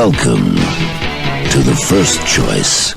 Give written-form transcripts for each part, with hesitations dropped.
Welcome to the First Choice.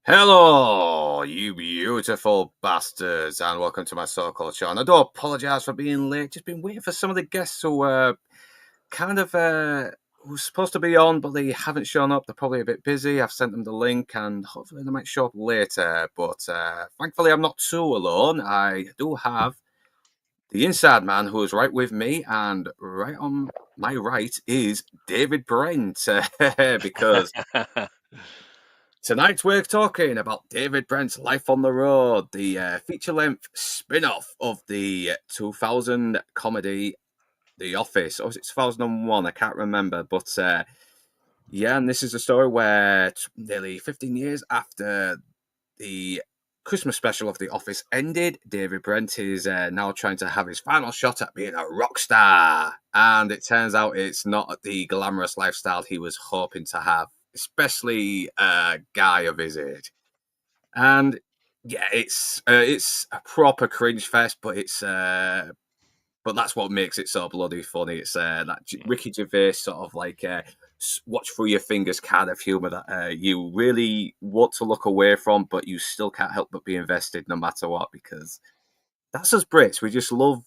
Hello, you beautiful bastards, and welcome to my so-called show. And I do apologise for being late. Just been waiting for some of the guests who were were supposed to be on, but they haven't shown up. They're probably a bit busy. I've sent them the link, and hopefully they might show up later. But thankfully, I'm not too alone. I do have the inside man who is right with me, and right on my right is David Brent, because tonight we're talking about David Brent's Life on the Road, the feature-length spin-off of the 2000 comedy The Office. Or was it 2001? I can't remember. But yeah, and this is a story where nearly 15 years after the Christmas special of The Office ended, David Brent is now trying to have his final shot at being a rock star. And it turns out it's not the glamorous lifestyle he was hoping to have, especially a guy of his age. And yeah, it's a proper cringe fest, but but that's what makes it so bloody funny. It's that Ricky Gervais sort of like watch through your fingers kind of humor that you really want to look away from, but you still can't help but be invested no matter what, because that's us Brits. We just love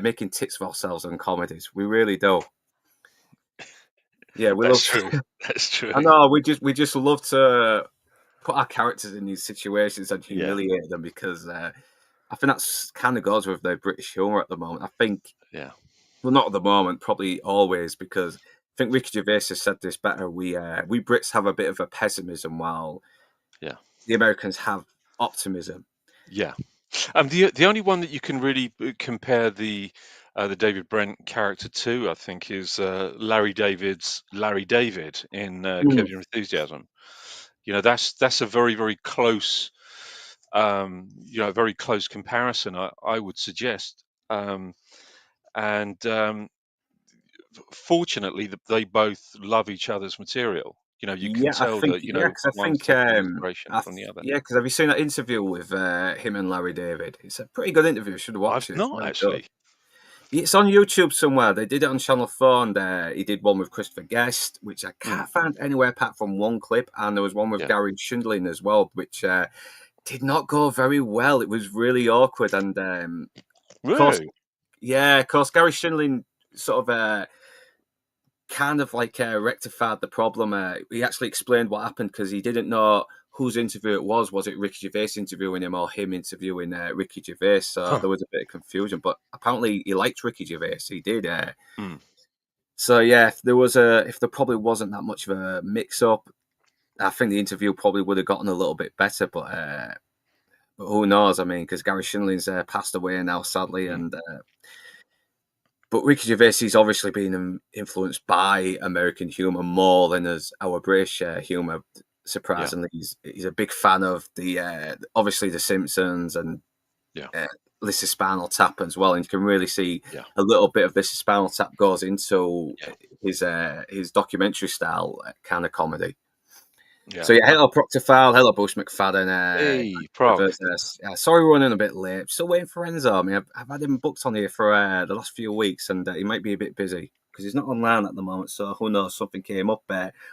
making tits of ourselves in comedies. We really do. Yeah, That's true. That's true. I know we just love to put our characters in these situations and humiliate them, because I think that's kind of goes with the British humour at the moment. I think, well, not at the moment, probably always, because I think Ricky Gervais has said this better. We Brits have a bit of a pessimism, while the Americans have optimism. Yeah, the only one that you can really compare the David Brent character to, I think, is Larry David's Larry David in Curb Your Enthusiasm. You know, that's a very, very close, very close comparison, I would suggest. Fortunately, they both love each other's material. You know, you can tell that one's taking inspiration from the other. Yeah, because have you seen that interview with him and Larry David? It's a pretty good interview. You should watch it. I've not actually. It's on YouTube somewhere. They did it on Channel 4, and he did one with Christopher Guest, which I can't find anywhere apart from one clip. And there was one with Gary Shandling as well, which did not go very well. It was really awkward. And really? Of course, Gary Shandling sort of kind of like rectified the problem. He actually explained what happened, because he didn't know whose interview it was. Was it Ricky Gervais interviewing him or him interviewing Ricky Gervais? So there was a bit of confusion, but apparently he liked Ricky Gervais. He did. So yeah, if there probably wasn't that much of a mix-up, I think the interview probably would have gotten a little bit better. But who knows? I mean, because Gary Shandling's passed away now, sadly, and but Ricky Gervais is obviously being influenced by American humour more than as our British humour. Surprisingly, he's a big fan of the obviously the Simpsons and This is Spinal Tap as well, and you can really see a little bit of This is Spinal Tap goes into his documentary style kind of comedy. Yeah. So yeah, hello Proctor Fowl, hello Bush McFadden. Hey, Proc. Sorry we're running a bit late. Still waiting for Enzo. I mean, I've had him booked on here for the last few weeks, and he might be a bit busy because he's not online at the moment. So who knows? Something came up.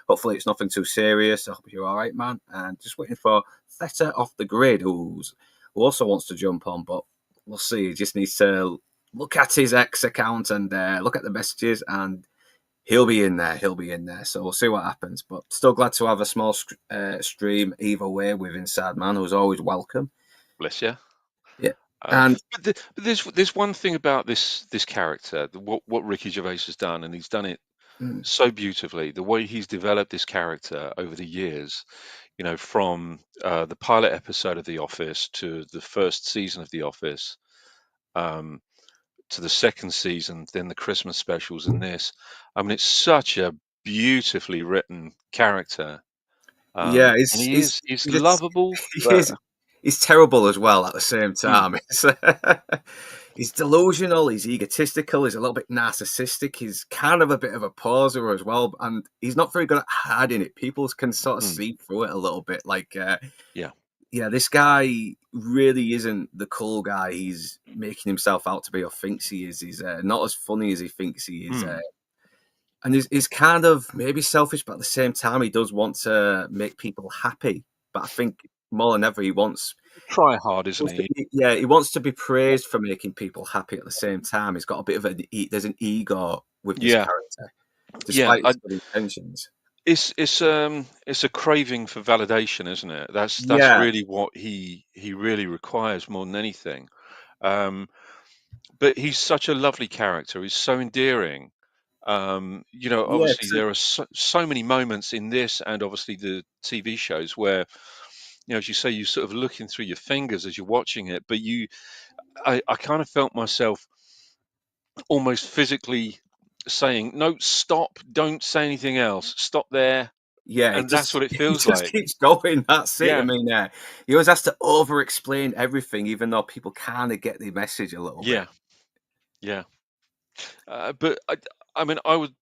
Hopefully it's nothing too serious. I hope you're all right, man. And just waiting for ThetaoftheGrid, who also wants to jump on, but we'll see. He just needs to look at his X account and look at the messages and. He'll be in there. He'll be in there. So we'll see what happens. But still glad to have a small stream either way with Inside Man, who's always welcome. Bless you. Yeah. And but there's one thing about this character, what Ricky Gervais has done, and he's done it so beautifully. The way he's developed this character over the years, from the pilot episode of The Office to the first season of The Office, to the second season, then the Christmas specials, and this. I mean, it's such a beautifully written character, yeah, and he's lovable, but he's terrible as well at the same mm, time. He's delusional. He's egotistical. He's a little bit narcissistic. He's kind of a bit of a poser as well, and he's not very good at hiding it. People can sort of see through it a little bit. Like, yeah, this guy really isn't the cool guy he's making himself out to be or thinks he is. He's not as funny as he thinks he is. And he's kind of maybe selfish, but at the same time, he does want to make people happy. But I think more than ever, he wants try hard, isn't he? he wants to be praised for making people happy at the same time. He's got a bit of there's an ego with this character, despite his good intentions. It's a craving for validation, isn't it? That's really what he really requires more than anything. But he's such a lovely character. He's so endearing. Obviously there are so many moments in this and obviously the TV shows where, as you say, you're sort of looking through your fingers as you're watching it, but I kind of felt myself almost physically saying, no, stop, don't say anything else, stop there. Yeah, And that's what it it feels just like. keeps going. That's it. I Yeah. mean, he always has to over-explain everything, even though people kind of get the message a little bit. Yeah. But I mean, I would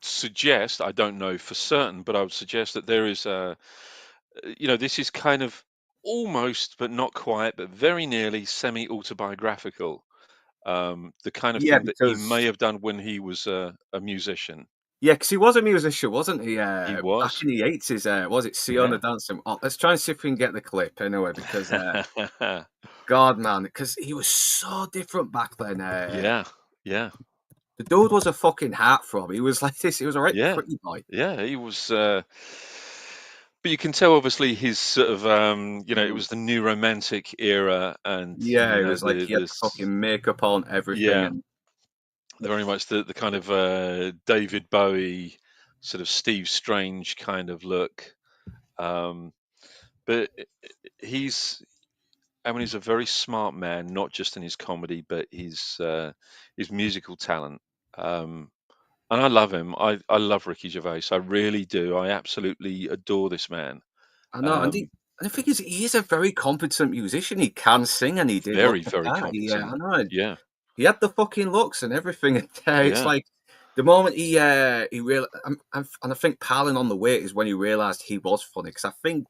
suggest, I don't know for certain, but I would suggest that there is this is kind of almost, but not quite, but very nearly semi-autobiographical. The kind of Yeah, thing that he may because have done when he was a musician. he was a musician, wasn't he? He Back was. in the 80s, was it Siona Yeah. Dancing? Oh, let's try and see if we can get the clip anyway, because God, man, because he was so different back then. Yeah. The dude was a fucking heartthrob. He was like this. He was a right Yeah. pretty boy. Yeah. He was. But you can tell, obviously, his sort of, it was the new romantic era, and Yeah, it was like he had the this, fucking makeup on, everything, yeah, and very much the kind of David Bowie, sort of Steve Strange kind of look. But he's, I mean, he's a very smart man, not just in his comedy, but his musical talent. And I love him. I love Ricky Gervais. I really do. I absolutely adore this man. I know. And Um, the thing is, he is a very competent musician. He can sing, and he did look Very, the very part. Yeah, competent. I know. Yeah. He had the fucking looks and everything. And, it's Yeah. like the moment he real and I think piling on the weight is when he realised he was funny, because I think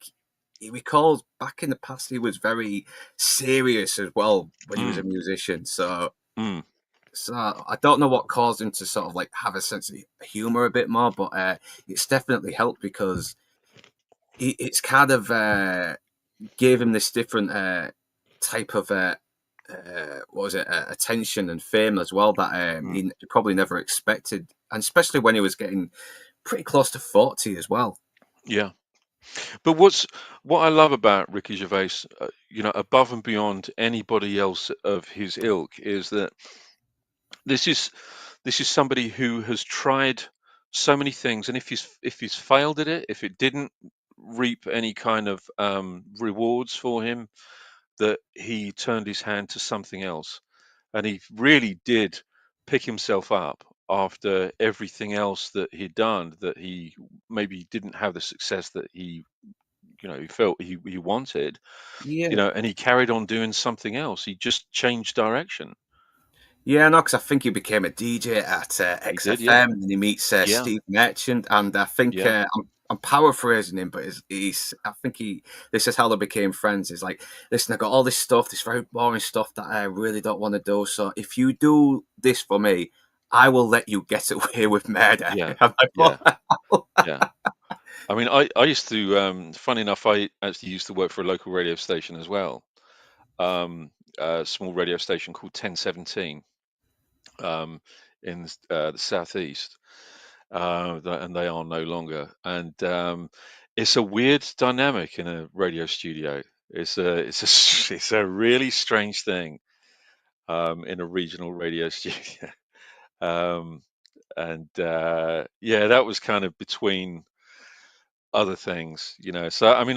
he recalls back in the past he was very serious as well when he was a Mm, musician. So mm, I don't know what caused him to sort of like have a sense of humour a bit more, but it's definitely helped because it's kind of gave him this different type of what was it, attention and fame as well that mm. he probably never expected, and especially when he was getting pretty close to 40 as well. Yeah. But what I love about Ricky Gervais, above and beyond anybody else of his ilk, is that this is somebody who has tried so many things, and if he's failed at it, if it didn't reap any kind of rewards for him, that he turned his hand to something else, and he really did pick himself up after everything else that he'd done, that he maybe didn't have the success that he felt he wanted, Yeah, and he carried on doing something else. He just changed direction. yeah, no, because I think he became a DJ at He did, yeah. XFM, and he meets Yeah. Steve Merchant, and I think Yeah. I'm paraphrasing him, but he's I think this is how they became friends. He's like, listen, I got all this stuff, this very boring stuff that I really don't want to do. So if you do this for me, I will let you get away with murder. Yeah, I'm like, yeah, what? yeah. I mean, I used to, funny enough, I actually used to work for a local radio station as well, um, a small radio station called 1017, um, in the southeast, and they are no longer. And it's a weird dynamic in a radio studio. It's a really strange thing, in a regional radio studio. Um, and yeah, that was kind of between other things, you know. So I mean,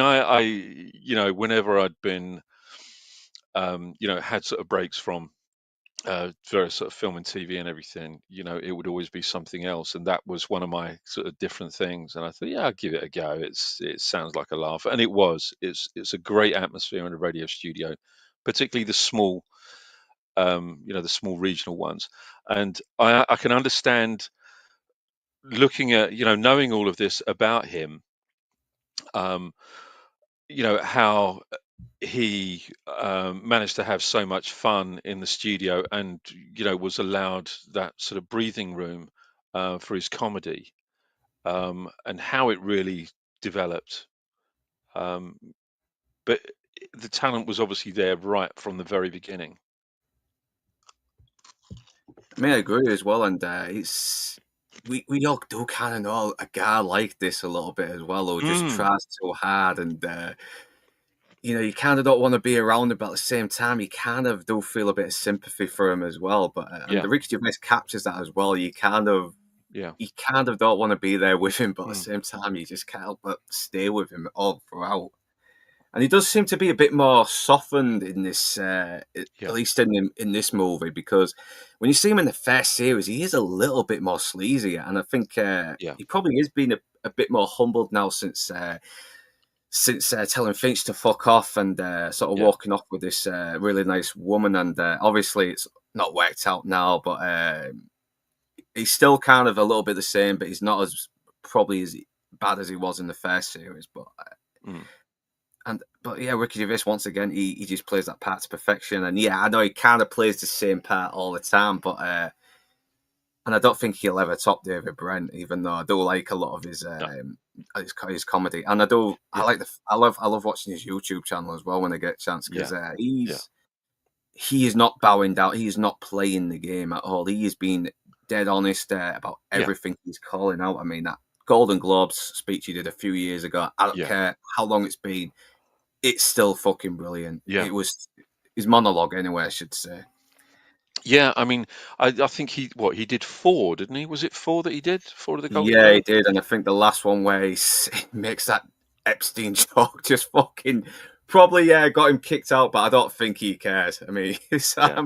whenever I'd been, had sort of breaks from various sort of film and TV and everything, it would always be something else, and that was one of my sort of different things. And I thought, yeah, I'll give it a go. It sounds like a laugh, and it was. It's a great atmosphere in a radio studio, particularly the small, the small regional ones. And I can understand looking at, knowing all of this about him, um, how he managed to have so much fun in the studio, and was allowed that sort of breathing room for his comedy, and how it really developed. um, but the talent was obviously there right from the very beginning. I mean, I agree as well, and it's we all do kind of know a guy like this a little bit as well, who just Mm, tries so hard, and you kind of don't want to be around him, but at the same time, you kind of do feel a bit of sympathy for him as well. But and yeah, the Ricky Gervais captures that as well. yeah, You kind of don't want to be there with him, but at the mm, same time, you just can't help but stay with him all throughout. And he does seem to be a bit more softened in this, at yeah, least in this movie, because when you see him in the first series, he is a little bit more sleazy, and I think yeah, he probably is being a bit more humbled now since telling Finch to fuck off and sort of yeah, walking off with this really nice woman, and obviously it's not worked out now, but he's still kind of a little bit the same, but he's not as probably as bad as he was in the first series, but. mm, But yeah, Ricky Gervais once again, he just plays that part to perfection, and yeah, I know he kind of plays the same part all the time, but and I don't think he'll ever top David Brent, even though I do like a lot of no, his comedy, and I yeah, like I love watching his YouTube channel as well when I get a chance, because yeah, yeah, he is not bowing down, he is not playing the game at all. He is being dead honest about yeah, everything he's calling out. I mean, that Golden Globes speech he did a few years ago, I don't yeah, care how long it's been, it's still fucking brilliant. yeah. It was his monologue, anyway, I should say. Yeah, I mean, I think he did four, didn't he? Was it four that he did? Four of the Golden Yeah, he Globes? did, and I think the last one where he makes that Epstein joke just fucking probably got him kicked out, but I don't think he cares. I mean, Yeah.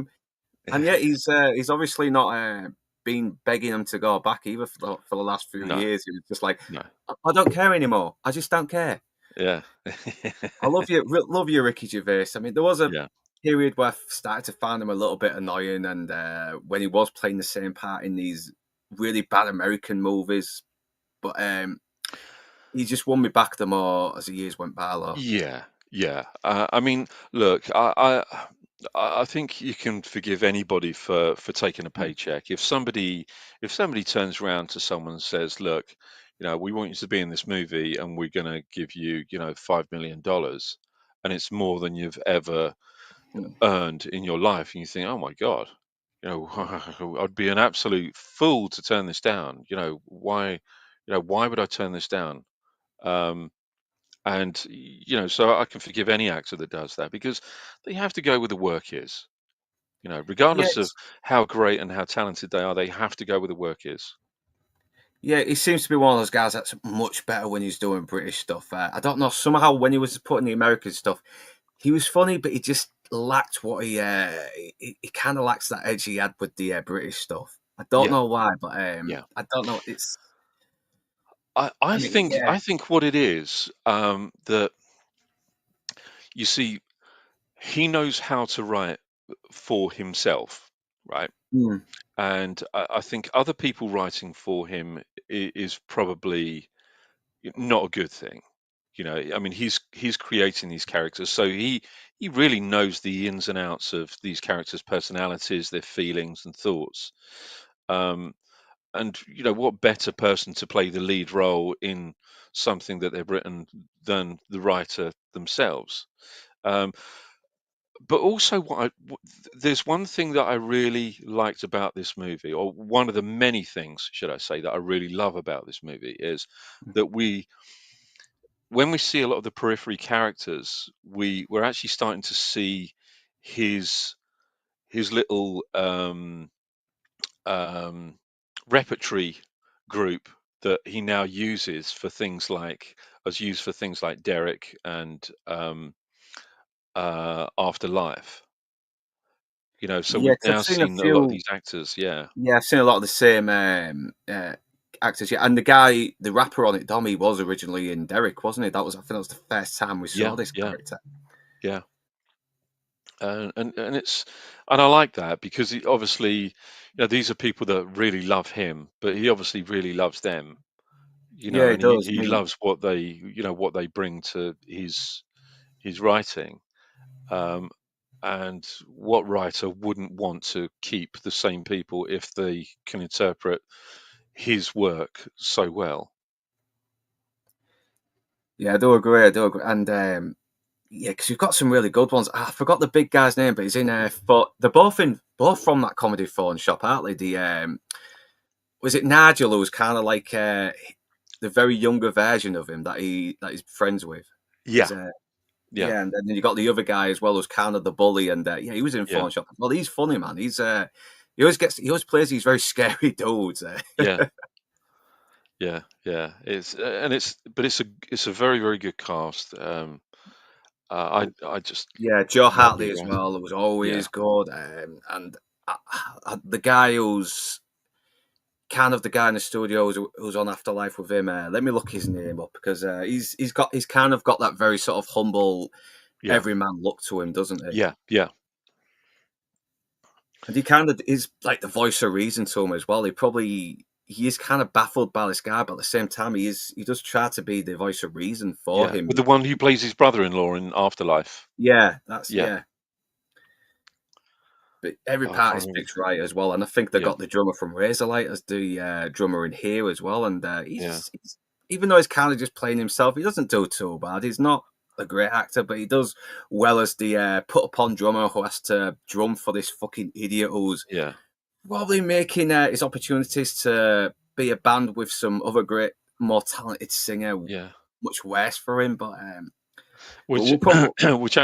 and yet he's obviously not been begging him to go back either for the last few No, years. He was just like, no. I don't care anymore. I just don't care. Yeah. I love you, Ricky Gervais. I mean, there was a Yeah. period where I started to find him a little bit annoying, and when he was playing the same part in these really bad American movies, but he just won me back the more as the years went by. Though. Yeah. Yeah. I mean, look, I think you can forgive anybody for taking a Mm, paycheck. If somebody turns around to someone and says, "Look, we want you to be in this movie, and we're going to give you, $5 million," and it's more than you've ever mm. earned in your life, and you think, "Oh my God, I'd be an absolute fool to turn this down. Why would I turn this down?" Um, and so I can forgive any actor that does that, because they have to go where the work is. Yeah, Regardless of how great and how talented they are, they have to go where the work is. yeah, he seems to be one of those guys that's much better when he's doing British stuff. I don't know, somehow when he was putting the American stuff, he was funny, but he just lacked what he kind of lacks that edge he had with the British stuff. I don't Yeah, know why, but yeah. I don't know. It's I, I I mean, think yeah. I think what it is, that you see, he knows how to write for himself, right? Mm, And I think other people writing for him is probably not a good thing. I mean, he's creating these characters, so he really knows the ins and outs of these characters' personalities, their feelings and thoughts. Um, and what better person to play the lead role in something that they've written than the writer themselves? Um, but also, there's one thing that I really liked about this movie, or one of the many things, should I say, that I really love about this movie is that when we see a lot of the periphery characters, we're actually starting to see his little um, repertory group that he now uses for things like as used for things like Derek and Afterlife. So Yeah, we've 'cause I've now seen a seen a lot of few. these actors. Yeah, Yeah, I've seen a lot of the same actors. Yeah, and the guy, the rapper on it, Dom, he was originally in Derek, wasn't he? I think that was the first time we saw yeah, this yeah, character. yeah. And I like that because obviously, these are people that really love him, but he obviously really loves them. Yeah, he And he, does. I he mean, loves what they bring to his writing. Um, and what writer wouldn't want to keep the same people if they can interpret his work so well? yeah, I do agree. I do agree. And yeah, because you've got some really good ones. I forgot the big guy's name, but he's in. But they're both from that comedy phone shop, aren't they? The was it Nigel who was kind of like the very younger version of him that he's friends with. Yeah, Is yeah, Yeah, and then you got the other guy as well who's kind of the bully, and yeah, he was in yeah, phone shop. Well, he's funny, man. He always plays these very scary dudes. yeah, yeah, yeah. But it's a very, very good cast. I just Yeah, Joe love the Hartley as writing. well. It was Yeah, always good, and the guy who's kind of the guy in the studio who's on Afterlife with him. Let me look his name up because he's kind of got that very sort of humble yeah, everyman look to him, doesn't he? yeah, yeah, And he kind of is like the voice of reason to him as well. He is kind of baffled by this guy, but at the same time he does try to be the voice of reason for yeah. him. With the one who plays his brother-in-law in Afterlife. Yeah, that's Yeah. yeah. But every Oh, I part can't is remember. picked right as well, and I think they Yeah, got the drummer from Razorlight as the drummer in here as well. And yeah, he's even though he's kind of just playing himself, he doesn't do too bad. He's not a great actor, but he does well as the put upon drummer who has to drum for this fucking idiot who's yeah, probably making his opportunities to be a band with some other great, more talented singer yeah. much worse for him. But Which we'll probably which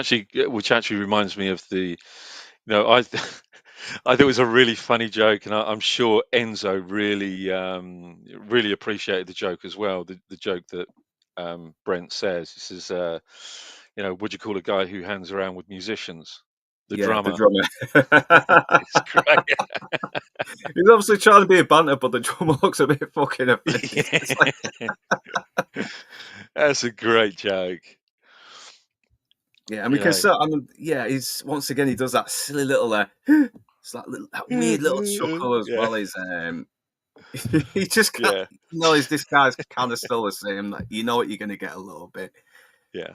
actually reminds me of I I thought it was a really funny joke, and I'm sure Enzo really appreciated the joke as well. The joke that Brent says, this is what do you call a guy who hangs around with musicians? The yeah, the drummer. drummer. It's great. He's obviously trying to be a banter, but the drummer looks a bit fucking offended. It's like, Yeah. That's a great joke. yeah, and we You can know. so I mean, yeah, he's once again he does that silly little it's that weird little chuckle as Yeah. well. He just can't. Yeah. You know, is this guy's kind of still the same. Like, you know what you're gonna get a little bit. Yeah.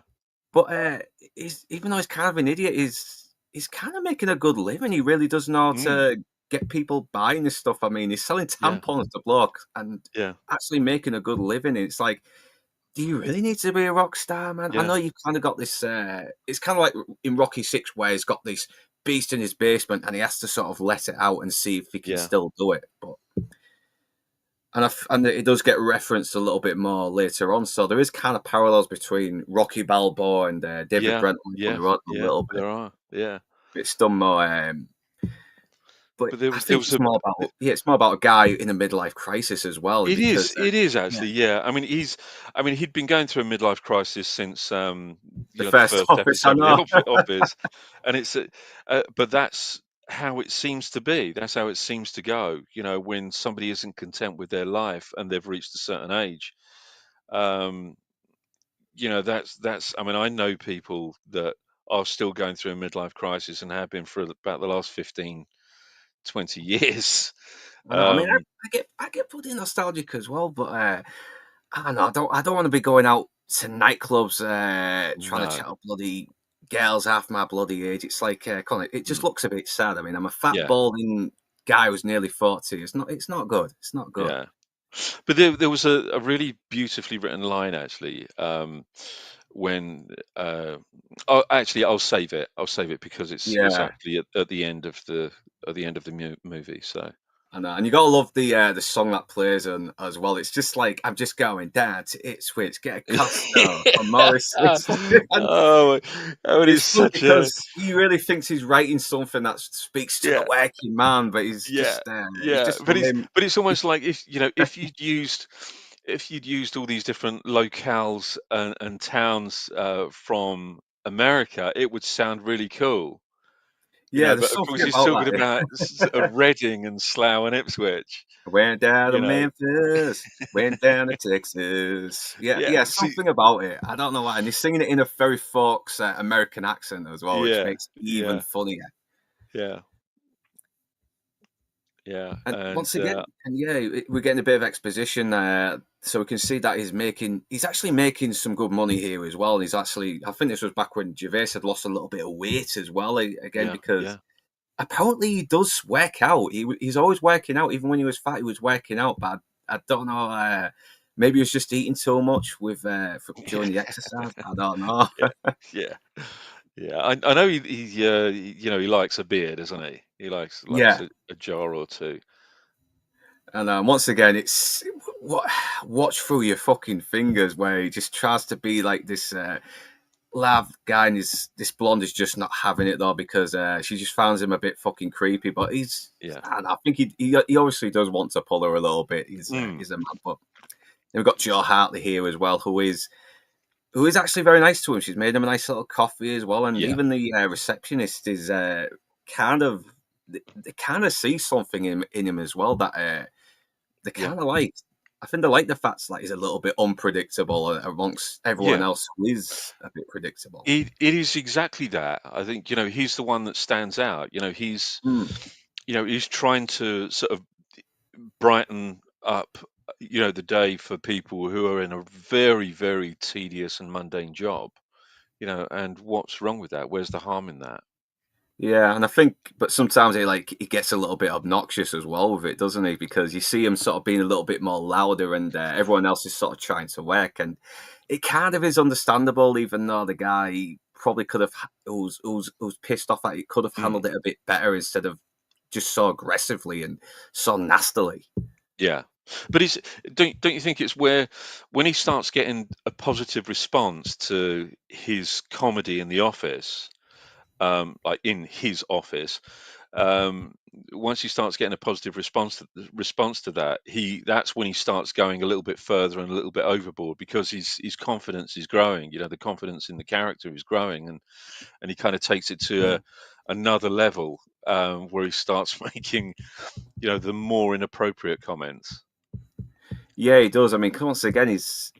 But he's even though he's kind of an idiot, he's kind of making a good living. He really does know how Mm. to get people buying this stuff. I mean, he's selling Yeah. tampons to blokes and Yeah. actually making a good living. It's like, do you really need to be a rock star, man? I Yeah. know you've kind of got this. It's kind of like in Rocky Six, where he's got this beast in his basement, and he has to sort of let it out and see if he can Yeah. still do it. But and it does get referenced a little bit more later on. So there is kind of parallels between Rocky Balboa and David Yeah. Brent on Yeah. the road a Yeah. little bit. There are. Yeah. It's done more, but But there I was there think was a it's more about a guy in a midlife crisis as well It is. because It is yeah, actually. Yeah. I mean, he'd been going through a midlife crisis since the the first first office I episode of the know. Office, and but that's how it seems to be. That's how it seems to go. When somebody isn't content with their life and they've reached a certain age. Um, that's. I mean, I know people that are still going through a midlife crisis and have been for about the last 15, 20 years. I know. I mean, Um, I get pretty nostalgic as well, but I don't know. I don't want to be going out to nightclubs trying to No. chat up bloody girls half my bloody age. It's like, Colin, it just Mm. looks a bit sad. I mean, I'm a fat Yeah. balding guy who's nearly 40. It's not good. It's not good. Yeah. But there was a really beautifully written line actually, when oh, actually I'll save it. I'll save it because it's Yeah. actually at the end of the movie. So I know, and you gotta love the song that plays and as well. It's just like I'm just going down to Ipswich, get a Costa from Morris. And oh, oh, it's it's funny such a because he really thinks he's writing something that speaks to the yeah. working man, but Yeah, he's yeah, just but it's almost like if if you'd used all these different locales and towns from America, it would sound really cool, yeah. There's But of something course, he's about talking that. about Reading and Slough and Ipswich, Went down to you know. Memphis, went down to Texas. Yeah, Yeah, yeah. see, Something about it. I don't know why. And he's singing it in a very folks American accent as well, which yeah, makes it even yeah, funnier. yeah, yeah, And and once again, and yeah, we're getting a bit of exposition, so we can see that he's actually making some good money here as well. He's actually, I think this was back when Gervais had lost a little bit of weight as well, again, yeah, because yeah, apparently he does work out. He's always working out, even when he was fat, he was working out. But I don't know, maybe he was just eating too much with during the exercise. I don't know. yeah, yeah. Yeah, I know he likes a beer, doesn't he? He likes Yeah, a jar or two. and once again, it's what watch through your fucking fingers, where he just tries to be like this. Lav guy and this blonde is just not having it though because she just finds him a bit fucking creepy. But Yeah. and I think he obviously does want to pull her a little bit. Mm. He's a man. But then we've got Joe Hartley here as well, who is actually very nice to him. She's made him a nice little coffee as well, and Yeah. even the receptionist is kind of they kind of see something in him as well that they Yeah. kind of like. I think they like the fact that he's a little bit unpredictable amongst everyone Yeah. else who is a bit predictable. It is exactly that. I think, he's the one that stands out. Mm. He's trying to sort of brighten up, the day for people who are in a very, very tedious and mundane job, and what's wrong with that? Where's the harm in that? Yeah, and I think, but sometimes he gets a little bit obnoxious as well with it, doesn't he? Because you see him sort of being a little bit more louder, and everyone else is sort of trying to work, and it kind of is understandable, even though the guy probably could have, who's pissed off at it, could have Mm. handled it a bit better instead of just so aggressively and so nastily. Yeah. But don't you think it's where when he starts getting a positive response to his comedy in the office, like in his office, um, once he starts getting a positive response to that, that's when he starts going a little bit further and a little bit overboard because his confidence is growing. The confidence in the character is growing, and he kind of takes it to another level, where he starts making the more inappropriate comments. Yeah, he does. I mean, once again, it's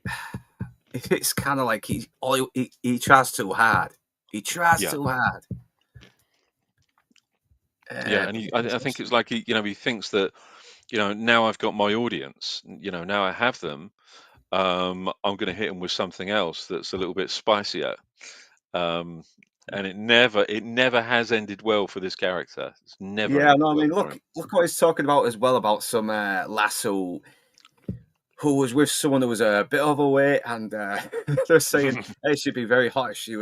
kind of like he tries too hard. He tries Yeah. too hard. Yeah, and I think it's like he thinks that now I've got my audience, now I have them. I'm going to hit them with something else that's a little bit spicier, um, and it never has ended well for this character. It's never Yeah, ended no, I well mean, for him. look what he's talking about as well about some lass who was with someone who was a bit overweight, and they're saying, "Hey, she'd be very hot if she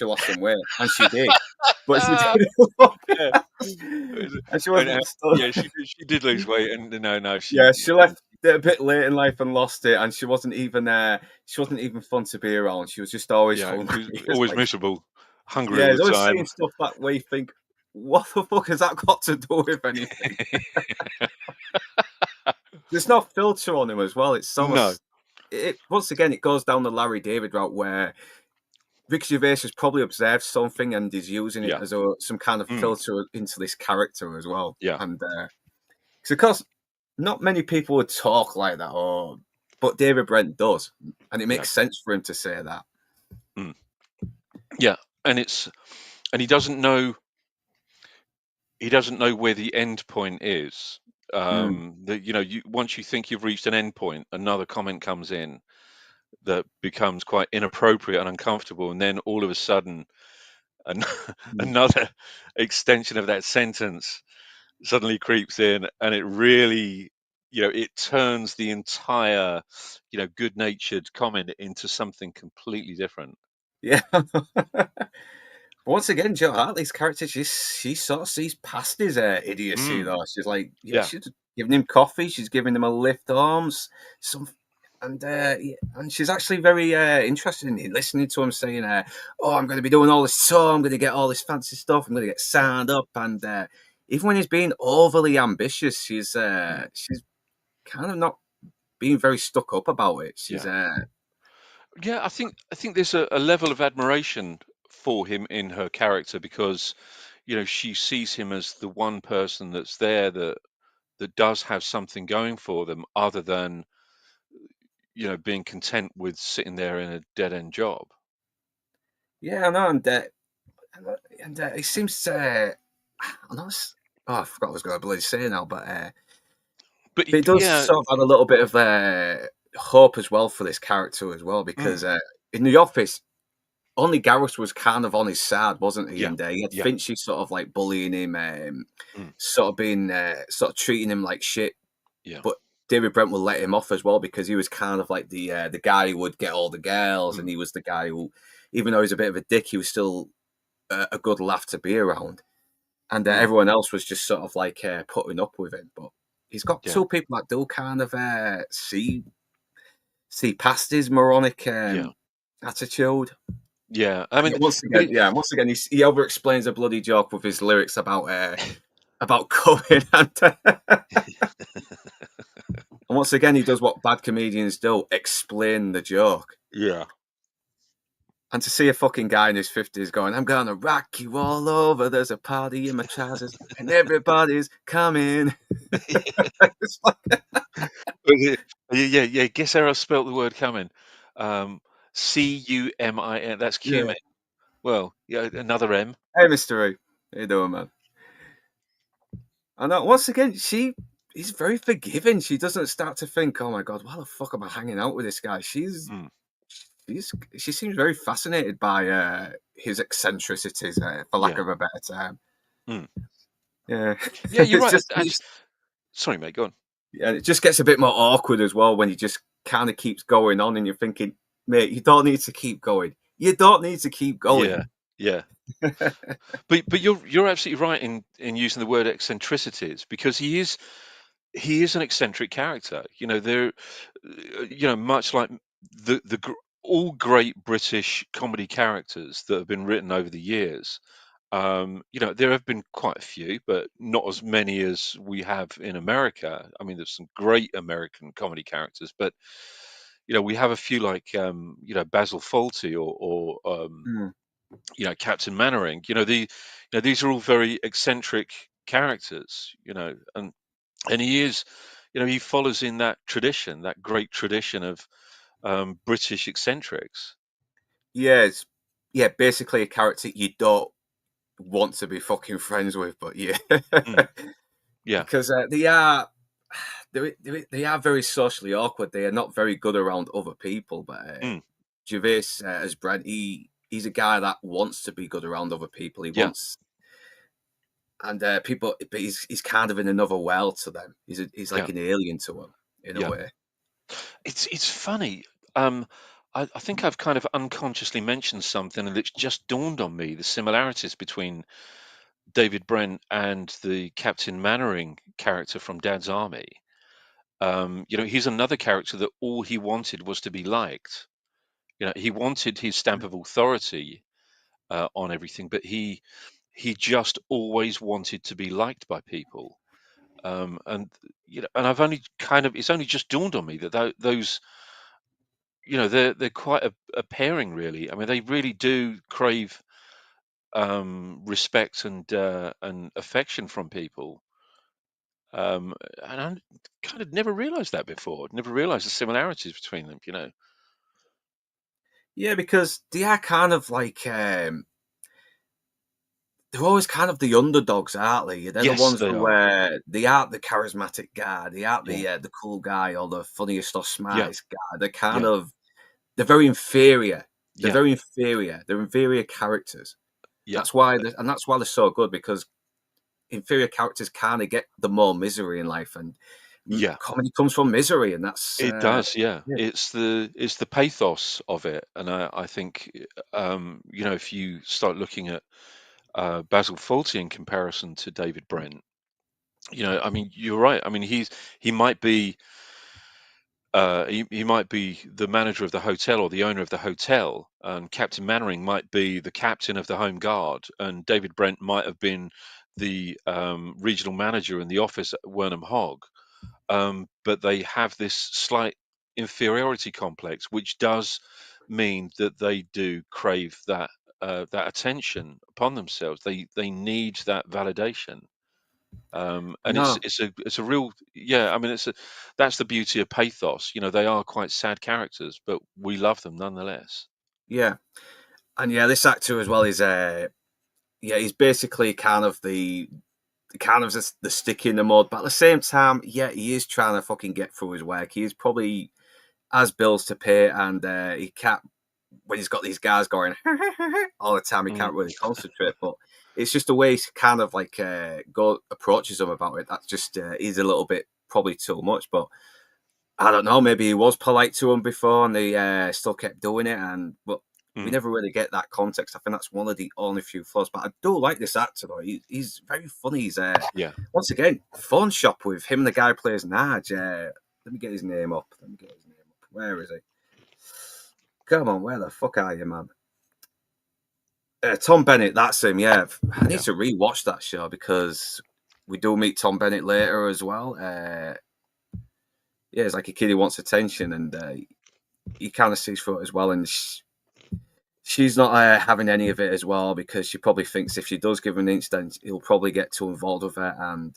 lost some weight," and she did, but she Ah, didn't look, yeah, and she and, wasn't. yeah, she did lose weight, and no, Yeah, she left it a bit late in life and lost it, and she wasn't even fun to be around. She was just always yeah, hungry. she was It's always like, miserable, hungry yeah, all the he's always time. saying stuff that way. You think, what the fuck has that got to do with anything? There's no filter on him as well. It's No, almost once again it goes down the Larry David route where Ricky Gervais has probably observed something and is using it yeah, as some kind of mm, filter into this character as well. yeah, And because not many people would talk like that, but David Brent does, and it yeah, makes sense for him to say that. mm, yeah, and and he doesn't know where the end point is. That once you think you've reached an end point, another comment comes in that becomes quite inappropriate and uncomfortable, and then all of a sudden, an, Mm. another extension of that sentence suddenly creeps in, and it really, it turns the entire, good-natured comment into something completely different. Yeah. Once again, Joe Hartley's character, she sort of sees past his idiocy, Mm, though. She's like, yeah, yeah, she's giving him coffee, she's giving him a lift arms, some, and she's actually very interested in listening to him saying, "Oh, I'm going to be doing all this tour, I'm going to get all this fancy stuff, I'm going to get yeah, signed up." And even when he's being overly ambitious, mm, she's kind of not being very stuck up about it. She's yeah. Yeah, I think there's a level of admiration for him in her character because, she sees him as the one person that's there that does have something going for them other than, being content with sitting there in a dead end job. yeah, I know, and he seems to. I know oh, I forgot what I was going to bloody say now, but it does Yeah, sort of add a little bit of hope as well for this character as well, mm, because in the office, only Gareth was kind of on his side, wasn't he? yeah, And he had yeah, Finchy sort of like bullying him, mm, sort of being, sort of treating him like shit. yeah, But David Brent will let him off as well because he was kind of like the guy who would get all the girls, and mm, he was the guy who, even though he was a bit of a dick, he was still a good laugh to be around. And mm, everyone else was just sort of like putting up with him. But he's got yeah, two people that do kind of see past his moronic yeah, attitude. yeah. I mean, but Once again, he over explains a bloody joke with his lyrics about coming, and once again he does what bad comedians do: explain the joke. yeah. And to see a fucking guy in his 50s going, "I'm gonna rock you all over, there's a party in my trousers, and everybody's coming." It's like, Yeah, yeah, yeah. Guess how I spelt the word coming? Um, Cumin. That's yeah. cumin. Well, yeah, another M. Hey, Mr. E. How you doing, man? And once again, she is very forgiving. She doesn't start to think, "Oh my god, why the fuck am I hanging out with this guy?" Mm, She seems very fascinated by his eccentricities, for lack yeah. of a better term. Mm. Yeah, Yeah, you're right. it's Sorry, mate. Go on. yeah, it just gets a bit more awkward as well when he just kind of keeps going on, and you're thinking, "Mate, you don't need to keep going. You don't need to keep going." Yeah, yeah. But you're absolutely right in using the word eccentricities because he is an eccentric character. Much like all great British comedy characters that have been written over the years. There have been quite a few, but not as many as we have in America. I mean, there's some great American comedy characters, but we have a few like Basil Fawlty or Mm. Captain Mannering. These are all very eccentric characters. And he follows in that tradition, that great tradition of British eccentrics. Yeah, yeah, basically a character you don't want to be fucking friends with, but yeah, Mm, yeah. because they are very socially awkward. They are not very good around other people. But Mm, Gervais, as Brent, he's a guy that wants to be good around other people. He yeah. wants, and people, but he's kind of in another world to them. He's Yeah. like an alien to them in a Yeah. way. It's funny. I think I've kind of unconsciously mentioned something, and it's just dawned on me the similarities between David Brent and the Captain Mannering character from Dad's Army. He's another character that all he wanted was to be liked. He wanted his stamp of authority on everything, but he just always wanted to be liked by people. And I've only it's only just dawned on me that those they're quite a pairing, really. I mean, they really do crave respect and affection from people. And I kind of never realized that before. Never realized the similarities between them. Yeah, because they are kind of like they're always kind of the underdogs, aren't they? They're the Yes, ones they who are. they aren't the charismatic guy, they aren't Yeah, the cool guy or the funniest or yeah, smartest guy. They're kind yeah, of they're very inferior. They're yeah, very inferior. They're inferior characters. yeah, That's why they're so good, because inferior characters kind of get the more misery in life, and yeah. comedy comes from misery, and that's It does, yeah. yeah, It's the pathos of it, and I think if you start looking at Basil Fawlty in comparison to David Brent, I mean, you're right. I mean, he might be he might be the manager of the hotel or the owner of the hotel, and Captain Mannering might be the captain of the Home Guard, and David Brent might have been the regional manager in the office at Wernham Hogg. But they have this slight inferiority complex, which does mean that they do crave that attention upon themselves. They need that validation. And it's no, it's a real, yeah. I mean, that's the beauty of pathos. They are quite sad characters, but we love them nonetheless. yeah, and yeah, this actor as well is yeah, he's basically kind of just the stick in the mud, but at the same time, yeah, he is trying to fucking get through his work. He is probably has bills to pay, and he can't when he's got these guys going all the time. He Mm, can't really concentrate, but it's just the way he kind of like go approaches them about it. That's just he's a little bit probably too much, but I don't know. Maybe he was polite to him before, and they still kept doing it. And but we mm, never really get that context. I think that's one of the only few flaws. But I do like this actor though. He's very funny. He's yeah. once again phone shop with him and the guy who plays Nige. Let me get his name up. Where is he? Come on, where the fuck are you, man? Tom Bennett. That's him. Yeah, I need Yeah. to rewatch that show because we do meet Tom Bennett later as well. Yeah, it's like a kid who wants attention, and he kind of sees through it as well. And she's not having any of it as well, because she probably thinks if she does give him an instant, he'll probably get too involved with her. And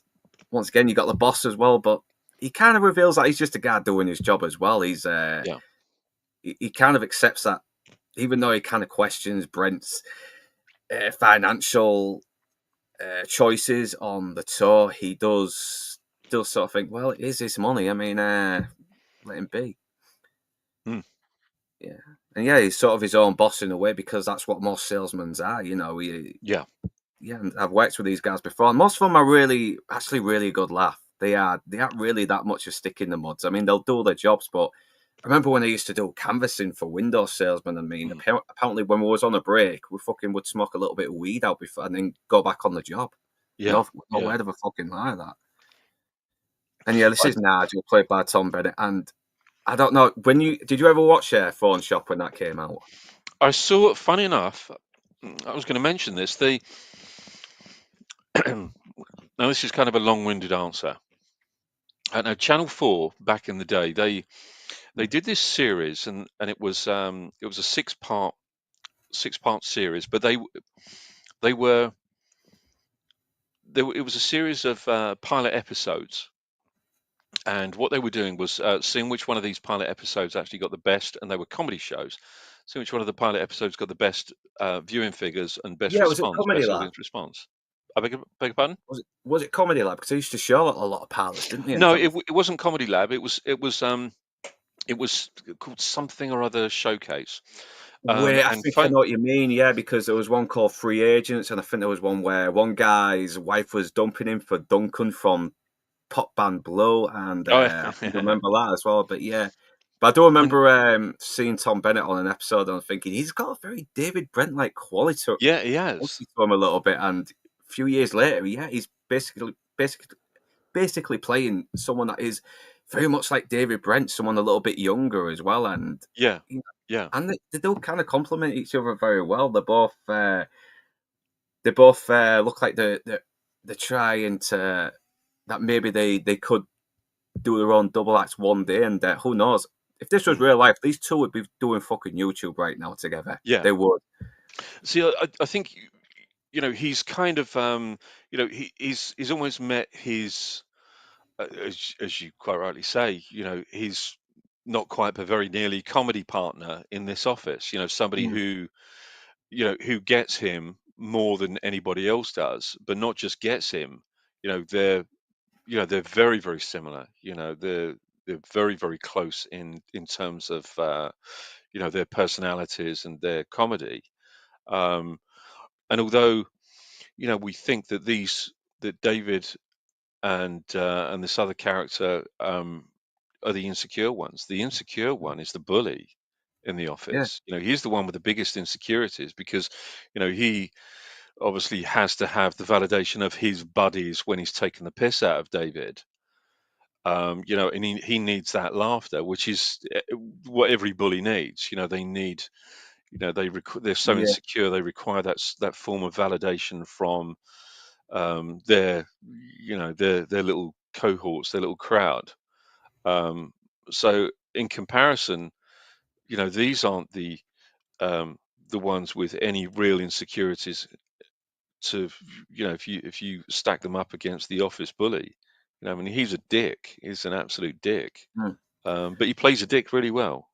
once again, you got the boss as well, but he kind of reveals that he's just a guy doing his job as well. Yeah. He kind of accepts that, even though he kind of questions Brent's financial choices on the tour. He does still sort of think, well, it is his money. I mean, let him be. Mm, Yeah. And yeah, he's sort of his own boss in a way, because that's what most salesmen are. yeah. Yeah, and I've worked with these guys before, and most of them are actually really good laugh. They aren't really that much a stick in the muds. I mean, they'll do their jobs, but I remember when I used to do canvassing for Windows salesmen. I mean, Mm, apparently when we was on a break, we fucking would smoke a little bit of weed out before and then go back on the job. yeah. No Yeah. word of a fucking lie of that. And yeah, this I is Nigel, played by Tom Bennett. And I don't know, did you ever watch Phone Shop when that came out? I saw. Funny enough, I was going to mention this. Now this is kind of a long-winded answer. I know Channel 4 back in the day. They did this series, and it was a six part series, but they were it was a series of pilot episodes, and what they were doing was seeing which one of these pilot episodes actually got the best, and they were comedy shows. Seeing which one of the pilot episodes got the best viewing figures and best Yeah, was it response, Comedy best Lab? audience response. Beg your pardon? Was it Comedy Lab? Because they used to show a lot of pilots, didn't they? And No, kind of it wasn't Comedy Lab. It was called something or other showcase. wait, I And think I know what you mean. Yeah, because there was one called Free Agents, and I think there was one where one guy's wife was dumping him for Duncan from pop band Blue, and oh, I think I remember that as well. But yeah, but I do and remember seeing Tom Bennett on an episode and thinking he's got a very David Brent like yeah, he has. quality to him a little bit. And a few years later, yeah, he's basically playing someone that is very much like David Brent, someone a little bit younger as well, and Yeah, you know, yeah, and they do kind of complement each other very well. They both look like they're trying to that maybe they could do their own double acts one day, and who knows if this was mm, real life, these two would be doing fucking YouTube right now together. yeah. They would. See, I think he's kind of he's almost met his as you quite rightly say, he's not quite but very nearly comedy partner in this office. Somebody Mm. who gets him, more than anybody else does, but not just gets him. They're very, very similar. They're very, very close in terms of their personalities and their comedy. Um, and although we think that David and this other character are the insecure ones. The insecure one is the bully in the Yeah, office. He's the one with the biggest insecurities because he obviously has to have the validation of his buddies when he's taking the piss out of David. And he needs that laughter, which is what every bully needs. They need, they're so yeah. insecure, they require that form of validation from their little cohorts, their little crowd. Um, so in comparison, these aren't um, the ones with any real insecurities to if you stack them up against the office bully. I mean, he's a dick. He's an absolute dick. Mm. But he plays a dick really well.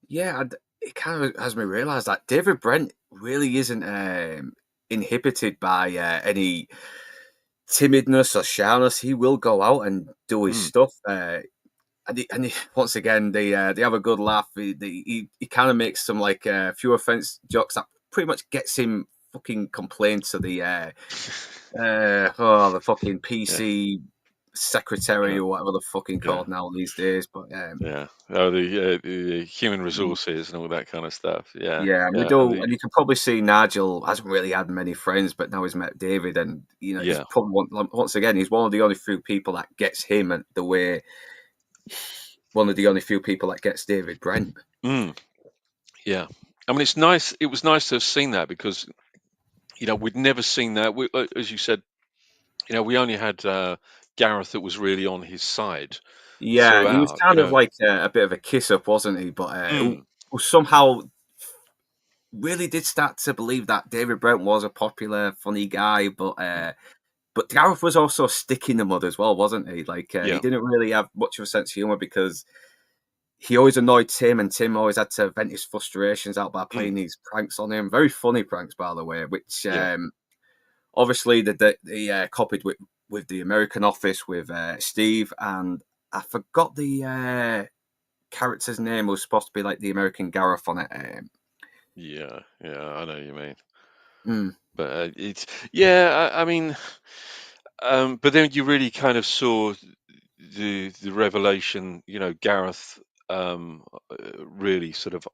Yeah, it kind of has me realise that David Brent really isn't inhibited by any timidness or shyness. He will go out and do his Mm. stuff. And once again, they have a good laugh. He kind of makes some like few offense jokes that pretty much gets him fucking complained to the fucking Yeah, PC secretary yeah, or whatever the fucking yeah, called now these days. But yeah. Oh, the human mm, resources and all that kind of stuff. Yeah, yeah, and we yeah, and do, the and you can probably see Nigel hasn't really had many friends, but now he's met David, and he's yeah, probably once again he's one of the only few people that gets him, and the way one of the only few people that gets David Brent. mm, yeah. I mean, it's nice. It was nice to have seen that because we'd never seen that. As you said, we only had Gareth that was really on his side Yeah, he was throughout. kind of like a bit of a kiss up, wasn't he? But Mm, who somehow really did start to believe that David Brent was a popular, funny guy. mm, But Gareth was also a stick in the mud as well, wasn't he? Like he yeah, didn't really have much of a sense of humor because he always annoyed Tim, and Tim always had to vent his frustrations out by mm, playing these pranks on him. Very funny pranks, by the way, which yeah, obviously they copied with the American Office with Steve, and I forgot the character's name was supposed to be like the American Gareth on it. yeah, yeah. I know what you mean. Mm, But it's yeah. I mean, but then you really kind of saw the revelation. Gareth really sort of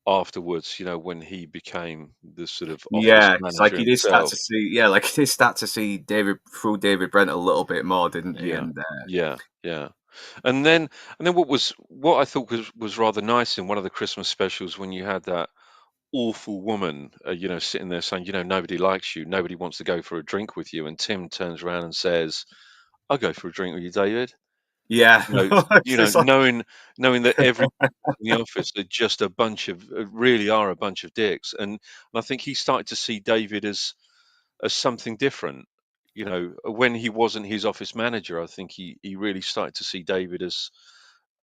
afterwards. When he became the sort of office yeah, it's like manager he did start himself. to see, yeah, like he did start to see David through David Brent a little bit more, didn't he? Yeah, And yeah, yeah. And then what I thought was rather nice in one of the Christmas specials when you had that awful woman, sitting there saying, nobody likes you, nobody wants to go for a drink with you, and Tim turns around and says, "I'll go for a drink with you, David." yeah, You know, it's like, knowing that every in the office are just a bunch of really are a bunch of dicks, and I think he started to see David as something different. When he wasn't his office manager, I think he really started to see David as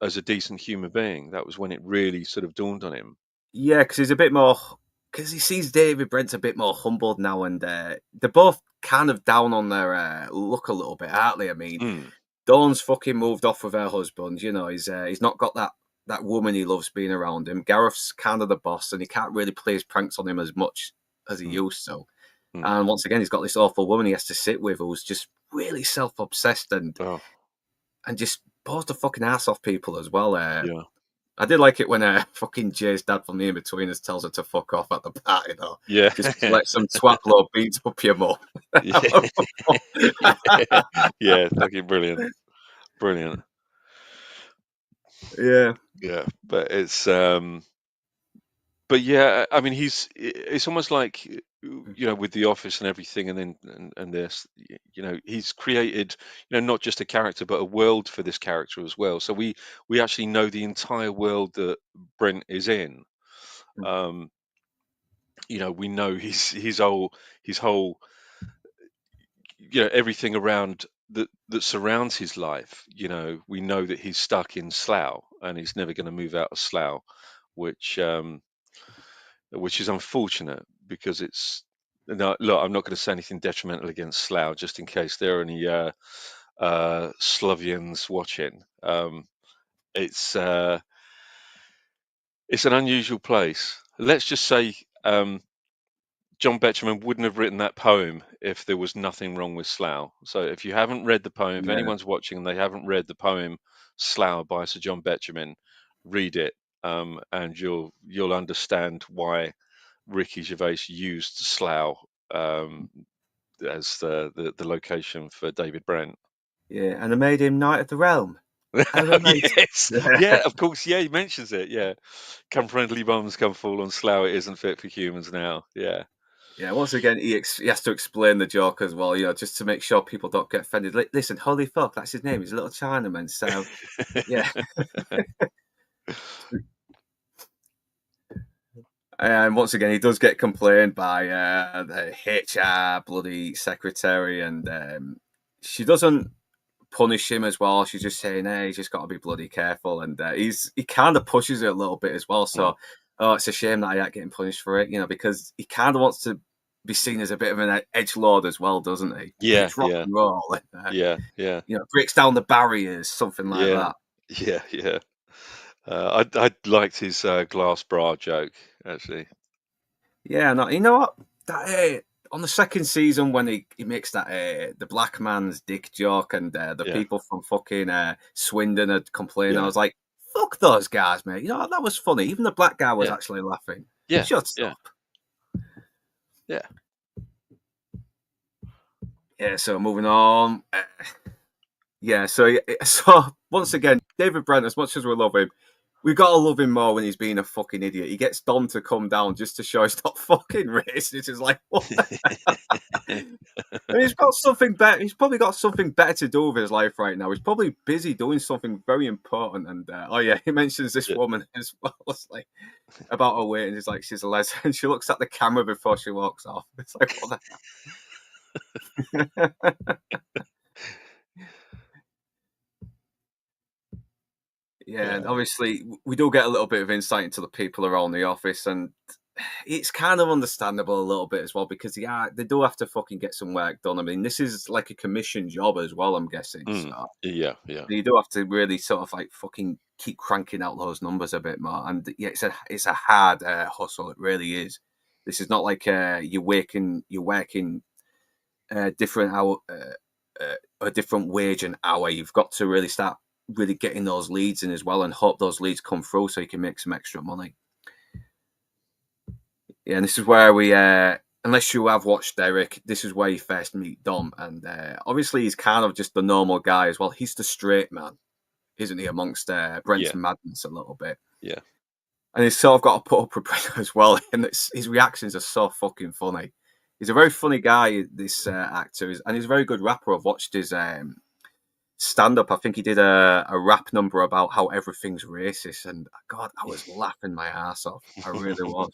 a decent human being. That was when it really sort of dawned on him. yeah, because he's a bit more, because he sees David Brent's a bit more humbled now, and they're both kind of down on their look a little bit, aren't they? I mean, Mm, Dawn's fucking moved off with her husband. He's not got that woman he loves being around him. Gareth's kind of the boss, and he can't really play his pranks on him as much as he mm, used to. mm. And once again, he's got this awful woman he has to sit with who's just really self-obsessed Oh, and just blows the fucking ass off people as well. yeah. I did like it when fucking Jay's dad from the In-Betweeners tells her to fuck off at the party, though. Yeah. Just let some twat blow beats up your mum. Yeah. Yeah, fucking brilliant. Brilliant. Yeah. Yeah. But yeah, I mean it's almost like with the office and everything and then and this he's created not just a character but a world for this character as well. So we actually know the entire world that Brent is in. Um we know his whole everything around that surrounds his life. We know that he's stuck in Slough and he's never going to move out of Slough, which which is unfortunate because it's. No, look, I'm not going to say anything detrimental against Slough, just in case there are any Slovians watching. It's an unusual place. Let's just say John Betjeman wouldn't have written that poem if there was nothing wrong with Slough. So if you haven't read the poem, if Yeah, anyone's watching and they haven't read the poem Slough by Sir John Betjeman, read it, and you'll understand why Ricky Gervais used Slough as the location for David Brent. yeah, and they made him Knight of the Realm. Yes, Yeah. yeah, of course, yeah, he mentions it. Yeah, come friendly bombs, come fall on Slough. It isn't fit for humans now. Yeah. Yeah, once again, he has to explain the joke as well, just to make sure people don't get offended. Listen, holy fuck, that's his name. He's a little Chinaman. So, yeah. And once again, he does get complained by the HR bloody secretary, and she doesn't punish him as well. She's just saying, "Hey, he's just got to be bloody careful." And he kind of pushes it a little bit as well. Mm. So, it's a shame that I ain't getting punished for it, because he kind of wants to be seen as a bit of an edgelord as well, doesn't he? Because Yeah, it's rock yeah, and roll, and, yeah, breaks down the barriers, something like yeah, that. yeah, yeah. I liked his glass bra joke actually. Yeah, no, you know what? That on the second season when he makes that the black man's dick joke, and the Yeah, people from fucking Swindon had complained, I yeah, was like, "Fuck those guys, mate!" That was funny. Even the black guy was yeah, actually laughing. yeah, Shut yeah, up. yeah, Yeah. So moving on. Yeah. So once again, David Brent, as much as we love him, we gotta love him more when he's being a fucking idiot. He gets Dom to come down just to show he's not fucking racist. It's just like, what? And he's got something better. He's probably got something better to do with his life right now. He's probably busy doing something very important. And oh yeah, he mentions this yeah. woman as well. It's like about her weight, and he's like, she's a lesbian. She looks at the camera before she walks off. It's like, what the hell? Yeah, and Yeah, obviously we do get a little bit of insight into the people around the office, and it's kind of understandable a little bit as well, because they do have to fucking get some work done. I mean, this is like a commission job as well, I'm guessing. So yeah, yeah, you do have to really sort of like fucking keep cranking out those numbers a bit more. And yeah, it's a hard hustle. It really is. This is not like you're working different hour, a different wage an hour. You've got to really start really getting those leads in as well, and hope those leads come through so you can make some extra money. Yeah, and this is where we, unless you have watched Derek, this is where you first meet Dom, and obviously he's kind of just the normal guy as well. He's the straight man, isn't he, amongst Brent's yeah, madness a little bit. yeah, And he's sort of got to put up with Brent as well, and his reactions are so fucking funny. He's a very funny guy, this actor, and he's a very good rapper. I've watched his stand up. I think he did a rap number about how everything's racist, and God, I was laughing my ass off. I really was.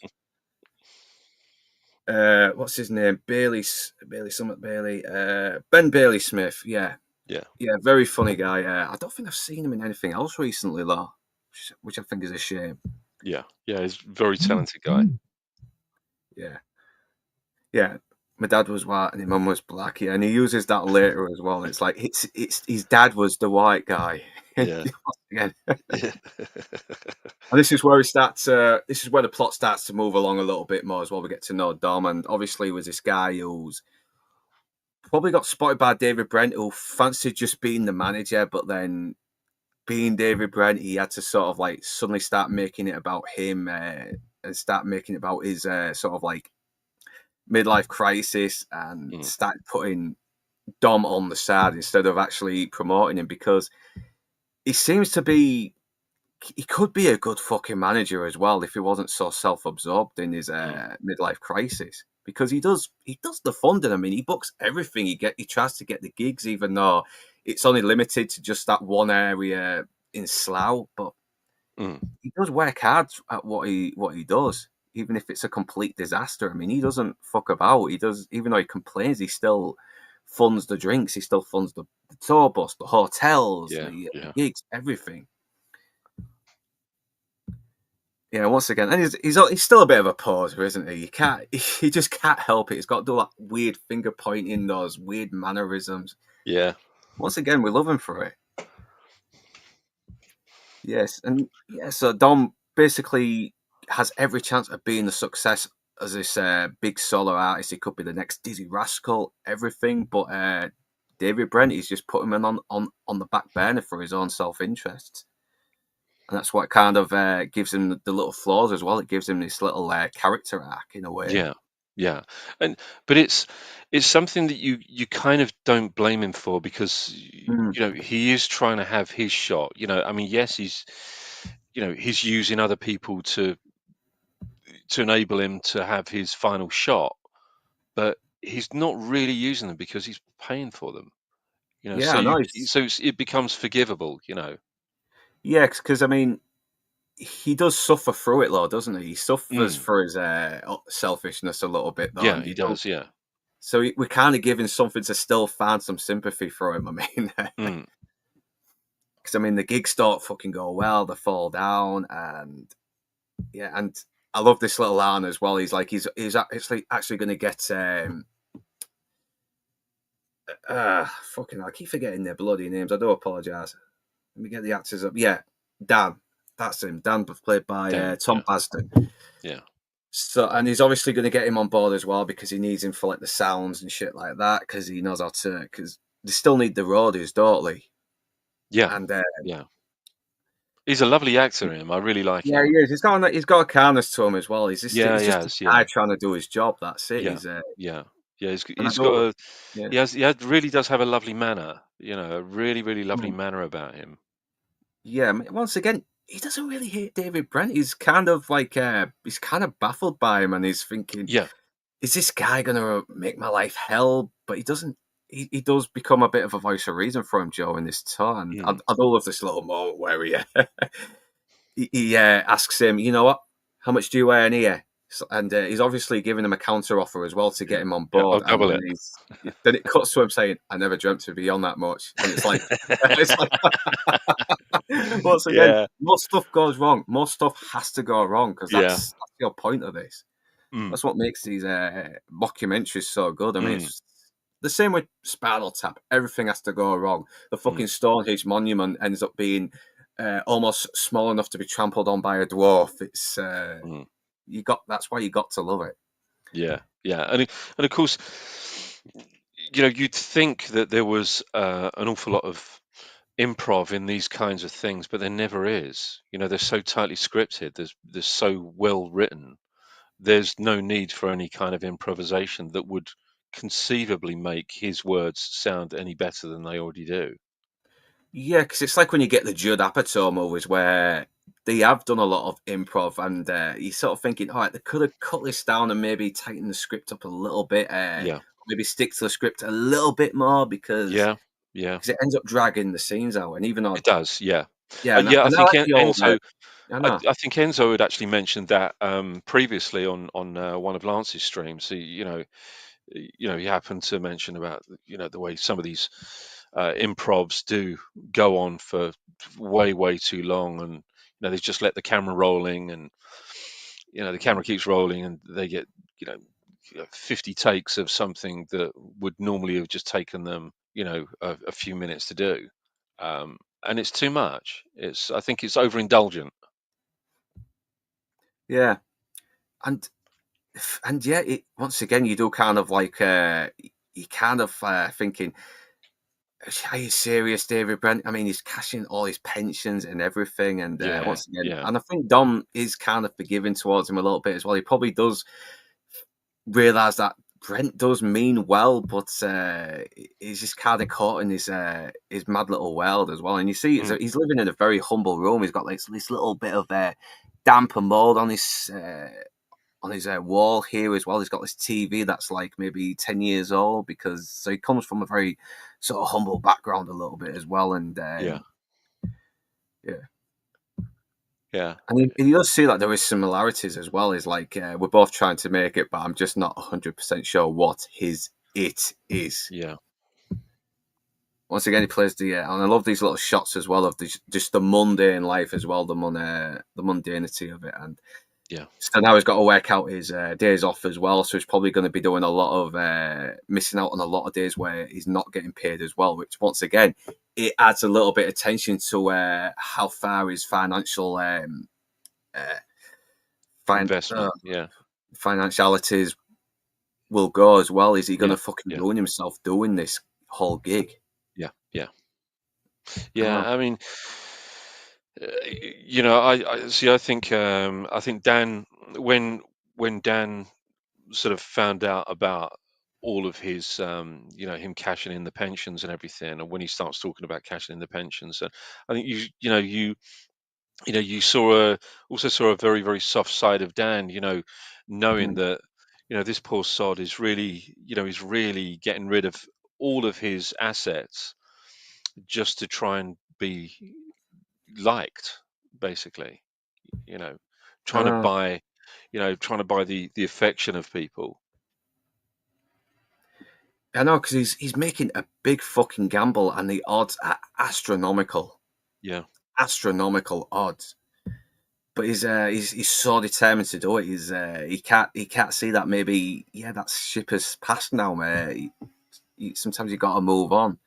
What's his name? Bailey Summit Bailey. Ben Bailey Smith. Yeah, yeah, yeah, very funny guy. I don't think I've seen him in anything else recently, though, which I think is a shame. yeah, yeah. He's a very talented guy. Yeah, yeah. My dad was white and his mum was black. Yeah, and he uses that later as well. It's like it's his dad was the white guy. Yeah, Again. yeah, And this is where this is where the plot starts to move along a little bit more as well. We get to know Dom, and obviously was this guy who's probably got spotted by David Brent, who fancied just being the manager, but then being David Brent, he had to sort of like suddenly start making it about him, and start making it about his sort of like midlife crisis, and mm, start putting Dom on the side instead of actually promoting him, because he seems to be. He could be a good fucking manager as well if he wasn't so self-absorbed in his mm, midlife crisis, because he does the funding. I mean, he books everything. He tries to get the gigs, even though it's only limited to just that one area in Slough. But mm, he does work hard at what he does, even if it's a complete disaster. I mean, he doesn't fuck about. He does, even though he complains, he still funds the drinks. He still funds the tour bus, the hotels, yeah, the yeah, gigs, everything. Yeah, once again, and he's still a bit of a poser, isn't he? You can't, he just can't help it. He's got to do that weird finger pointing, those weird mannerisms. Yeah. Once again, we love him for it. Yes, and yeah, so Dom basically has every chance of being a success as this big solo artist. He could be the next Dizzy Rascal, everything. But David Brent, he's just put him on the back burner for his own self interest, and that's what kind of gives him the little flaws as well. It gives him this little character arc in a way. Yeah. Yeah. And but it's something that you kind of don't blame him for because Mm. he is trying to have his shot. I mean, yes, he's using other people to enable him to have his final shot, but he's not really using them because he's paying for them. So Yeah, no, it becomes forgivable. yeah, because I mean, he does suffer through it, though, doesn't he? He suffers Mm. for his selfishness a little bit, though, Yeah, and he you know, does. Yeah. so we're kind of giving something to still find some sympathy for him. I mean, Mm. because I mean, the gigs don't fucking go well; they fall down, and yeah, and I love this little line as well. He's like, he's actually going to get fucking. I keep forgetting their bloody names. I do apologize. Let me get the actors up. Yeah, Dan. That's him. Dan, played by Dan. Tom Yeah. Basden. Yeah. So, and he's obviously going to get him on board as well because he needs him for like the sounds and shit like that because he knows how to. Because they still need the roadies, don't they? Yeah. And Yeah. He's a lovely actor, him. I really like yeah, he him. is. He's got a kindness to him as well. Yeah, He's he just a has. guy Yeah. trying to do his job. That's it. Yeah. He's Yeah. Yeah. He's and I he's got don't. a Yeah. really does have a lovely manner. A really, really lovely Mm. manner about him. Yeah. Once again, he doesn't really hate David Brent. He's kind of like he's kind of baffled by him, and he's thinking, Yeah. is this guy gonna make my life hell? But he doesn't. He does become a bit of a voice of reason for him, Joe, in this tour. And Mm. I do love this little moment where he asks him, you know what, how much do you earn here? And he's obviously giving him a counter offer as well to get Yeah. him on Yeah. board. I'll And double it. then it cuts to him saying, "I never dreamt to be on that much." And it's like, it's like once again, Yeah. most stuff goes wrong. Most stuff has to go wrong because Yeah. that's the whole point of this. Mm. That's what makes these mockumentaries so good. I mean, Mm. it's the same with Spinal Tap. Everything has to go wrong. The Mm. fucking Stonehenge monument ends up being almost small enough to be trampled on by a dwarf. It's Mm. that's why you got to love it. Yeah. Yeah. And of course, you'd think that there was an awful lot of improv in these kinds of things, but there never is. They're so tightly scripted. They're so well written. There's no need for any kind of improvisation that would conceivably make his words sound any better than they already do. Yeah, because it's like when you get the Judd Apatow movies where they have done a lot of improv, and you're sort of thinking, all right, they could have cut this down and maybe tighten the script up a little bit, Yeah. maybe stick to the script a little bit more because Yeah. Yeah. it ends up dragging the scenes out. And even though, It does. Yeah. yeah, Yeah. I and I think like the old, Enzo. I I, know, I think Enzo had actually mentioned that previously on one of Lance's streams. He happened to mention about the way some of these improvs do go on for way way too long, and they just let the camera rolling, and the camera keeps rolling, and they get you know 50 takes of something that would normally have just taken them a few minutes to do, and it's too much. I think it's overindulgent. yeah, and yeah, once again, you do kind of like you kind of thinking, are you serious, David Brent? I mean, he's cashing all his pensions and everything, and Yeah. once again, Yeah. and I think Dom is kind of forgiving towards him a little bit as well. He probably does realize that Brent does mean well, but he's just kind of caught in his mad little world as well. And you see, Mm. he's living in a very humble room. He's got like this little bit of damp and mold on his wall here as well. He's got this TV that's like maybe 10 years old because so he comes from a very sort of humble background a little bit as well. And Yeah. yeah, Yeah. and you does see that there is similarities as well. Is like we're both trying to make it, but I'm just not 100% sure what his it is. Yeah. once again, he plays and I love these little shots as well of just the mundane life as well, the mundanity of it, and Yeah. so now he's got to work out his days off as well. So he's probably going to be doing a lot of missing out on a lot of days where he's not getting paid as well. Which once again, it adds a little bit of tension to how far his financial Investment. Yeah. financialities will go as well. Is he going Yeah. to fucking Yeah. ruin himself doing this whole gig? Yeah. Yeah. I don't Yeah. know. I mean, I see. I think Dan, when Dan sort of found out about all of his, him cashing in the pensions and everything, and when he starts talking about cashing in the pensions, I think you also saw a very, very soft side of Dan, knowing Mm. that, this poor sod is really, he's really getting rid of all of his assets just to try and be liked, basically, you know, I trying to know. buy, trying to buy the affection of people. I know, because he's making a big fucking gamble, and the odds are astronomical, Yeah. astronomical odds. But he's so determined to do it. He can't see that maybe that ship has passed now, mate. Sometimes you got to move on.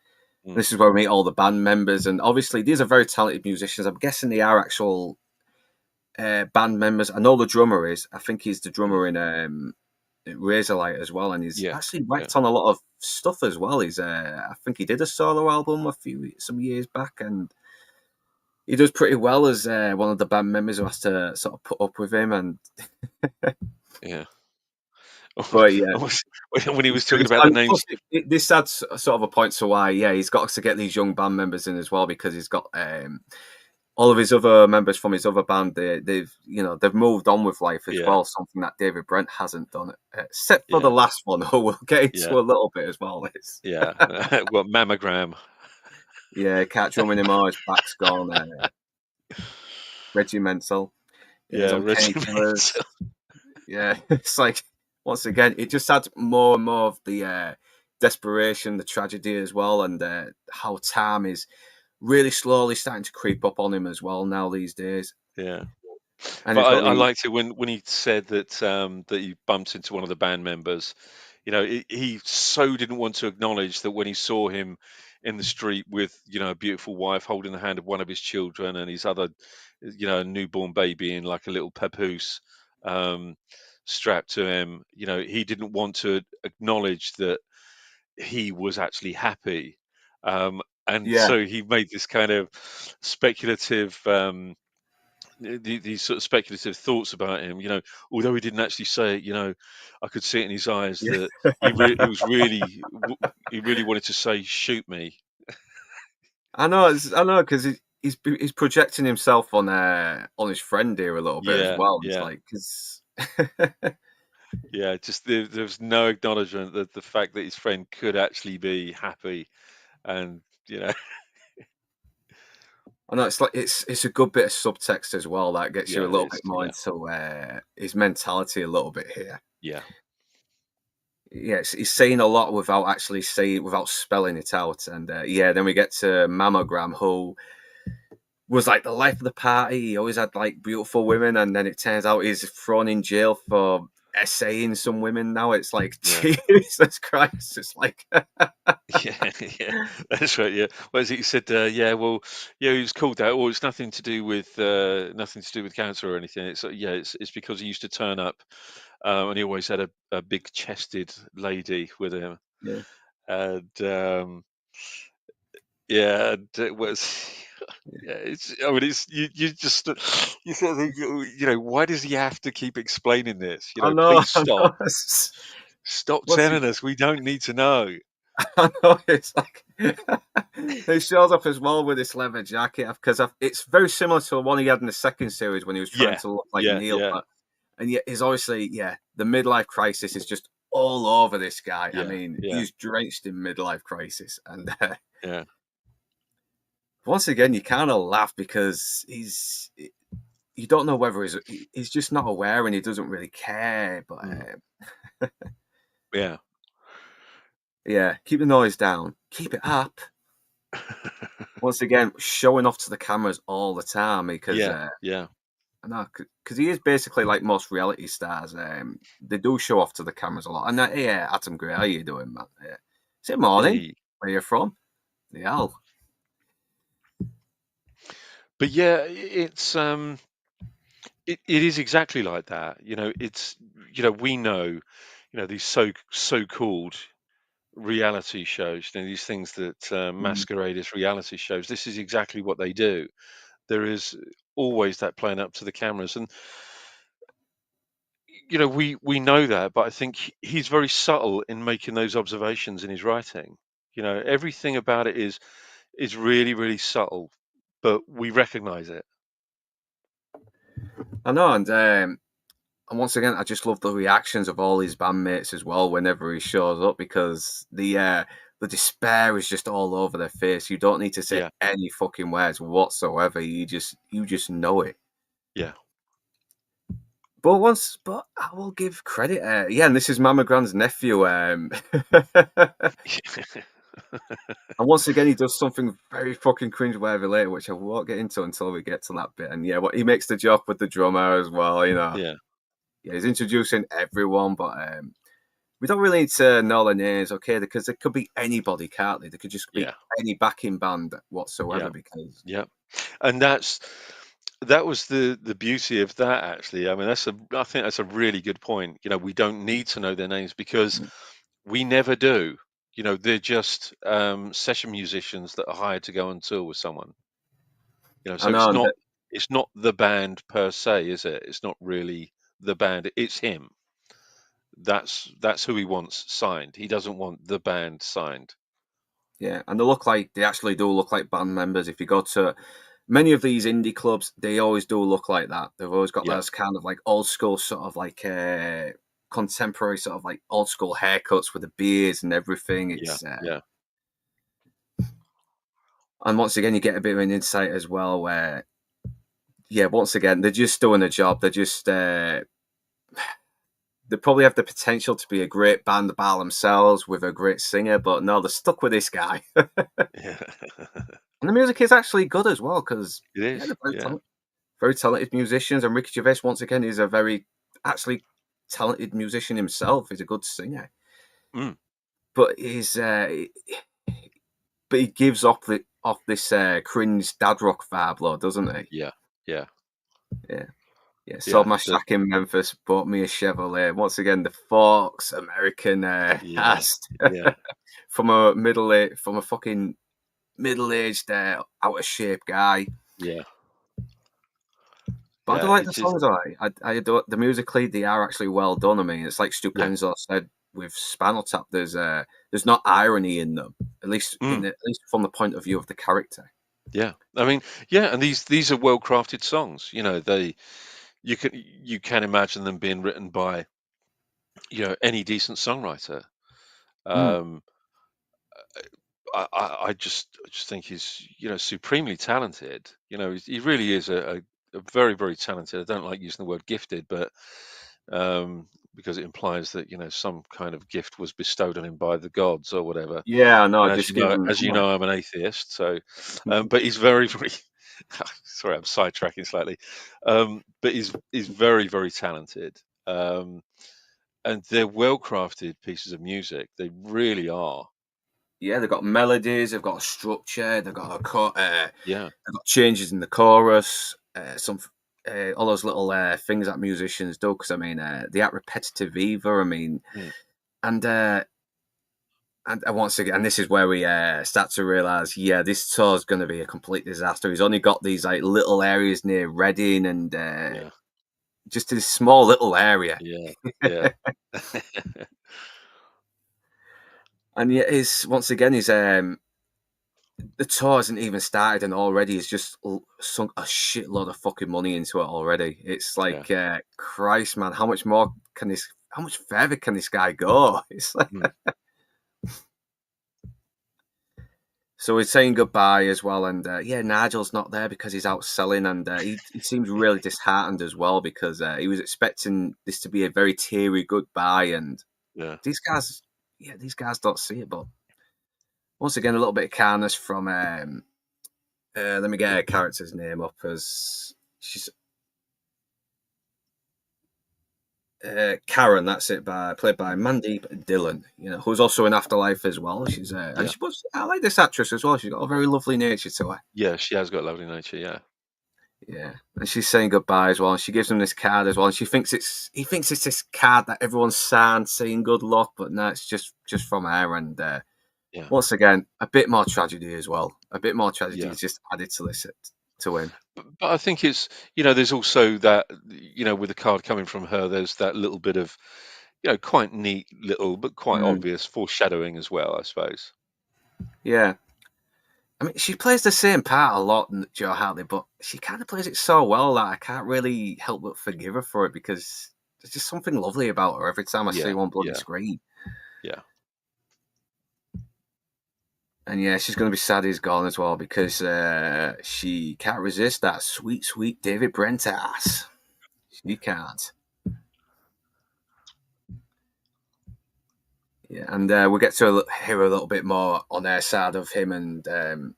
Mm. This is where we meet all the band members, and obviously these are very talented musicians. I'm guessing they are actual band members. I know the drummer is. I think he's the Mm. drummer in Razorlight as well, and he's Yeah. actually Yeah. worked on a lot of stuff as well. I think he did a solo album some years back, and he does pretty well as one of the band members who has to sort of put up with him. And Yeah. but yeah, Almost when he he's was good. talking about the And names. plus, this adds sort of a point to why he's got to get these young band members in as well, because he's got all of his other members from his other band. They've moved on with life as Yeah. well, something that David Brent hasn't done, except for the Yeah. last one, who we'll get Yeah. into a little bit as well. Yeah. Well, mammogram. Yeah, can't drum anymore. His back's gone. Regimental. Yeah, he's Yeah. on painkillers. Regimental. Yeah, it's like once again, it just adds more and more of the desperation, the tragedy as well, and how time is really slowly starting to creep up on him as well now these days. Yeah. And But he's got I the liked it when he said that he bumped into one of the band members. He so didn't want to acknowledge that when he saw him in the street with, a beautiful wife holding the hand of one of his children and his other, newborn baby in like a little papoose, um, strapped to him. He didn't want to acknowledge that he was actually happy. And yeah, so he made this kind of speculative. These sort of speculative thoughts about him, although he didn't actually say it, I could see it in his eyes yeah. that he really wanted to say, "Shoot me." I know, because he's projecting himself on his friend here a little bit as Yeah, well. It's yeah, like because yeah. Just there was no acknowledgement that the fact that his friend could actually be happy, and you know, I know it's like it's a good bit of subtext as well that gets you yeah, a it little is. bit more Yeah, into his mentality a little bit here. yeah, Yes, he's saying a lot without spelling it out, and then we get to Mammogram, who was like the life of the party. He always had like beautiful women, and then it turns out he's thrown in jail for essaying some women. Now it's like yeah. Jesus Christ! It's like Yeah, yeah, that's right. Yeah, well, as he said, yeah, well, yeah, he was called that. Well, it's nothing to do with cancer or anything. It's because he used to turn up, and he always had a big chested lady with him, yeah, and yeah, and it was. Yeah, I mean, you just you sort of think, why does he have to keep explaining this? I know, Please I stop, know. stop What's telling us. We don't need to know. I know it's like he shows up as well with this leather jacket because it's very similar to the one he had in the second series when he was trying Yeah, to look like yeah, Neil, yeah, and yet he's obviously the midlife crisis is just all over this guy. I yeah, mean, yeah, he's drenched in midlife crisis, and yeah. once again, you kind of laugh because you don't know whether he's just not aware and he doesn't really care, but Mm. Yeah, yeah, keep the noise down, keep it up. Once again, showing off to the cameras all the time because Yeah. I know because he is basically like most reality stars. They do show off to the cameras a lot. And yeah, Adam Gray, how you doing, man? Is it morning? Hey. Where you from? The hell. But yeah, it is exactly like that. It's we know, these so-called reality shows, these things that Mm. masquerade as reality shows. This is exactly what they do. There is always that playing up to the cameras, and we know that, but I think he's very subtle in making those observations in his writing. Everything about it is really, really subtle, but we recognize it. I know, and once again, I just love the reactions of all his bandmates as well whenever he shows up because the despair is just all over their face. You don't need to say Yeah, any fucking words whatsoever. You just know it. yeah. But I will give credit. Yeah, and this is Mama Grand's nephew. And once again, he does something very fucking cringeworthy later, which I won't get into until we get to that bit. And yeah, he makes the joke with the drummer as well. Yeah, Yeah, he's introducing everyone, but we don't really need to know their names, okay? Because it could be anybody, can't they? They could just be yeah, any backing band yeah, whatsoever. Because yeah. And that was the beauty of that, actually. I mean, I think that's a really good point. We don't need to know their names because we never do. They're just session musicians that are hired to go on tour with someone. I So know, it's not the band per se, is it? It's not really the band. It's him. That's who he wants signed. He doesn't want the band signed. yeah, and they actually do look like band members. If you go to many of these indie clubs, they always do look like that. They've always got Yeah, those kind of like old school sort of like contemporary sort of like old school haircuts with the beards and everything. yeah, It's yeah, and once again you get a bit of an insight as well where yeah, once again they're just doing a job. They probably have the potential to be a great band by themselves with a great singer, but no, they're stuck with this guy. yeah. And the music is actually good as well because It yeah, is. they're very Yeah. very talented musicians. And Ricky Gervais once again is a very actually talented musician himself. He's a good singer, Mm. but he gives off this cringe dad rock vibe, though, doesn't he? Yeah. Yeah. Yeah. Yeah, sold Yeah. my shack in Memphis, bought me a Chevrolet. Once again, the Forks American Yeah. cast Yeah. from a fucking middle-aged, out of shape guy. Yeah. But I do Yeah. like the It is. songs. I adore the musically. They are actually well done. I mean, it's like Yeah. Stupenzo said with Spinal Tap. There's not irony in them, Mm. at least from the point of view of the character. Yeah. I mean, yeah, and these are well crafted songs. You can imagine them being written by any decent songwriter. Mm. Um, I just think he's supremely talented. He really is a very, very talented. I don't like using the word gifted, but because it implies that some kind of gift was bestowed on him by the gods or whatever. Yeah, no, And as just you give know, them. as you know, I'm an atheist, so but he's very, very. Sorry, I'm sidetracking slightly, but he's very, very talented, and they're well crafted pieces of music. They really are. Yeah, they've got melodies, they've got a structure, Yeah, they've got changes in the chorus, all those little things that musicians do. Because I mean, they act repetitive either. I mean, mm, and once again, and this is where we start to realize, yeah, this tour is going to be a complete disaster. He's only got these like little areas near Reading and yeah, just this small little area, yeah, yeah, and yet his once again his the tour hasn't even started, and already he's just sunk a shitload of fucking money into it already. It's yeah. like, Christ, man, how much more can this? How much further can this guy go? It's like, Mm, so he's saying goodbye as well, and yeah, Nigel's not there because he's out selling, and he seems really disheartened as well because he was expecting this to be a very teary goodbye, and yeah. these guys, yeah, these guys don't see it, but once again, a little bit of kindness from. Let me get her character's name up as she's Karen. That's it, played by Mandy Dillon. Who's also in Afterlife as well. She's and I like this actress as well. She's got a very lovely nature to her. Yeah, she has got lovely nature. Yeah. Yeah, and she's saying goodbye as well. And she gives him this card as well. And he thinks it's this card that everyone's signed saying good luck, but no, it's just from her. And once again, a bit more tragedy as well. A bit more tragedy is just added to this to him. But I think it's there's also that with the card coming from her, there's that little bit of quite neat little but quite obvious foreshadowing as well, I suppose. Yeah. I mean, she plays the same part a lot, Jo Hartley, but she kind of plays it so well that I can't really help but forgive her for it because there's just something lovely about her every time I see her on bloody screen. Yeah. And yeah, she's going to be sad he's gone as well because she can't resist that sweet, sweet David Brent ass. She can't. Yeah, and we'll get to hear a little bit more on their side of him, and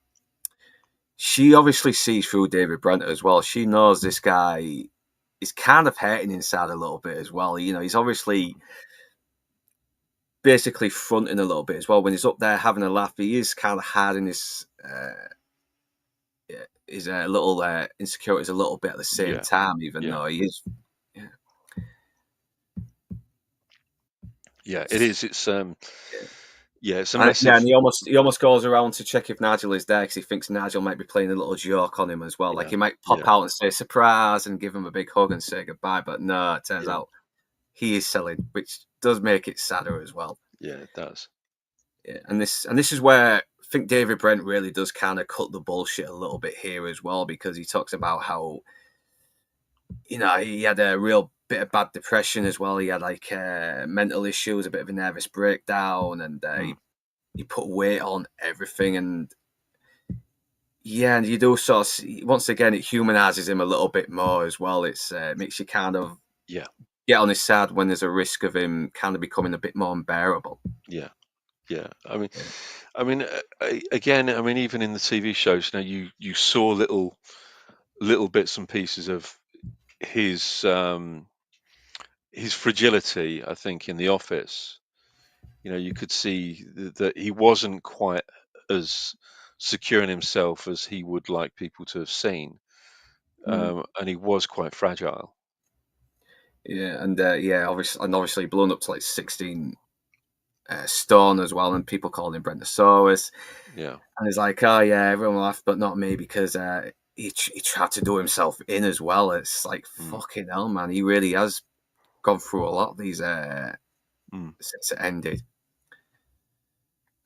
she obviously sees through David Brent as well. She knows this guy is kind of hurting inside a little bit as well. He's obviously basically fronting a little bit as well. When he's up there having a laugh, he is kind of hiding his little insecurities a little bit at the same time, even though he is. Yeah, it is. It's it's a massive. massive. And he almost goes around to check if Nigel is there because he thinks Nigel might be playing a little joke on him as well. Like he might pop out and say surprise and give him a big hug and say goodbye, but no, it turns out he is selling, which does make it sadder as well. Yeah, it does. Yeah, and this is where I think David Brent really does kind of cut the bullshit a little bit here as well, because he talks about how he had a real bit of bad depression as well. He had like mental issues, a bit of a nervous breakdown, and he put weight on everything. And and you do sort of once again it humanizes him a little bit more as well. It's makes you kind of get on his side when there's a risk of him kind of becoming a bit more unbearable. Yeah. I mean, again, even in the TV shows, you saw little bits and pieces of his fragility. I think in the office, you could see that he wasn't quite as secure in himself as he would like people to have seen, and he was quite fragile. Yeah, and obviously blown up to like 16 stone as well, and people called him Brentosaurus. Yeah, and he's like, oh yeah, everyone laughed, but not me, because he tried to do himself in as well. It's like fucking hell, man. He really has gone through a lot of these since it ended.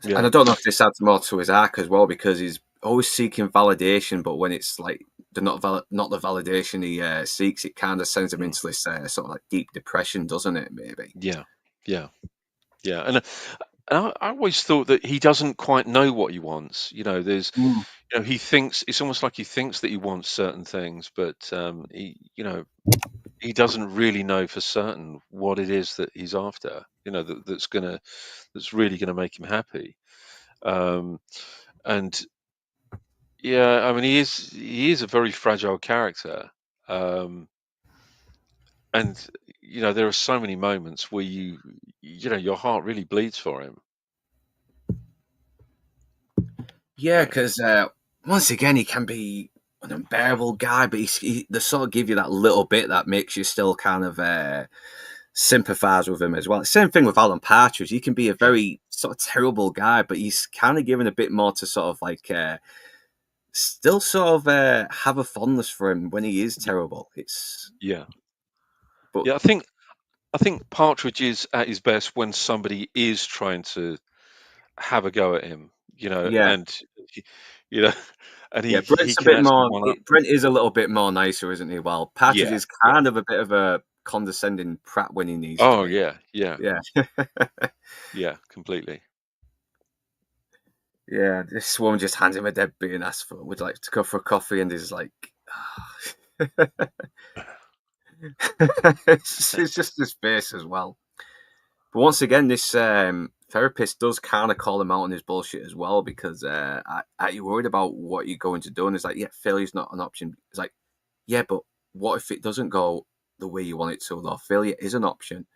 Yeah. And I don't know if this adds more to his arc as well, because he's always seeking validation, but when it's like not the validation he seeks, it kind of sends him into this sort of like deep depression, doesn't it? Maybe. Yeah. And I always thought that he doesn't quite know what he wants. There's, he thinks it's almost like he thinks that he wants certain things, but he doesn't really know for certain what it is that he's after. That's really gonna make him happy. And he is a very fragile character. And there are so many moments where your heart really bleeds for him. Yeah, because once again, he can be an unbearable guy, but they sort of give you that little bit that makes you still kind of sympathise with him as well. Same thing with Alan Partridge. He can be a very sort of terrible guy, but he's kind of given a bit more to sort of like still sort of have a fondness for him when he is terrible. I think Partridge is at his best when somebody is trying to have a go at him, and and he Brent's can a bit actually more. Brent is a little bit more nicer, isn't he? Well, Partridge is kind of a bit of a condescending prat when he needs to. Oh yeah. Yeah, completely. Yeah, this woman just hands him a deadbeat and asks would like to go for a coffee, and he's like, it's just his face as well. But once again, this therapist does kind of call him out on his bullshit as well, because are you worried about what you're going to do? And it's like, yeah, failure's not an option. It's like, yeah, but what if it doesn't go the way you want it to, though? Failure is an option.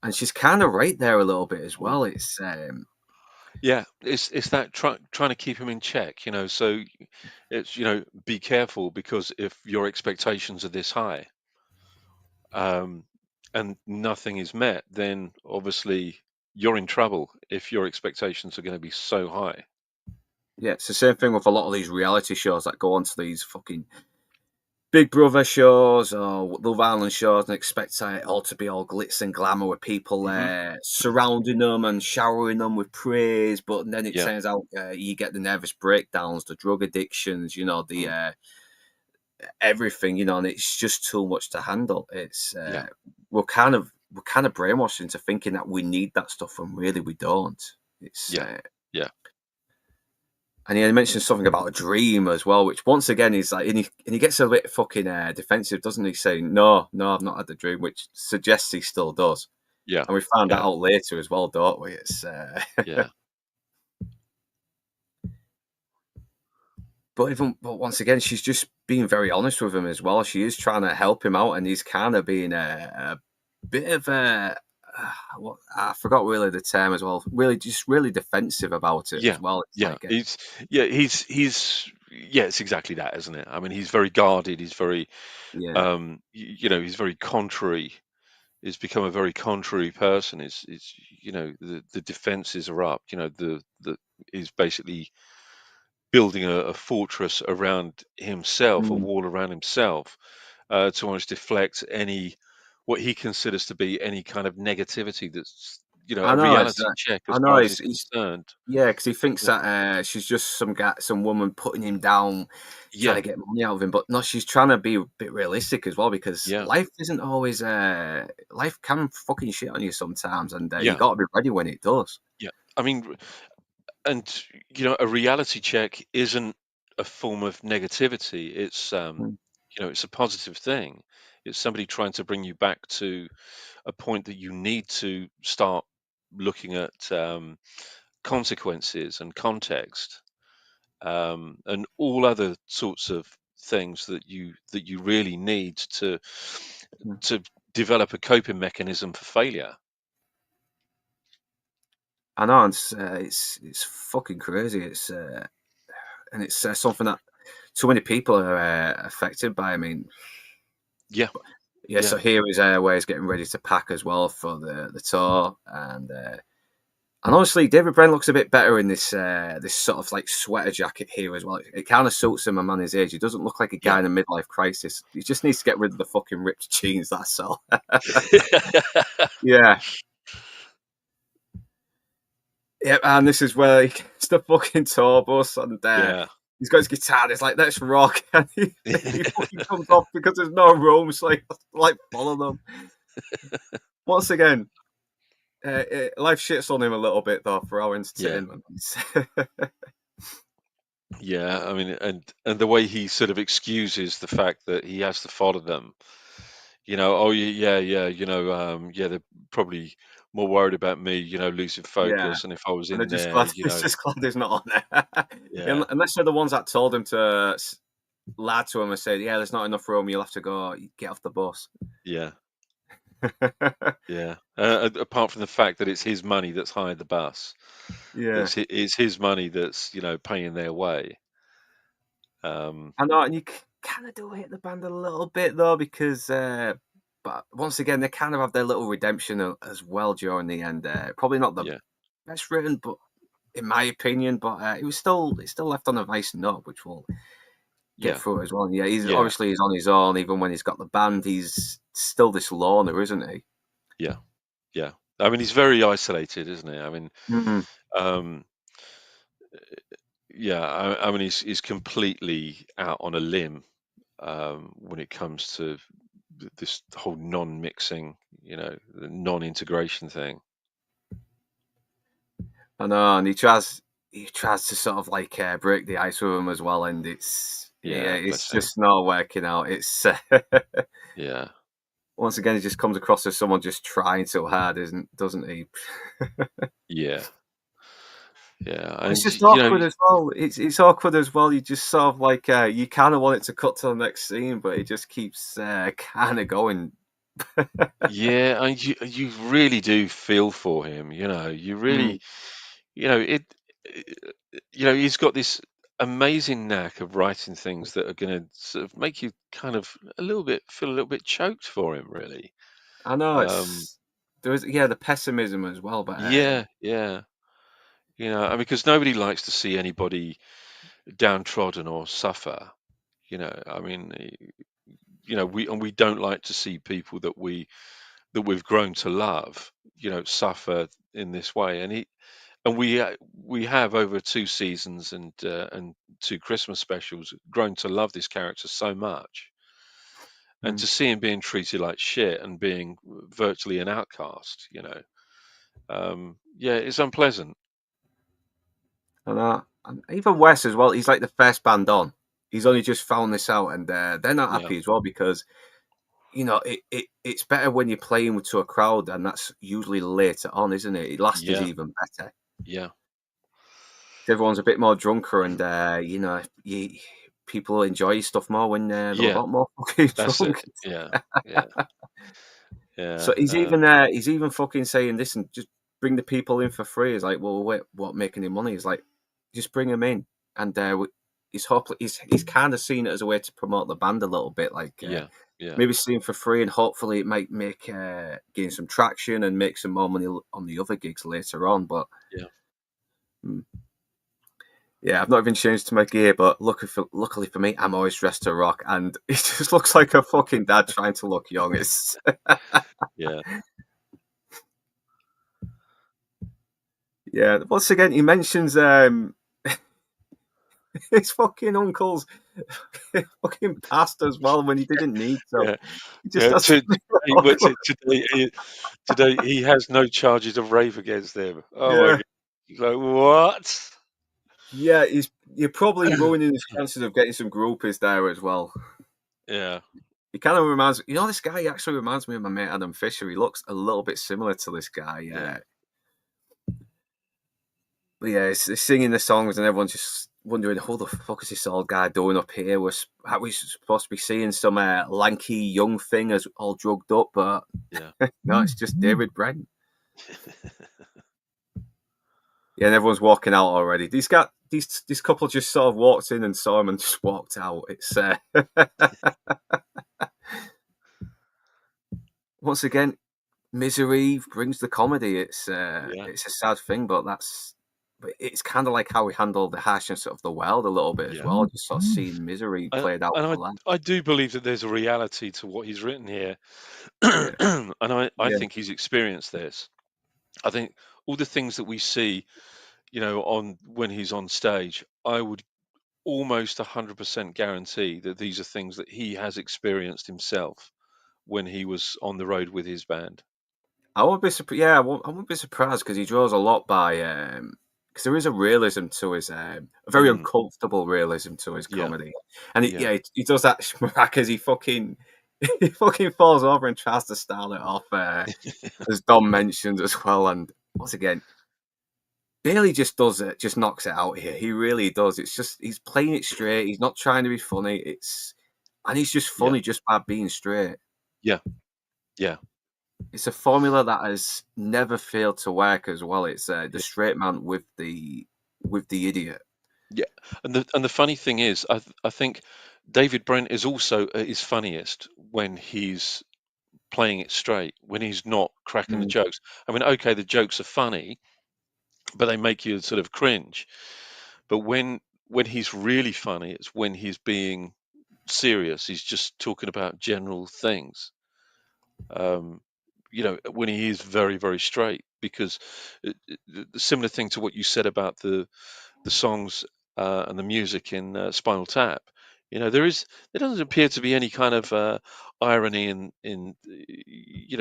And she's kind of right there a little bit as well. It's Yeah, it's that trying to keep him in check, so it's, be careful, because if your expectations are this high, um, and nothing is met, then obviously you're in trouble if your expectations are going to be so high. yeah, it's the same thing with a lot of these reality shows that go onto these fucking Big Brother shows or Love Island shows and expect it all to be all glitz and glamour with people Hmm. surrounding them and showering them with praise. But then it Yeah. turns out you get the nervous breakdowns, the drug addictions, the Mm. everything, and it's just too much to handle. It's Yeah. we're kind of brainwashed into thinking that we need that stuff when really we don't. It's Yeah. Yeah. And he mentioned something about a dream as well, which once again is like, and he gets a bit fucking defensive, doesn't he? Saying, no, I've not had the dream, which suggests he still does. Yeah. And we found that Yeah. out later as well, don't we? It's Yeah. but once again, she's just being very honest with him as well. She is trying to help him out, and he's kind of being a bit of a what I forgot really the term as well. Really, just really defensive about it Yeah. as well. It's Yeah. like, It's exactly that, isn't it? I mean, he's very guarded. He's very, yeah, he's very contrary. He's become a very contrary person. The defenses are up. The He's basically building a fortress around himself, a mm. wall around himself, to almost deflect any what he considers to be any kind of negativity that's, I a know. It's reality check as I know. far as he's He's concerned. Yeah, because he thinks Yeah. that she's just some woman putting him down, trying to Yeah. get money out of him. But no, she's trying to be a bit realistic as well, because Yeah. life isn't always. Life can fucking shit on you sometimes, and you Yeah. got to be ready when it does. Yeah. I mean, and a reality check isn't a form of negativity. Mm. It's a positive thing. It's somebody trying to bring you back to a point that you need to start looking at consequences and context, and all other sorts of things that you really need Mm. to develop a coping mechanism for failure. I know, and it's fucking crazy. It's something that too many people are affected by. I mean, Yeah. yeah. Yeah. So here is where he's getting ready to pack as well for the tour, and honestly, David Brent looks a bit better in this sort of like sweater jacket here as well. It kind of suits him, a man his age. He doesn't look like a guy Yeah. in a midlife crisis. He just needs to get rid of the fucking ripped jeans. That's all. Yeah, yeah. And this is where he gets the fucking tour bus, and Yeah. he's got his guitar. And it's like, let's rock, and he fucking comes off because there's no room. So like follow them once again. Life shits on him a little bit though for our Yeah. entertainment. Yeah, I mean, and the way he sort of excuses the fact that he has to follow them, oh yeah, yeah, yeah, they're probably more worried about me, losing Yeah. focus, and if I was And they're in just there, glad he's just glad he's not on there. yeah, Unless they're the ones that told him to lie to him and said, "Yeah, there's not enough room. You'll have to go. Get off the bus." yeah, yeah. Apart from the fact that it's his money that's hired the bus, Yeah, it's his money that's paying their way. Um, I know, and you kind of do hate the band a little bit though, because, but once again, they kind of have their little redemption as well during the end. Probably not the yeah, best written, but in my opinion, but it still left on a nice note, which we'll get yeah, through as well. And yeah, yeah, he's on his own, even when he's got the band. He's still this loner, isn't he? yeah, yeah. I mean, he's very isolated, isn't he? I mean, Mhm. um, yeah, I mean, he's completely out on a limb, when it comes to this whole non-mixing, the non-integration thing. I know, and he tries to sort of like break the ice with him as well, and it's Yeah, it's bless him. just not working out. It's Yeah, once again, he just comes across as someone just trying so hard, doesn't he? Yeah, yeah, It's and just you know, awkward as well. It's awkward as well. You just sort of like you kind of want it to cut to the next scene, but it just keeps kind of going. yeah, and you really do feel for him. You know, you Mm. really, you know, he's got this amazing knack of writing things that are going to sort of make you kind of a little bit feel a little bit choked for him, really. I know Um, there is the pessimism as well, but yeah, yeah, I mean, because nobody likes to see anybody downtrodden or suffer. I mean, we don't like to see people that we've grown to love, suffer in this way. And we have over 2 seasons and 2 Christmas specials grown to love this character so much, and mm, to see him being treated like shit and being virtually an outcast, yeah, it's unpleasant. and even Wes as well. He's like the first band on. He's only just found this out, and they're not Yeah, happy as well because it's better when you're playing to a crowd, and that's usually later on, isn't it? It last is yeah, even better. yeah, Everyone's a bit more drunker, and people enjoy stuff more when they're a yeah. lot more fucking That's it. drunk. Yeah, yeah, yeah. So he's even fucking saying, "Listen, just bring the people in for free." He's like, "Well, wait, what? Making any money?" He's like, "Just bring them in," and he's kind of seen it as a way to promote the band a little bit, like Yeah, yeah, maybe see him for free, and hopefully it might make gain some traction and make some more money on the other gigs later on. But yeah. hmm, yeah, I've not even changed to my gear, but luckily for me, I'm always dressed to rock, and it just looks like a fucking dad trying to look young. It's Yeah. yeah. Once again, he mentions his fucking uncle's fucking passed as well when he didn't need to. Yeah, He just yeah. has to be What's awkward. it today? Today he has no charges of rape against him. Oh my Yeah, God! He's like, what? yeah. You're probably ruining his chances of getting some groupies there as well. Yeah, He kind of reminds this guy. He actually reminds me of my mate Adam Fisher. He looks a little bit similar to this guy. yeah, Yeah. But yeah, it's singing the songs, and everyone's just wondering who the fuck is this old guy doing up here. Are we supposed to be seeing some lanky young thing as all drugged up? But yeah, no, it's just David Brent. Yeah, and everyone's walking out already. This couple just sort of walked in and saw him and just walked out. It's once again, misery brings the comedy. yeah, It's a sad thing, but it's kind of like how we handle the harshness of the world a little bit as yeah. well. Just sort of seeing misery And, played out and for life. I do believe that there's a reality to what he's written here, Yeah, and I yeah. think he's experienced this. I think all the things that we see, on when he's on stage, I would almost 100% guarantee that these are things that he has experienced himself when he was on the road with his band. I won't be surprised. Yeah, I won't be surprised because he draws a lot by because there is a realism to his a very Mm, uncomfortable realism to his yeah, comedy, and yeah, he does that schmack as he fucking he fucking falls over and tries to style it off as Dom mentioned as well. And once again, Bailey just does it, just knocks it out here. He really does. It's just he's playing it straight. He's not trying to be funny. And he's just yeah, funny just by being straight. yeah, yeah, It's a formula that has never failed to work as well. It's the yeah, straight man with the idiot. yeah. And the funny thing is, I think David Brent is also at his funniest when he's playing it straight, when he's not cracking the Mm. jokes. I mean, okay, the jokes are funny, but they make you sort of cringe. But when he's really funny, it's when he's being serious. He's just talking about general things. Um, when he is very, very straight, because the similar thing to what you said about the songs and the music in Spinal Tap. There doesn't appear to be any kind of irony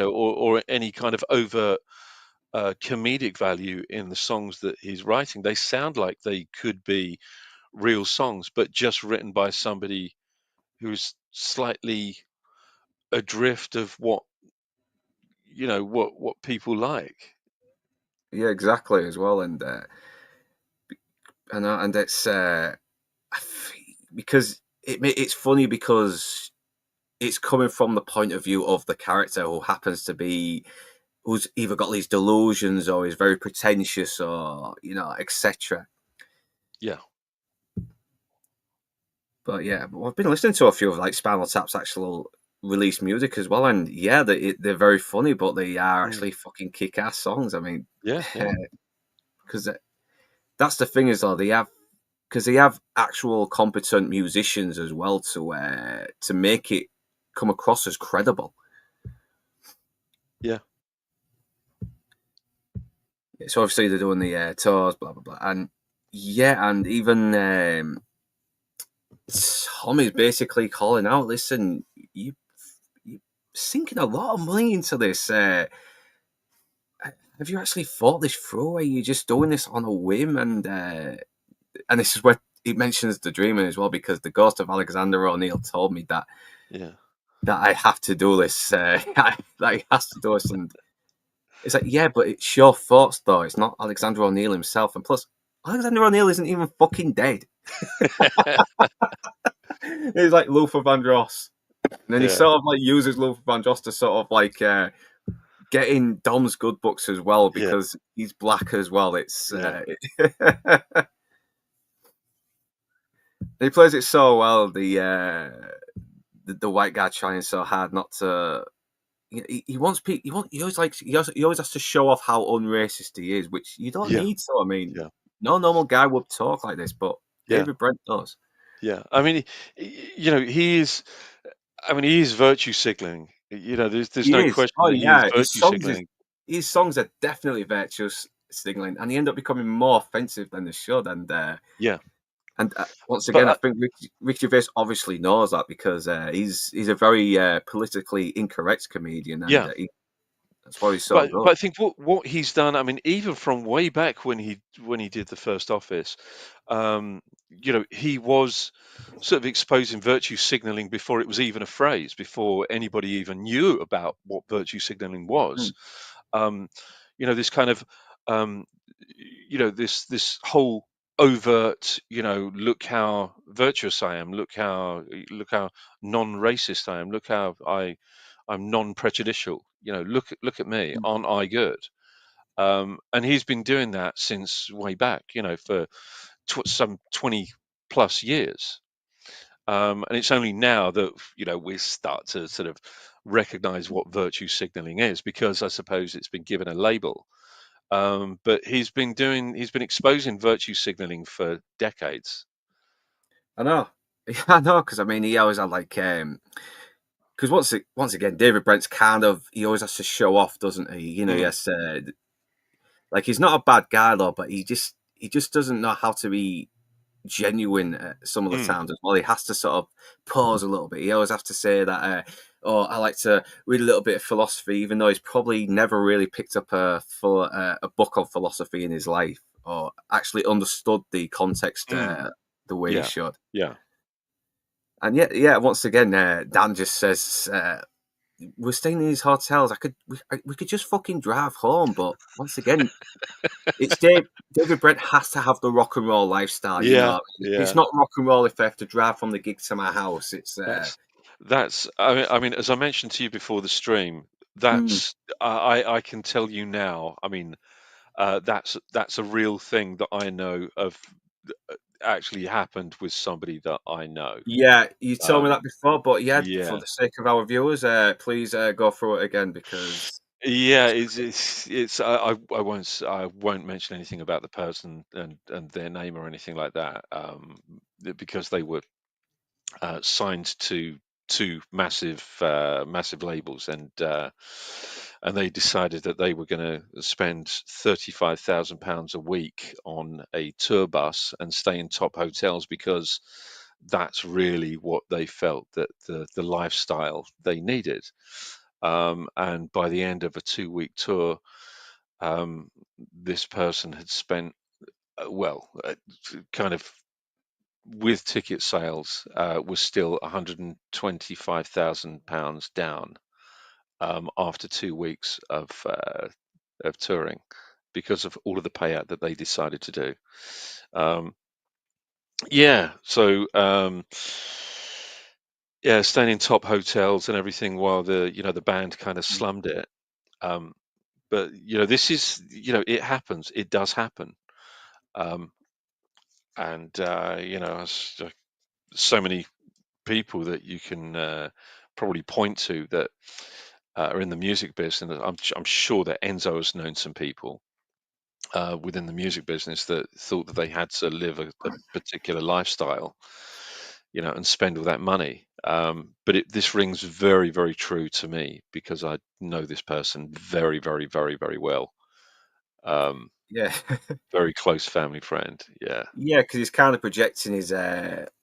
or any kind of overt comedic value in the songs that he's writing. They sound like they could be real songs, but just written by somebody who's slightly a drift of what what people like. Yeah, exactly as well, and it's because it's funny because it's coming from the point of view of the character who happens to be who's either got these delusions or is very pretentious or etc. Yeah. But yeah, I've been listening to a few of like Spinal Tap's actual release music as well, and yeah, they're very funny, but they are Mm. actually fucking kick-ass songs. I mean, Yeah, yeah. because that's the thing is though they have actual competent musicians as well to make it come across as credible. Yeah. So obviously they're doing the tours, blah blah blah, and yeah, and even Tom is basically calling out, "Listen, you sinking a lot of money into this. Have you actually thought this through? Or are you just doing this on a whim?" And this is where it mentions the Dreamer as well, because the ghost of Alexander O'Neill told me Yeah. that I have to do this. That he has to do this, and it's like, yeah, but it's your thoughts though. It's not Alexander O'Neill himself, and plus, Alexander O'Neill isn't even fucking dead. He's like Luther Vandross. And then he Yeah. sort of like uses Luther Vandross to sort of like get in Dom's good books as well Yeah. because he's black as well. Yeah. He plays it so well. The white guy trying so hard not to. He wants people. He always likes. He always has to show off how unracist he is, which you don't Yeah. need to. I mean, Yeah. no normal guy would talk like this, but Yeah. David Brent does. Yeah. I mean, he is. I mean, he is virtue signaling. There's He no is. question Oh that he is yeah, virtue signaling. his songs are definitely virtuous signaling, and he end up becoming more offensive than they should. Yeah. And once But again, I think Ricky Gervais obviously knows that because he's a very politically incorrect comedian, and yeah. that's why he's so But good. I think what he's done, I mean, even from way back when he did the first Office, he was sort of exposing virtue signaling before it was even a phrase, before anybody even knew about what virtue signaling was. Mm. Um, this kind of, um, this whole overt, look how virtuous I am, look how non-racist I am, look how I'm non-prejudicial. Look at me. Aren't I good? And he's been doing that since way back. For some 20 plus years. And it's only now that we start to sort of recognize what virtue signaling is, because I suppose it's been given a label. But he's been exposing virtue signaling for decades. I know, yeah, I know, because I mean, he always had like because once again, David Brent's kind of he always has to show off, doesn't he? Mm, Yes, like he's not a bad guy though, but he just doesn't know how to be genuine at some of the mm, times as well. He has to sort of pause a little bit. He always has to say that, "Oh, I like to read a little bit of philosophy," even though he's probably never really picked up a book of philosophy in his life or actually understood the context mm. the way he Yeah, should. yeah. And yeah, once again, Dan just says, "We're staying in these hotels. We could just fucking drive home." But once again, it's David Brent has to have the rock and roll lifestyle. Yeah, It's yeah. not rock and roll if I have to drive from the gig to my house. It's That's I mean, as I mentioned to you before the stream, mm, that's I can tell you now. I mean, that's a real thing that I know of, actually happened with somebody that I know. yeah. You told me that Um, before, but yeah, for yeah, the sake of our viewers, please go through it again because yeah. It's I won't mention anything about the person and their name or anything like that, because they were signed to two massive labels, and they decided that they were going to spend £35,000 a week on a tour bus and stay in top hotels, because that's really what they felt that the lifestyle they needed. And by the end of a 2 week tour, um, this person had spent, well, kind of with ticket sales, was still £125,000 down after 2 weeks of touring because of all of the payout that they decided to do. So staying in top hotels and everything while the band kind of slummed it. But this is it happens. It does happen. And so many people that you can probably point to that are in the music business. I'm sure that Enzo has known some people within the music business that thought that they had to live a particular lifestyle, and spend all that money. But this rings very, very true to me because I know this person very, very, very, very well. Yeah. Very close family friend. Yeah. Yeah, because he's kind of projecting his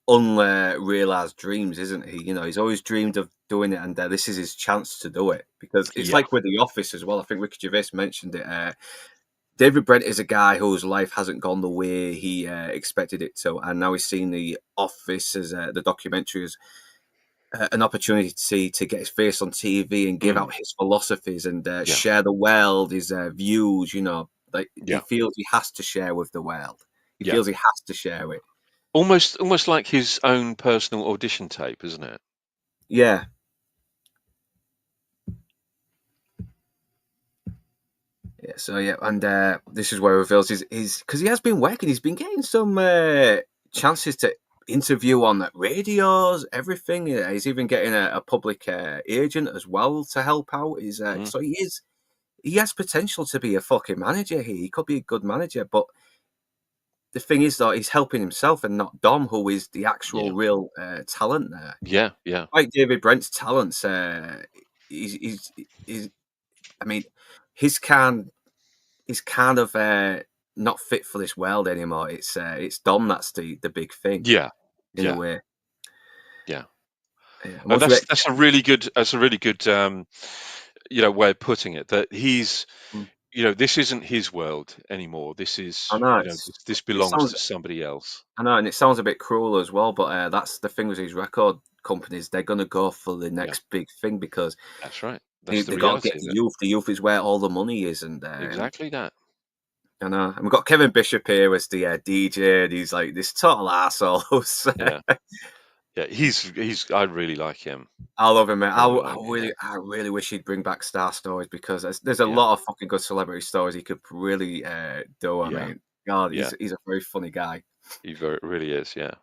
unrealized dreams, isn't he? He's always dreamed of doing it, and this is his chance to do it. Because it's Yeah. like with The Office as well. I think Ricky Gervais mentioned it. David Brent is a guy whose life hasn't gone the way he expected it to, and now he's seen The Office as the documentary as an opportunity to get his face on TV and give out his philosophies and Yeah. share the world, his views. Like he Yeah. feels he has to share with the world. He Yeah. feels he has to share it. Almost like his own personal audition tape, isn't it? Yeah. Yeah. So yeah, and this is where he reveals his because he has been working. He's been getting some chances to interview on radios, everything. He's even getting a public agent as well to help out. So he has potential to be a fucking manager here. He could be a good manager, but the thing is though, he's helping himself and not Dom, who is the actual Yeah. real talent there. Yeah. Yeah. Like David Brent's talents, he's I mean, his kind he's kind of not fit for this world anymore. It's Dom that's the big thing Yeah. in a Yeah. way. Yeah. Yeah. And that's a really good way of putting it, that he's this isn't his world anymore. This I is, know this it belongs sounds to somebody else. I know, and it sounds a bit cruel as well, but that's the thing with these record companies. They're going to go for the Yeah, next big thing because that's right. they That's the got to get reality of the it. youth. The youth is where all the money is, and Exactly that. I know. And we've got Kevin Bishop here as the DJ, and he's like this total arsehole. Yeah. Yeah. I really like him. I love him, man. I really like him. Yeah. I really wish he'd bring back Star Stories because there's a Yeah. lot of fucking good celebrity stories he could really do. I Yeah. mean, God, Yeah. he's a very funny guy. He really is. Yeah.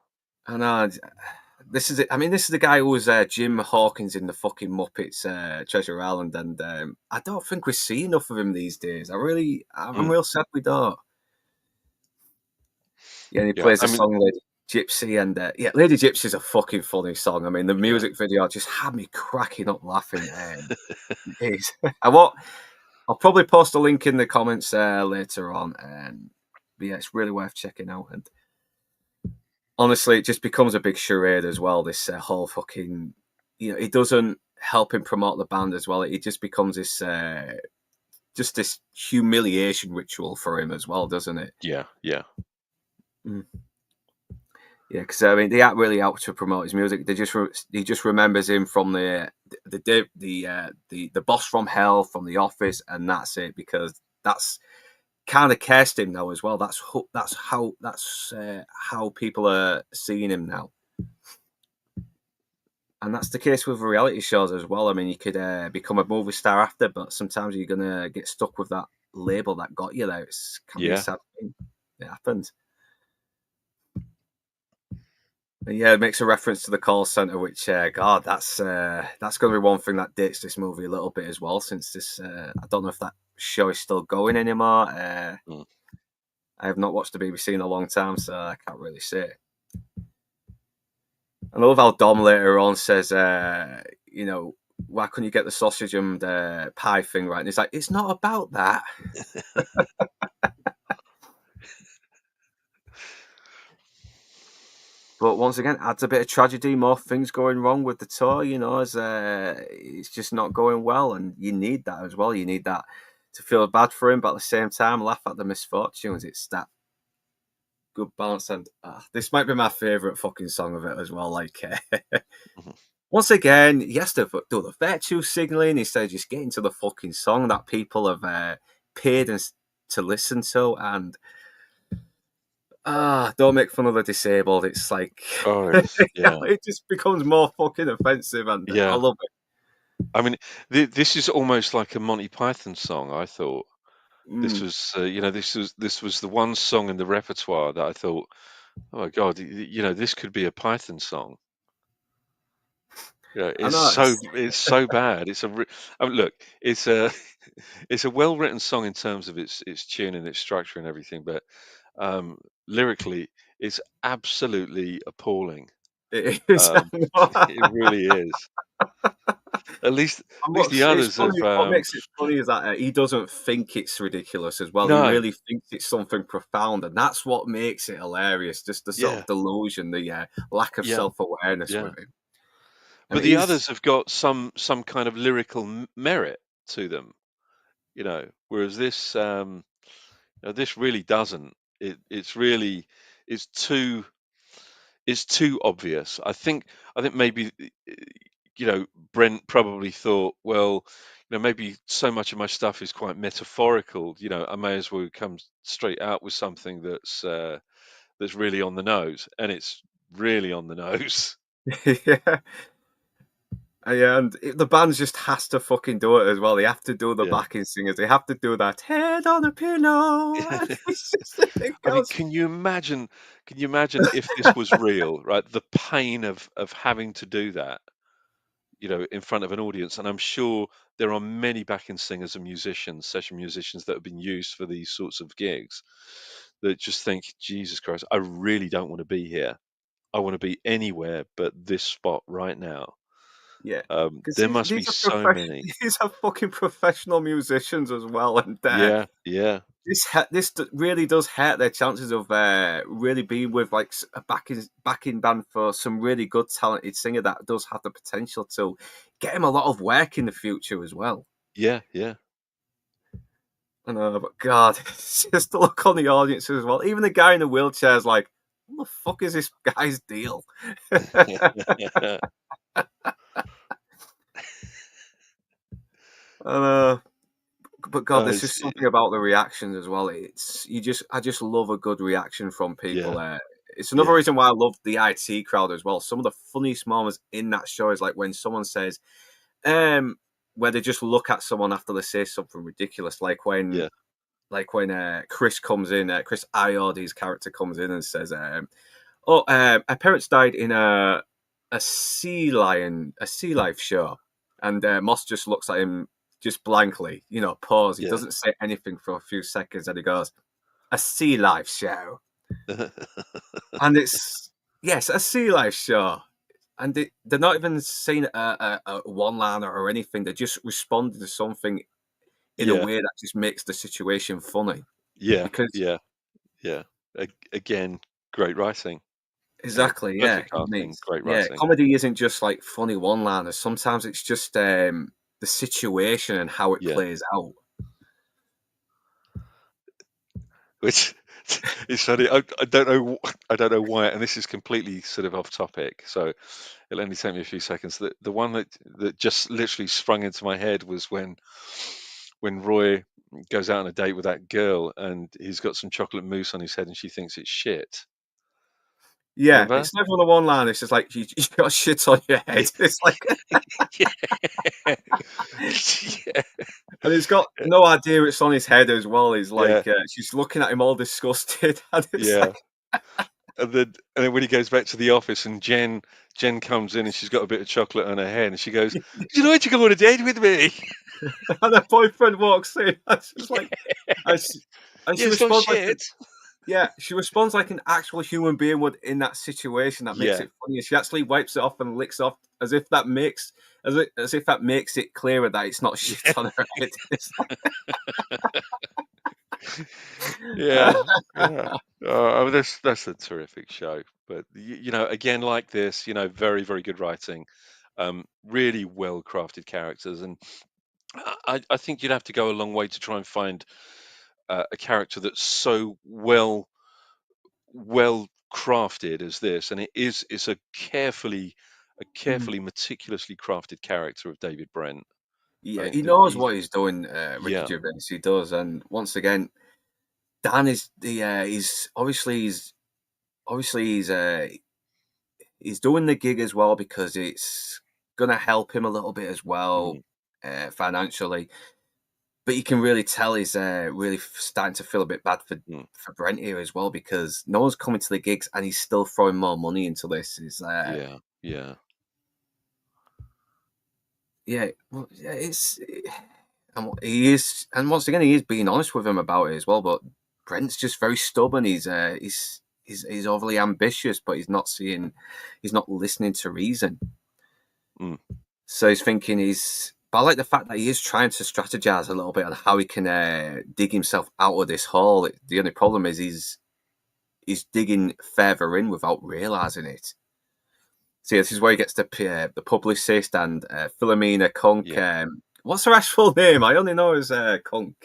I know. This is it. I mean, this is the guy who was Jim Hawkins in the fucking Muppets Treasure Island, and I don't think we see enough of him these days. I'm real sad we don't. Yeah, and he Yeah. plays the song Lady Gypsy, and Lady Gypsy's a fucking funny song. I mean, the music video just had me cracking up laughing. It is. I'll probably post a link in the comments later on, but yeah, it's really worth checking out. And honestly, it just becomes a big charade as well. This whole fucking, it doesn't help him promote the band as well. It just becomes this, just this humiliation ritual for him as well, doesn't it? Yeah. Yeah. Mm. Yeah, because I mean, they aren't really out to promote his music. He just remembers him from the boss from Hell, from The Office, and that's it. Because that's kind of cursed him now as well. That's how people are seeing him now, and that's the case with reality shows as well. I mean, you could become a movie star after, but sometimes you're gonna get stuck with that label that got you there. It can be a sad thing. It happens. Yeah, it makes a reference to the call center, which God, that's going to be one thing that dates this movie a little bit as well. Since this, I don't know if that show is still going anymore. I have not watched the BBC in a long time, so I can't really say. And I love how Dom later on says, why couldn't you get the sausage and pie thing right? And he's like, it's not about that. But once again, adds a bit of tragedy, more things going wrong with the tour, as it's just not going well. And you need that as well. You need that to feel bad for him, but at the same time, laugh at the misfortunes. It's that good balance, and this might be my favorite fucking song of it as well. Like, Mhm. once again, he has to do the virtue signaling instead of just getting to the fucking song that people have paid to listen to, and don't make fun of the disabled. It's like Oh, it's yeah, it just becomes more fucking offensive, and I yeah. love it. I mean, this is almost like a Monty Python song. I thought this Mm. was, this was the one song in the repertoire that I thought, oh my God, this could be a Python song. Yeah, I it's know. so bad. I mean, look, it's a it's a well written song in terms of its tune and its structure and everything, but um, lyrically, it's absolutely appalling. It is. I Um, know. it really is. At And least the it's others have funny. What makes it funny is that he doesn't think it's ridiculous as well. He no, really thinks it's something profound, and that's what makes it hilarious. Just the sort yeah, of delusion, the lack of yeah, self awareness yeah. with him. I But mean, the he's others have got some kind of lyrical merit to them, whereas this really doesn't. It's really it's too it's too obvious. I think maybe Brent probably thought, well, maybe so much of my stuff is quite metaphorical. I may as well come straight out with something that's really on the nose, and it's really on the nose. yeah. Yeah, and the band just has to fucking do it as well. They have to do the Yeah. backing singers. They have to do that head on a pillow. And it's just, it I mean, goes. can you imagine? Can you imagine if this was real, right? The pain of having to do that, in front of an audience. And I'm sure there are many backing singers and musicians, session musicians, that have been used for these sorts of gigs that just think, Jesus Christ, I really don't want to be here. I want to be anywhere but this spot right now. Yeah, because There must be these are so many. these are fucking professional musicians as well, and Yeah, yeah, really does hurt their chances of really being with like a backing band for some really good talented singer that does have the potential to get him a lot of work in the future as well. yeah, yeah. I know, but God, it's just the look on the audience as well. Even the guy in the wheelchair is like, "What the fuck is this guy's deal?" uh, but God, there's It's, just something about the reactions as well. I just love a good reaction from people. yeah, It's another yeah, reason why I love the IT crowd as well. Some of the funniest moments in that show is like when someone says, um, where they just look at someone after they say something ridiculous, yeah, like when Chris comes in, Chris Iordi's character comes in and says, "Oh, my parents died in a sea life show," and Moss just looks at him just blankly, pause. He yeah. doesn't say anything for a few seconds, and he goes, "A sea life show," and it's yes, a sea life show. And they're not even saying a one liner or anything. They're just responding to something in a Yeah, way that just makes the situation funny. yeah, Because yeah, yeah. Again, great writing. exactly, yeah. Perfect I mean, casting, great yeah, writing. comedy isn't just like funny one-liners. Sometimes it's just the situation and how it Yeah. plays out. Which is funny. I don't know. I don't know why, and this is completely sort of off topic. So it'll only take me a few seconds. The one that just literally sprung into my head was when Roy goes out on a date with that girl, and he's got some chocolate mousse on his head, and she thinks it's shit. Yeah, Remember? it's never the one-liner. It's just like you got shit on your head. It's like, Yeah. Yeah. and he's got no idea it's on his head as well. He's Yeah. like, she's looking at him all disgusted, and it's Yeah. like, And then when he goes back to the office, and Jen comes in, and she's got a bit of chocolate on her head, and she goes, "Would you like to go on a date with me?" and her boyfriend walks in. And she's like, and she, and Yeah, she it's not responds like shit. yeah, she responds like an actual human being would in that situation. That makes Yeah. it funny. She actually wipes it off and licks off as if that makes it clearer that it's not shit on her head. It's Yeah, yeah. That's a terrific show. But again, like this, very, very good writing, really well crafted characters, and I think you'd have to go a long way to try and find a character that's so well well crafted as this, and it's a carefully meticulously crafted character of David Brent. I Yeah, think he that knows he's what he's doing, Ricky yeah. Gervais. He does, and once again, Dan is he's doing the gig as well because it's gonna help him a little bit as well Mm, financially. But you can really tell he's really starting to feel a bit bad mm. for Brent here as well because no one's coming to the gigs and he's still throwing more money into this. Is Yeah, yeah. yeah, well, yeah, and he is, and once again, he is being honest with him about it as well. But Brent's just very stubborn. He's overly ambitious, but he's not listening to reason. Mm, So he's thinking But I like the fact that he is trying to strategize a little bit on how he can dig himself out of this hole. The only problem is he's digging further in without realizing it. So yeah, this is where he gets the publicist and Philomena Kunk. yeah. What's her actual name? I only know as Kunk.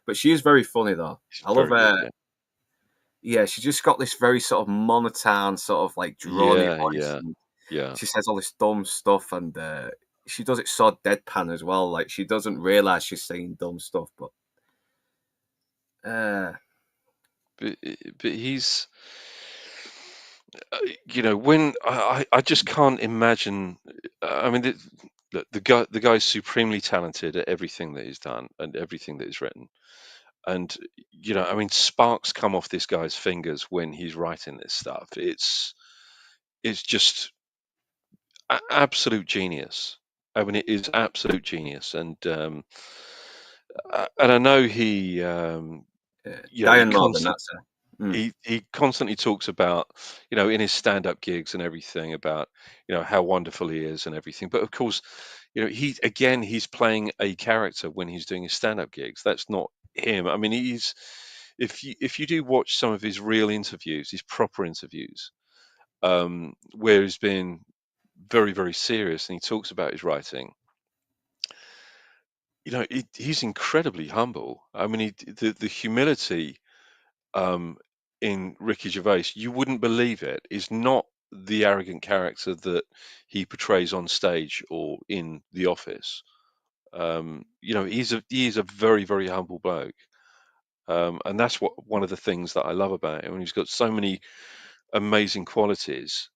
But she is very funny though. He's I love very good, her. yeah. Yeah, she just got this very sort of monotone, sort of like drawny Yeah, voice. yeah, And yeah. she says all this dumb stuff, and she does it so deadpan as well. Like she doesn't realize she's saying dumb stuff, but uh, But he's when I just can't imagine. I mean, look, the guy's supremely talented at everything that he's done and everything that he's written. And I mean, sparks come off this guy's fingers when he's writing this stuff. It's just absolute genius. I mean, it is absolute genius, and I know he Diane Morgan, constantly that's her. Mm. he constantly talks about, in his stand-up gigs and everything about, how wonderful he is and everything. But of course, he's playing a character when he's doing his stand-up gigs. That's not him. I mean, if you do watch some of his real interviews, his proper interviews, where he's been very, very serious and he talks about his writing, he's incredibly humble. I mean, the humility um, in Ricky Gervais, you wouldn't believe it, is not the arrogant character that he portrays on stage or in the office. He is a very, very humble bloke, and that's one of the things that I love about him. And he's got so many amazing qualities.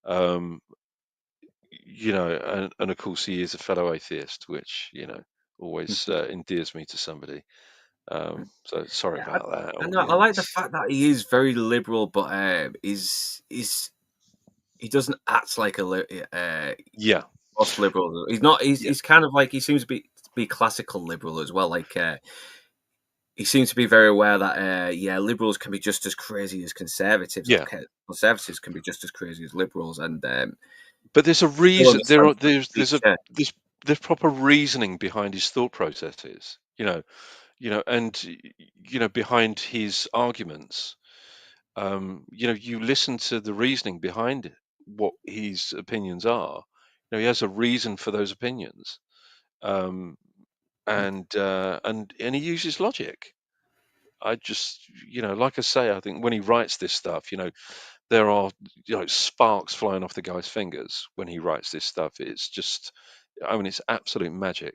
Um, and of course he is a fellow atheist, which always endears me to somebody. So sorry Yeah, about that, I like the audience. fact that he is very liberal, but he doesn't act like Yeah, us liberal. He's not. yeah, He's kind of like he seems to be classical liberal as well. Like he seems to be very aware that liberals can be just as crazy as conservatives, or yeah. conservatives can be just as crazy as liberals, and But there's a still reason. There understand are free speech. there's proper reasoning behind his thought processes. And behind his arguments. You listen to the reasoning behind what his opinions are. He has a reason for those opinions, um, and he uses logic. I just, like I say, I think when he writes this stuff, there are sparks flying off the guy's fingers when he writes this stuff. It's just, I mean, it's absolute magic.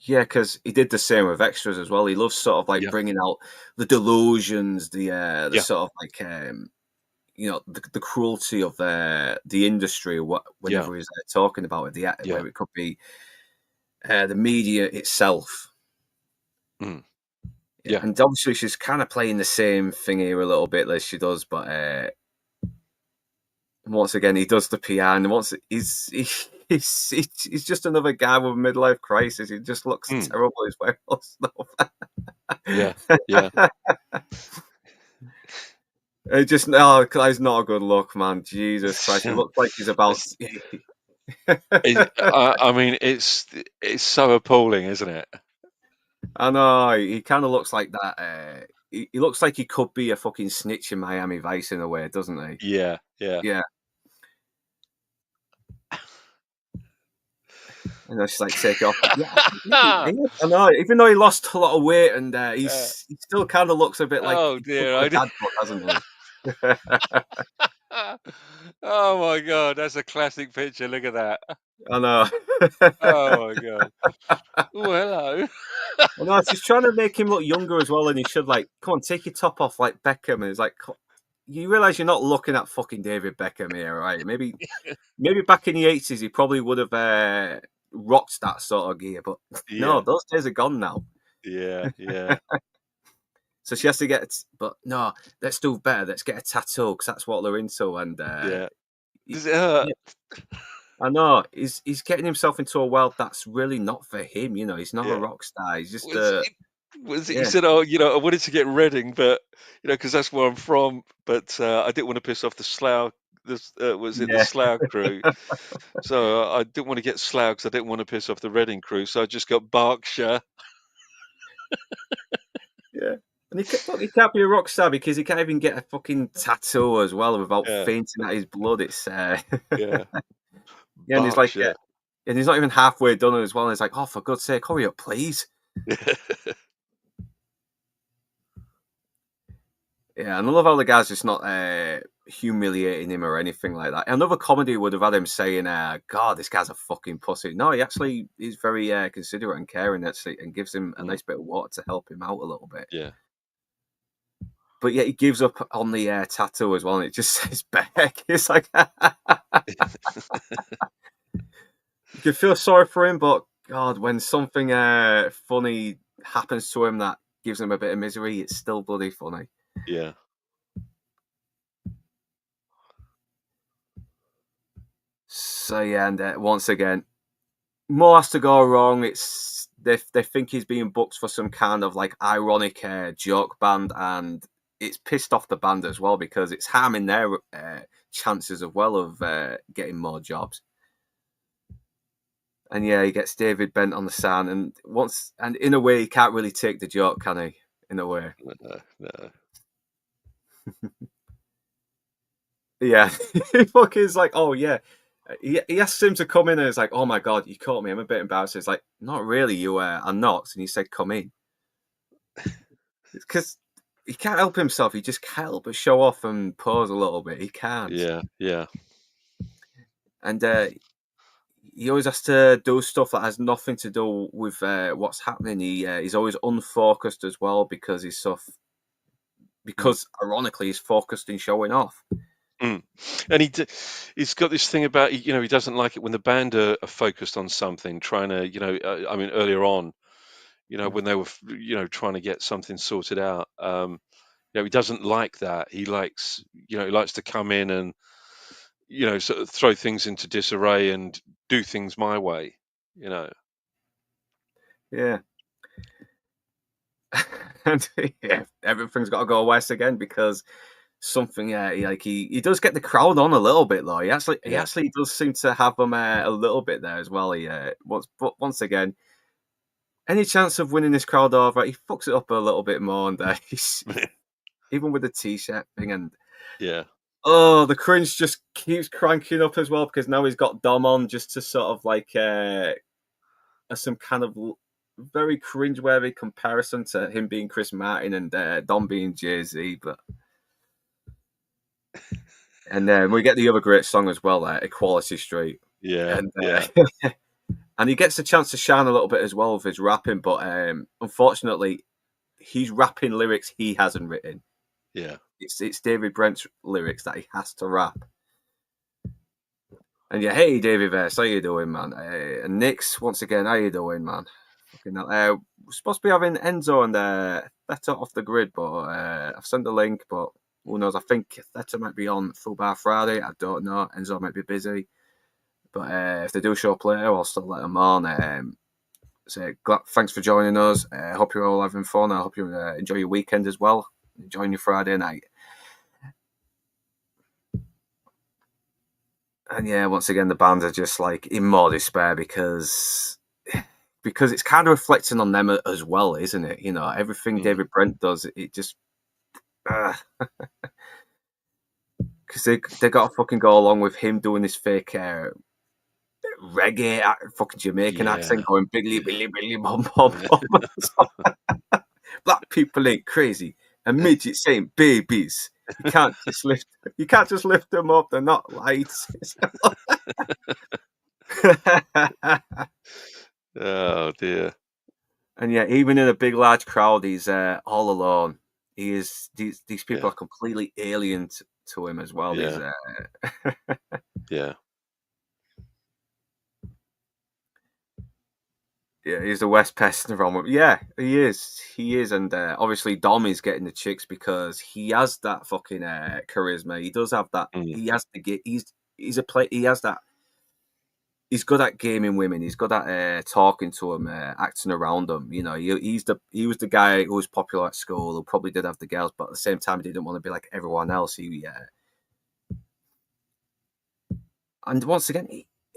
Yeah, because he did the same with extras as well. He loves sort of like Yeah, bringing out the delusions, the yeah, sort of like the cruelty of the industry. yeah, Whenever he's talking about it, yeah, where it could be the media itself. mm, Yeah, yeah. and obviously she's kind of playing the same thing here a little bit as she does, but once again he does the PR, and he's just another guy with a midlife crisis. He just looks Mm, terrible as well. yeah, yeah. It just no, he's not a good look, man. Jesus Christ, he looks like he's about. It's, I mean, it's so appalling, isn't it? I know he kind of looks like that. He looks like he could be a fucking snitch in Miami Vice in a way, doesn't he? Yeah, yeah. Yeah, and I just like take it off. Yeah, I know. Even though he lost a lot of weight, and Uh, he still kind of looks a bit like oh he's come dear, from I a did. dad book, hasn't he? Oh my God, that's a classic picture. Look at that. I know. Oh my God. Oh, hello. I know. She's trying to make him look younger as well, and he should like, come on, take your top off like Beckham. And it's like, you realise you're not looking at fucking David Beckham here, right? Maybe back in the 80s he probably would have rocked that sort of gear, but no, Yeah, those days are gone now. yeah, yeah, So she has to get, but no, let's do better. Let's get a tattoo because that's what they're into. And yeah. Does it hurt? yeah, I know he's getting himself into a world that's really not for him. You know, he's not a Yeah. rock star. He's just Was it, was it, he yeah, said, "Oh, I wanted to get Reading, but because that's where I'm from, but I didn't want to piss off the Slough. This was it the yeah, Slough crew? So I didn't want to get Slough because I didn't want to piss off the Reading crew. So I just got Berkshire." yeah. And he can't be a rock star because he can't even get a fucking tattoo as well without Yeah, fainting at his blood. It's yeah, yeah, and he's like, Berkshire. and he's not even halfway done as well. And he's like, oh, for God's sake, hurry up, please. Yeah, and I love how the guy's just not humiliating him or anything like that. Another comedy would have had him saying, God, this guy's a fucking pussy. No, he actually is very considerate and caring, actually, and gives him a Mm, nice bit of water to help him out a little bit. yeah, But yet he gives up on the tattoo as well, and it just says Beck. It's like, you can feel sorry for him, but God, when something funny happens to him that gives him a bit of misery, it's still bloody funny. yeah, So yeah, and once again, more has to go wrong. It's they think he's being booked for some kind of like ironic joke band, and it's pissed off the band as well because it's harming their chances as well of getting more jobs. And yeah, he gets David bent on the sand, and in a way, he can't really take the joke, can he? In a way, no, no. yeah. He fucking is like, oh yeah. He asks him to come in, and it's like, oh my God, you caught me. I'm a bit embarrassed. It's like, not really. You are not, and he said, come in, because he can't help himself. He just can't help but show off and pose a little bit. He can't, Yeah, yeah, and he always has to do stuff that has nothing to do with what's happening. He's always unfocused as well because mm, ironically he's focused in showing off. mm. And he's got this thing about he doesn't like it when the band are focused on something, trying to I mean earlier on, when they were trying to get something sorted out. He doesn't like that. He likes to come in and sort of throw things into disarray and do things my way. You know. Yeah. And yeah, everything's got to go west again because something. Yeah, he does get the crowd on a little bit though. He Yeah. actually does seem to have them a little bit there as well. But once again, any chance of winning this crowd over, he fucks it up a little bit more, and he's even with the t-shirt thing, and Yeah. oh, the cringe just keeps cranking up as well because now he's got Dom on just to sort of like some kind of very cringe-worthy comparison to him being Chris Martin and Dom being Jay-Z, and then we get the other great song as well, Equality Street, Yeah. and Yeah. and he gets a chance to shine a little bit as well with his rapping, but unfortunately, he's rapping lyrics he hasn't written. Yeah. It's David Brent's lyrics that he has to rap. And yeah, hey David Vest, how you doing, man? And Nix, once again, how you doing, man? Fucking we're supposed to be having Enzo and Theta off the grid, but I've sent the link, but who knows? I think Theta might be on Full Bar Friday. I don't know. Enzo might be busy, but if they do show up later, I'll still let them on. So thanks for joining us. I hope you're all having fun. I hope you enjoy your weekend as well. Enjoy your Friday night. And yeah, once again, the band are just like in more despair because it's kind of reflecting on them as well, isn't it? Everything Mm. David Brent does, it just because they got to fucking go along with him doing this fake reggae fucking Jamaican Yeah. accent, going biggly billy billy bom bom bom. Black people ain't crazy, and midgets ain't babies. You can't just lift them up. They're not light. Oh dear. And yeah, even in a big, large crowd, he's all alone. He is. These people Yeah. are completely alien to him as well. He's Yeah. Yeah. yeah, he's the West Pest from. Yeah, he is. He is, and obviously Dom is getting the chicks because he has that fucking charisma. He does have that. Mm. He has the get. He's a play. He has that. He's good at gaming women. He's good at talking to them, acting around them. You know, he was the guy who was popular at school, who probably did have the girls, but at the same time, he didn't want to be like everyone else. And once again,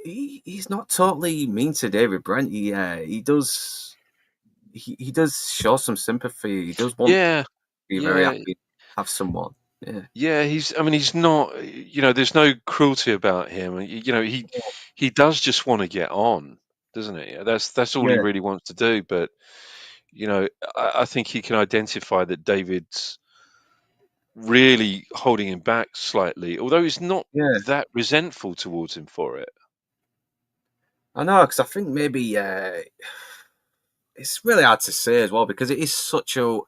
he's not totally mean to David Brent. He does show some sympathy. He does want to Yeah. be very Yeah. happy to have someone. Yeah, Yeah, I mean, he's not, there's no cruelty about him. He does just want to get on, doesn't he? That's all he yeah, really wants to do. But, I think he can identify that David's really holding him back slightly, although he's not yeah. that resentful towards him for it. I know, because I think maybe it's really hard to say as well because it is such a.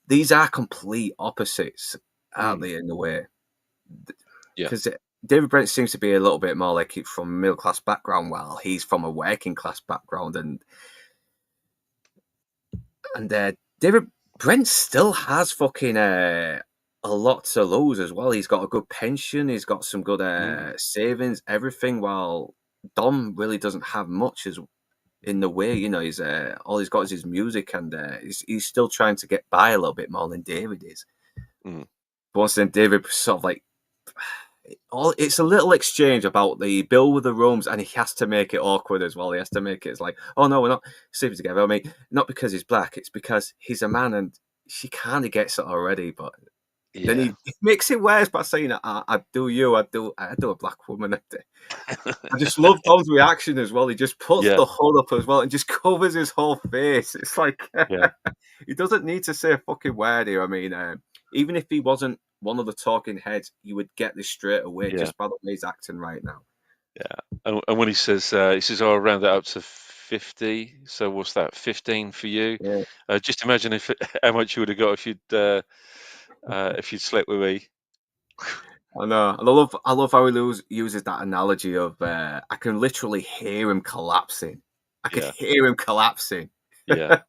These are complete opposites, aren't Mm, they? In a way, yeah. because David Brent seems to be a little bit more like he's from a middle class background, while he's from a working class background, and David Brent still has fucking a lot to lose as well. He's got a good pension, he's got some good Mm, savings, everything. While Dom really doesn't have much as in the way, he's all he's got is his music, and he's still trying to get by a little bit more than David is. mm, But once then, David sort of like it's a little exchange about the bill with the rooms, and he has to make it awkward as well. He has to make it it's like, oh no, we're not sleeping together. I mean, not because he's black, it's because he's a man, and she kind of gets it already. But then yeah. he makes it worse by saying, I do you, I do a black woman." I just love Tom's reaction as well. He just puts Yeah. the hood up as well and just covers his whole face. It's like Yeah. he doesn't need to say a fucking word here. I mean, even if he wasn't one of the talking heads, you would get this straight away Yeah. just by the way he's acting right now. Yeah. And when he says, "Oh, I'll round that up to 50." So what's that? 15 for you? Yeah, Just imagine if how much you would have got if you'd slept with me. I know, and I love how he uses that analogy of I can literally hear him collapsing. I could Yeah. hear him collapsing. Yeah.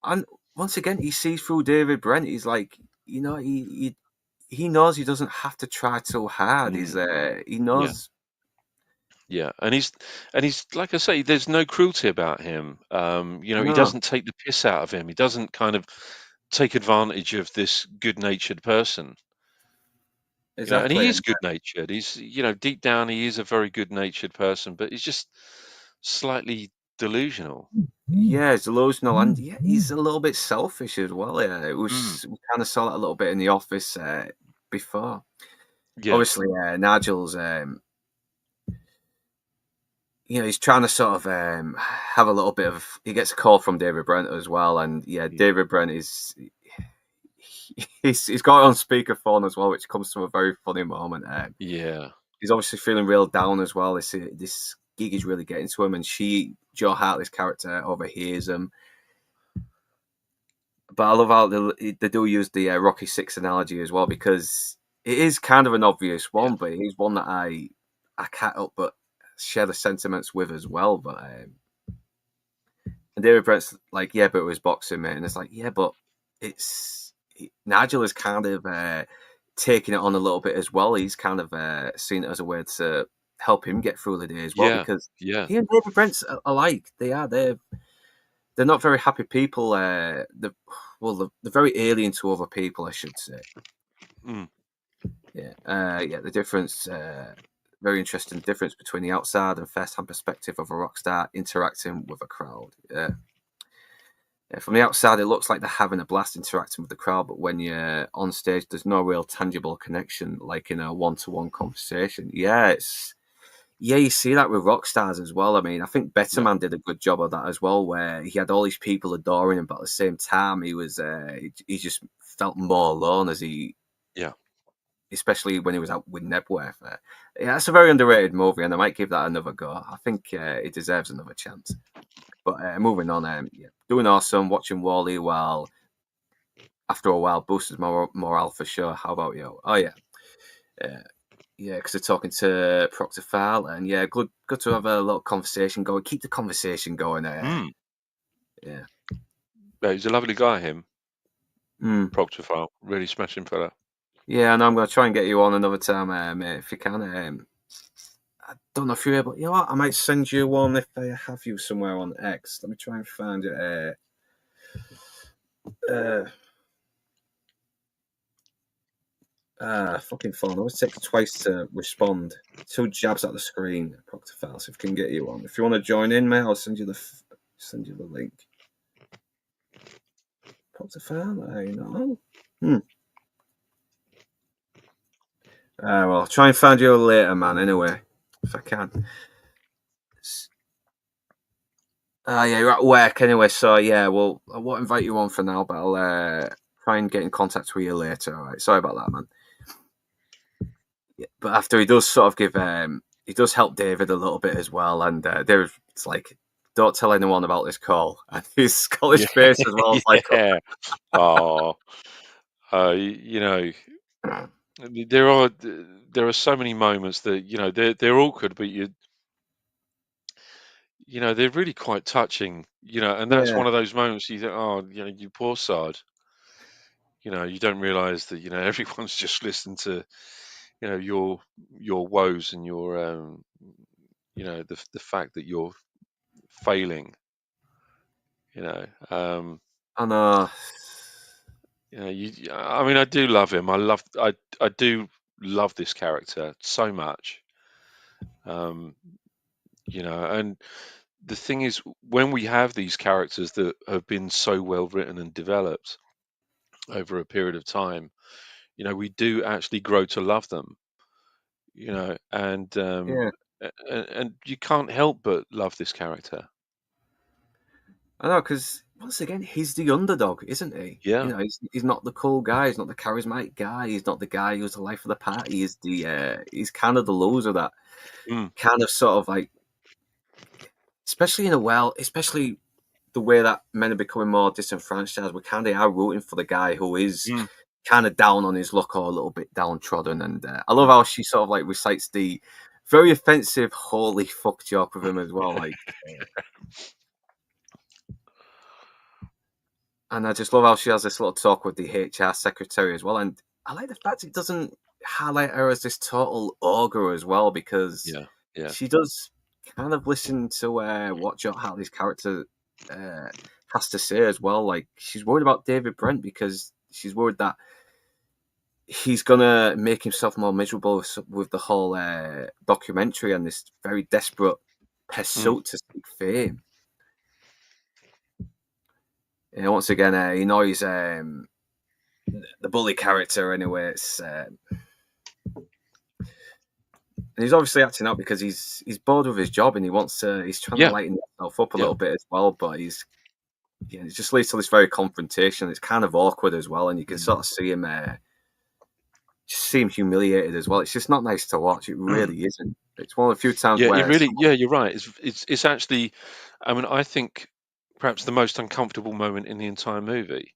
And once again, he sees through David Brent. He's like, he knows he doesn't have to try too hard. Mm, He yeah. knows. Yeah. And he's like I say, there's no cruelty about him. I He know doesn't take the piss out of him. He doesn't kind of take advantage of this good-natured person. And exactly. he is And good-natured. He's, deep down, he is a very good-natured person, but he's just slightly delusional. yeah, he's delusional, and yeah, he's a little bit selfish as well. Yeah, Mm, we kind of saw that a little bit in the office before. yeah, Obviously, Nigel's he's trying to sort of have a little bit of. He gets a call from David Brent as well, and yeah, mm, David Brent is. He's got it on speakerphone as well, which comes to a very funny moment. yeah, He's obviously feeling real down as well. This gig is really getting to him, and Joe Hartley's character, overhears him. But I love how they do use the Rocky Six analogy as well, because it is kind of an obvious yeah, one, but it is one that I can't help but share the sentiments with as well. But and David Brent's like, yeah, but it was boxing, mate, and it's like, yeah, but Nigel is kind of taking it on a little bit as well. He's kind of seen it as a way to help him get through the day as well, yeah, because yeah, he and David Brent's alike. They're not very happy people. They're very alien to other people, I should say. mm, Yeah, the difference, very interesting difference between the outside and first-hand perspective of a rock star interacting with a crowd. Yeah. Yeah, from the outside, it looks like they're having a blast interacting with the crowd, but when you're on stage, there's no real tangible connection, like in a one-to-one conversation. Yeah, you see that with rock stars as well. I mean, I think Better yeah, Man did a good job of that as well, where he had all these people adoring him, but at the same time, he was he's just felt more alone as he, Yeah. especially when he was out with Nebworth. Yeah, it's a very underrated movie, and I might give that another go. I think it deserves another chance. But moving on, yeah, doing awesome. Watching Wally while after a while boosted my morale for sure. How about you? Oh yeah, yeah, because they're talking to Proctor File, and yeah, good to have a little conversation going. Keep the conversation going. Mm. Yeah. Yeah, he's a lovely guy, him. Mm. Proctor File, really smashing fella. Yeah, and I'm going to try and get you on another time, mate, if you can. I don't know if you're able. You know what? I might send you one if I have you somewhere on X. Let me try and find it. Fucking phone. Always take twice to respond. 2 jabs at the screen. Proctor File. So if I can get you on. If you want to join in, mate, I'll send you the link. Proctor File. You know. Well, I'll try and find you later, man. Anyway, if I can. Yeah, you're at work anyway, so yeah, well, I won't invite you on for now, but I'll try and get in contact with you later. All right, sorry about that, man. Yeah, but after he does sort of give, he does help David a little bit as well, and it's like, don't tell anyone about this call, and he's got his face as well. It's like, Yeah. Oh, you know, there are so many moments that they're awkward, but they're really quite touching. And that's yeah, one of those moments you think, oh, you poor sod. You don't realise that everyone's just listened to your woes and your the fact that you're failing. Um, I know. I mean, I do love him. I do love this character so much. And the thing is, when we have these characters that have been so well written and developed over a period of time, we do actually grow to love them. And Yeah, and you can't help but love this character. I know, because once again, he's the underdog, isn't he? You Yeah. know, he's not the cool guy. He's not the charismatic guy. He's not the guy who's the life of the party. He's kind of the loser that Mm, kind of sort of like, especially the way that men are becoming more disenfranchised. We kind of are rooting for the guy who is mm. kind of down on his luck or a little bit downtrodden. And I love how she sort of like recites the very offensive "holy fuck" joke with him as well. Like, and I just love how she has this little talk with the HR secretary as well. And I like the fact it doesn't highlight her as this total ogre as well, because Yeah. Yeah. she does kind of listen to what Joe Hartley's character has to say as well. Like, she's worried about David Brent because she's worried that he's gonna make himself more miserable with the whole documentary and this very desperate Mm. pursuit to seek fame. And once again, he annoys the bully character anyway. And he's obviously acting out because he's bored with his job and he's trying to Yeah. lighten himself up a Yeah. little bit as well, but it just leads to this very confrontation. It's kind of awkward as well, and you can sort of see him humiliated as well. It's just not nice to watch. It really isn't. It's one of the few times Yeah, it where really. Yeah, you're right. It's actually. I mean, I think perhaps the most uncomfortable moment in the entire movie.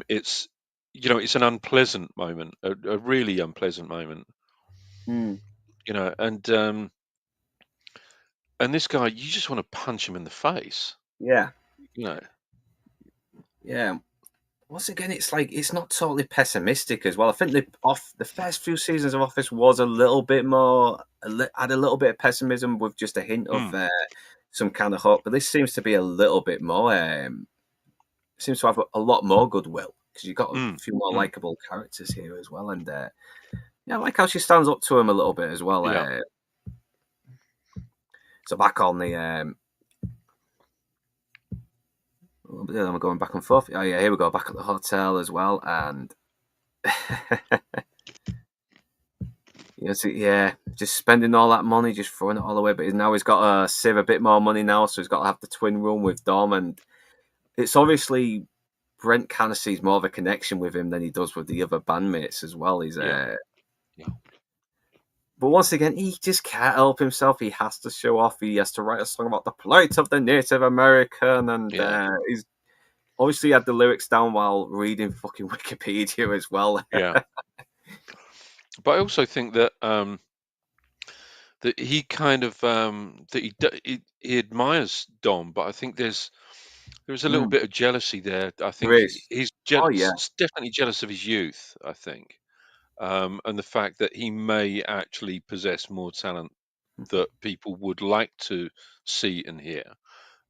It's it's an unpleasant moment, a really unpleasant moment. Mm, And this guy, you just want to punch him in the face. yeah, You know. yeah. Once again, it's like it's not totally pessimistic as well. I think the first few seasons of Office was a little bit more had a little bit of pessimism with just a hint of Mm, some kind of hope, but this seems to be a little bit more. Seems to have a lot more goodwill because you've got a mm, few more mm. likable characters here as well, and yeah, I like how she stands up to him a little bit as well. Yeah. So back on the I'm going back and forth. Oh yeah, here we go. Back at the hotel as well, and yeah, just spending all that money, just throwing it all away. But now he's got to save a bit more money now, so he's got to have the twin room with Dom, and it's obviously Brent kind of sees more of a connection with him than he does with the other bandmates as well. Yeah. But once again, he just can't help himself. He has to show off. He has to write a song about the plight of the Native American, and he's obviously had the lyrics down while reading fucking Wikipedia as well. Yeah. But I also think that that he kind of he admires Dom, but I think there's a little bit of jealousy there. I There think is. he's Oh yeah. definitely jealous of his youth, I think, and the fact that he may actually possess more talent that people would like to see and hear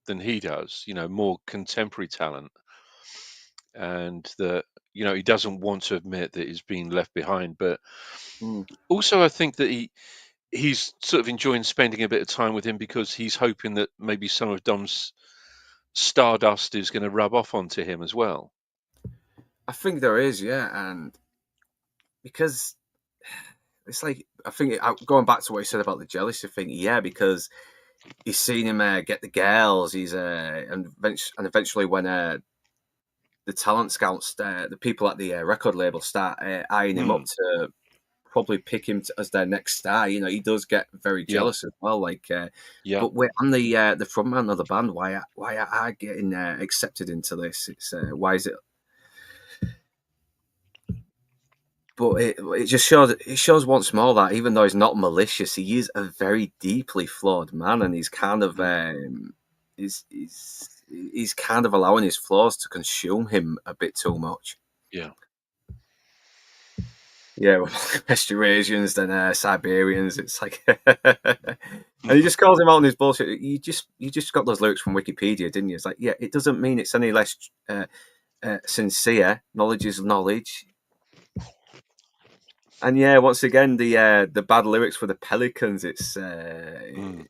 than he does. More contemporary talent, and that he doesn't want to admit that he's been left behind. But Mm. also, I think that he's sort of enjoying spending a bit of time with him because he's hoping that maybe some of Dom's stardust is going to rub off onto him as well. I think there is, yeah, and because it's like I think going back to what you said about the jealousy thing, yeah, because he's seen him get the girls. He's and eventually when the talent scouts, the people at the record label start eyeing him up to probably pick him as their next star. He does get very Yeah. jealous as well. Like, Yeah. but wait, I'm the frontman of the band. Why are I getting accepted into this? It's why is it? But it just shows once more that even though he's not malicious, he is a very deeply flawed man, and he's kind of he's kind of allowing his flaws to consume him a bit too much. Yeah. Yeah, well, Eurasians, then Siberians. It's like, and he just calls him out on his bullshit. You just got those lyrics from Wikipedia, didn't you? It's like, yeah, it doesn't mean it's any less sincere. Knowledge is knowledge. And yeah, once again, the bad lyrics for the Pelicans. It's and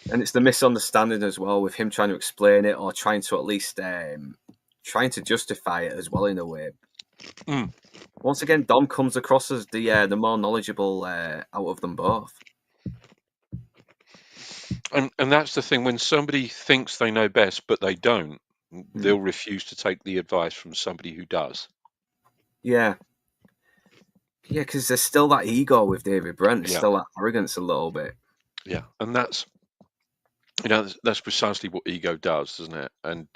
it's the misunderstanding as well, with him trying to explain it or trying to at least trying to justify it as well in a way. Once again, Dom comes across as the more knowledgeable out of them both. And that's the thing, when somebody thinks they know best but they don't, they'll refuse to take the advice from somebody who does. Yeah, because there's still that ego with David Brent. There's still that arrogance a little bit. Yeah, and that's that's precisely what ego does, isn't it? And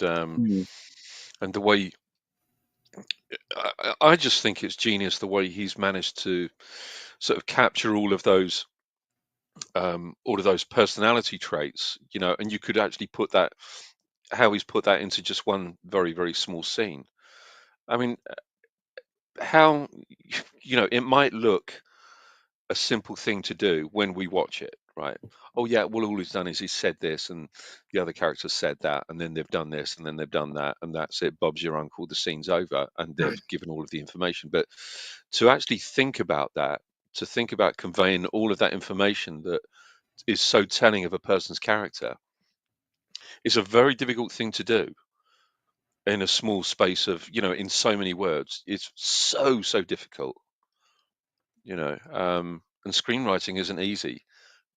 and the way I just think it's genius the way he's managed to sort of capture all of those personality traits, and you could actually put that, how he's put that into just one very, very small scene. I mean, how, it might look a simple thing to do when we watch it, right? Oh yeah, well, all he's done is he said this and the other character said that, and then they've done this and then they've done that, and that's it. Bob's your uncle, the scene's over, and they've given all of the information. But to actually think about that, to think about conveying all of that information that is so telling of a person's character, is a very difficult thing to do in a small space of, in so many words. It's so difficult, and screenwriting isn't easy,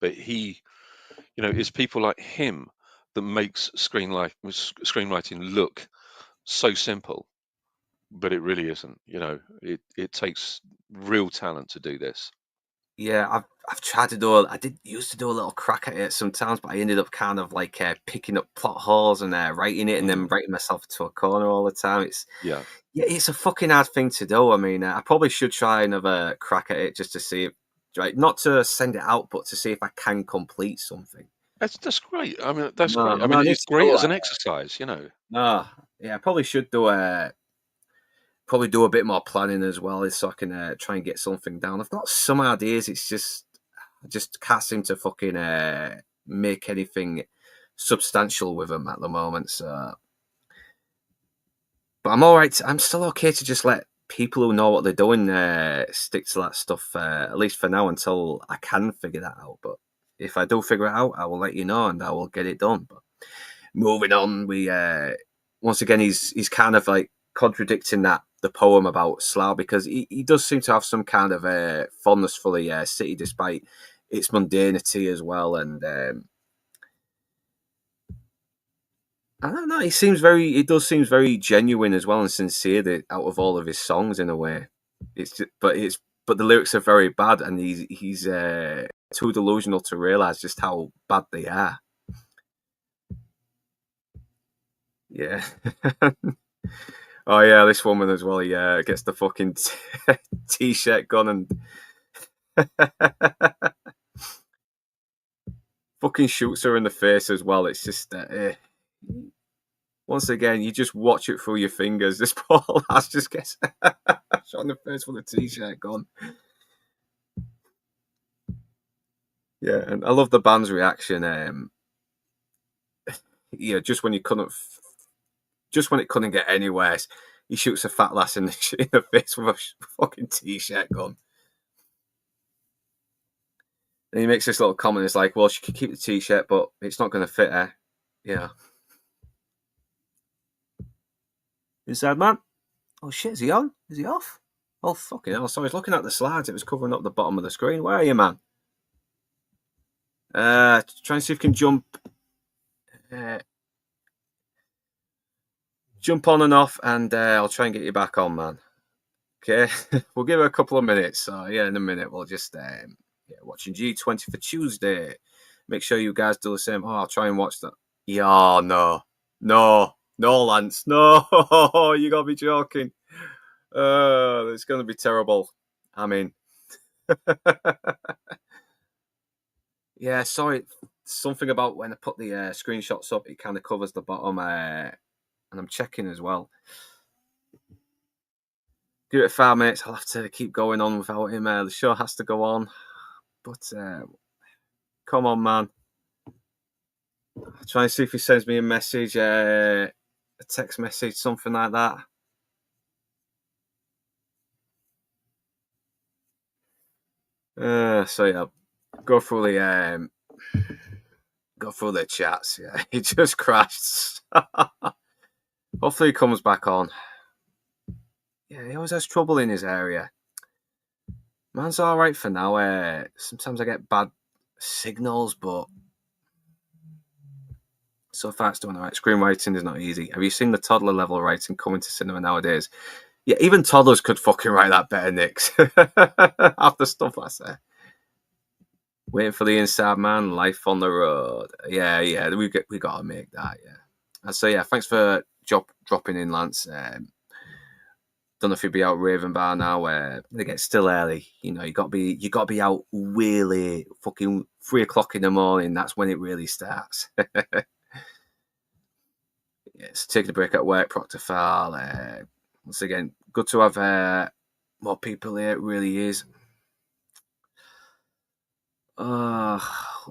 but it's people like him that makes screenwriting look so simple, but it really isn't. It takes real talent to do this. Yeah, I've tried to do. I did used to do a little crack at it sometimes, but I ended up kind of like picking up plot holes and writing it, and then writing myself into a corner all the time. Yeah, it's a fucking hard thing to do. I mean, I probably should try another crack at it just to see if, right, not to send it out, but to see if I can complete something. that's great. I mean, that's No, great. I no, I mean, need it's to great do as an that. exercise. No, yeah, I probably should do probably do a bit more planning as well, so I can try and get something down. I've got some ideas. It's just I just can't seem to fucking make anything substantial with them at the moment. So, but I'm all right. I'm still okay to just let people who know what they're doing stick to that stuff, at least for now, until I can figure that out. But if I do figure it out, I will let you know and I will get it done. But moving on, we once again he's kind of like contradicting the poem about Slough, because he does seem to have some kind of fondness for the city despite its mundanity as well. And I don't know. He does seems very genuine as well and sincere out of all of his songs in a way. But the lyrics are very bad, and he's too delusional to realize just how bad they are. Yeah. Oh yeah, this woman as well. He gets the fucking t-shirt gun and fucking shoots her in the face as well. It's just once again, you just watch it through your fingers. This poor lass just gets shot in the face with a t-shirt gun. Yeah, and I love the band's reaction. Yeah, just when it couldn't get anywhere, he shoots a fat lass in the face with a fucking t-shirt gun. And he makes this little comment. It's like, well, she can keep the t-shirt, but it's not going to fit her. Yeah. Inside man. Oh shit, is he on? Is he off? Oh fucking hell! So I was looking at the slides. It was covering up the bottom of the screen. Where are you, man? Try and see if you can jump on and off, and I'll try and get you back on, man. Okay, we'll give it a couple of minutes. So yeah, in a minute we'll just watching G20 for Tuesday. Make sure you guys do the same. Oh, I'll try and watch that. Yeah, no, Lance, no, you gotta be joking. It's gonna be terrible. I mean, yeah, sorry. Something about when I put the screenshots up, it kind of covers the bottom, and I'm checking as well. Give it 5 minutes. I'll have to keep going on without him. The show has to go on, but come on, man. I'll try and see if he sends me a message, a text message, something like that. So yeah, go through the chats. Yeah, he just crashed. Hopefully he comes back on. Yeah, he always has trouble in his area. Man's all right for now. Sometimes I get bad signals, but so far it's doing all right. Screenwriting is not easy. Have you seen the toddler level writing coming to cinema nowadays? Yeah, even toddlers could fucking write that better, Nix. After stuff I say. Waiting for the inside man, life on the road. Yeah, we got to make that. Yeah. And so yeah, thanks for dropping in, Lance. Don't know if you'd be out raving bar now. It gets still early. You know, you got to be out really fucking 3 o'clock in the morning. That's when it really starts. Yes, taking a break at work, Proctor File. Once again, good to have more people here. It really is. We'll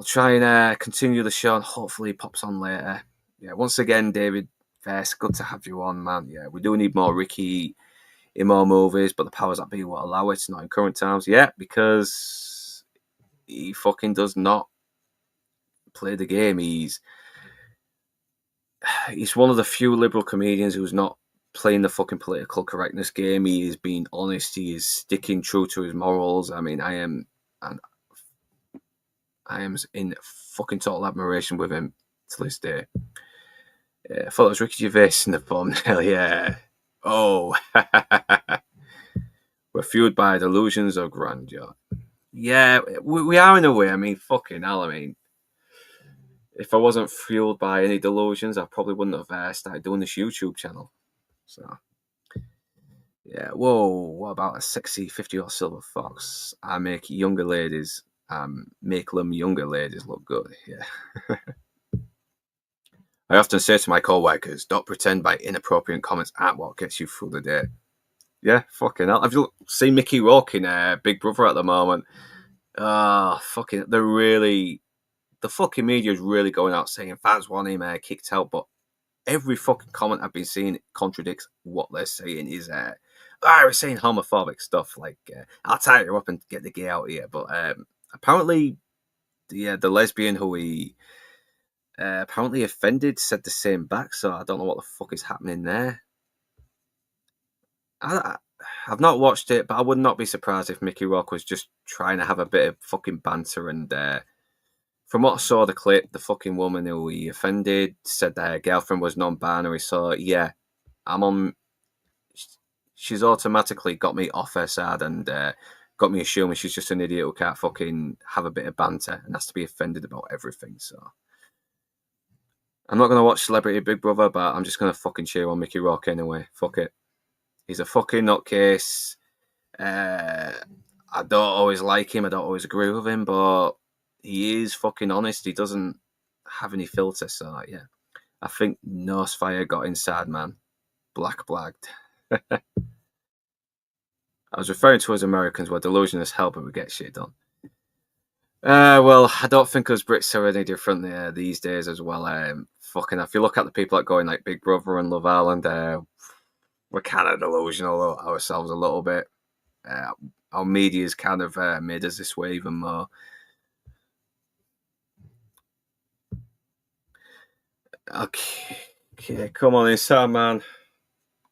try and continue the show and hopefully he pops on later. Yeah, once again, David Vest, good to have you on, man. Yeah, we do need more Ricky in more movies, but the powers that be will allow it, not in current times. Yeah, because he fucking does not play the game. He's one of the few liberal comedians who's not playing the fucking political correctness game. He is being honest. He is sticking true to his morals. I mean, I am in fucking total admiration with him to this day. I thought it was Ricky Gervais in the thumbnail. Yeah. Oh. We're fueled by delusions of grandeur. Yeah, we are in a way. I mean, fucking hell. I mean, if I wasn't fueled by any delusions, I probably wouldn't have started doing this YouTube channel. So, yeah. Whoa, what about a sexy 50-year-old silver fox? I make younger ladies, make them younger ladies look good. Yeah. I often say to my co-workers, don't pretend my inappropriate comments aren't what gets you through the day. Yeah, fucking hell. Have you seen Mickey Rourke in Big Brother at the moment? Fucking, the fucking media is really going out saying fans want him kicked out, but every fucking comment I've been seeing contradicts what they're saying. Is we're saying homophobic stuff like I'll tie her up and get the gay out here, but apparently the lesbian who he apparently offended said the same back, so I don't know what the fuck is happening there. I've not watched it, but I would not be surprised if Mickey Rourke was just trying to have a bit of fucking banter and from what I saw the clip, the fucking woman who he offended said that her girlfriend was non-binary. So yeah, I'm on. She's automatically got me off her side and got me assuming she's just an idiot who can't fucking have a bit of banter and has to be offended about everything. So I'm not gonna watch Celebrity Big Brother, but I'm just gonna fucking cheer on Mickey Rourke anyway. Fuck it. He's a fucking nutcase. I don't always like him. I don't always agree with him, but he is fucking honest. He doesn't have any filter. So yeah, I think Nosfire got inside, man. Blagged. I was referring to as Americans, we're delusional as hell, but we get shit done. Well, I don't think us Brits are any different these days as well. Fucking, if you look at the people that go in like Big Brother and Love Island, we're kind of delusional ourselves a little bit. Our media's kind of made us this way even more. Okay, come on inside, man.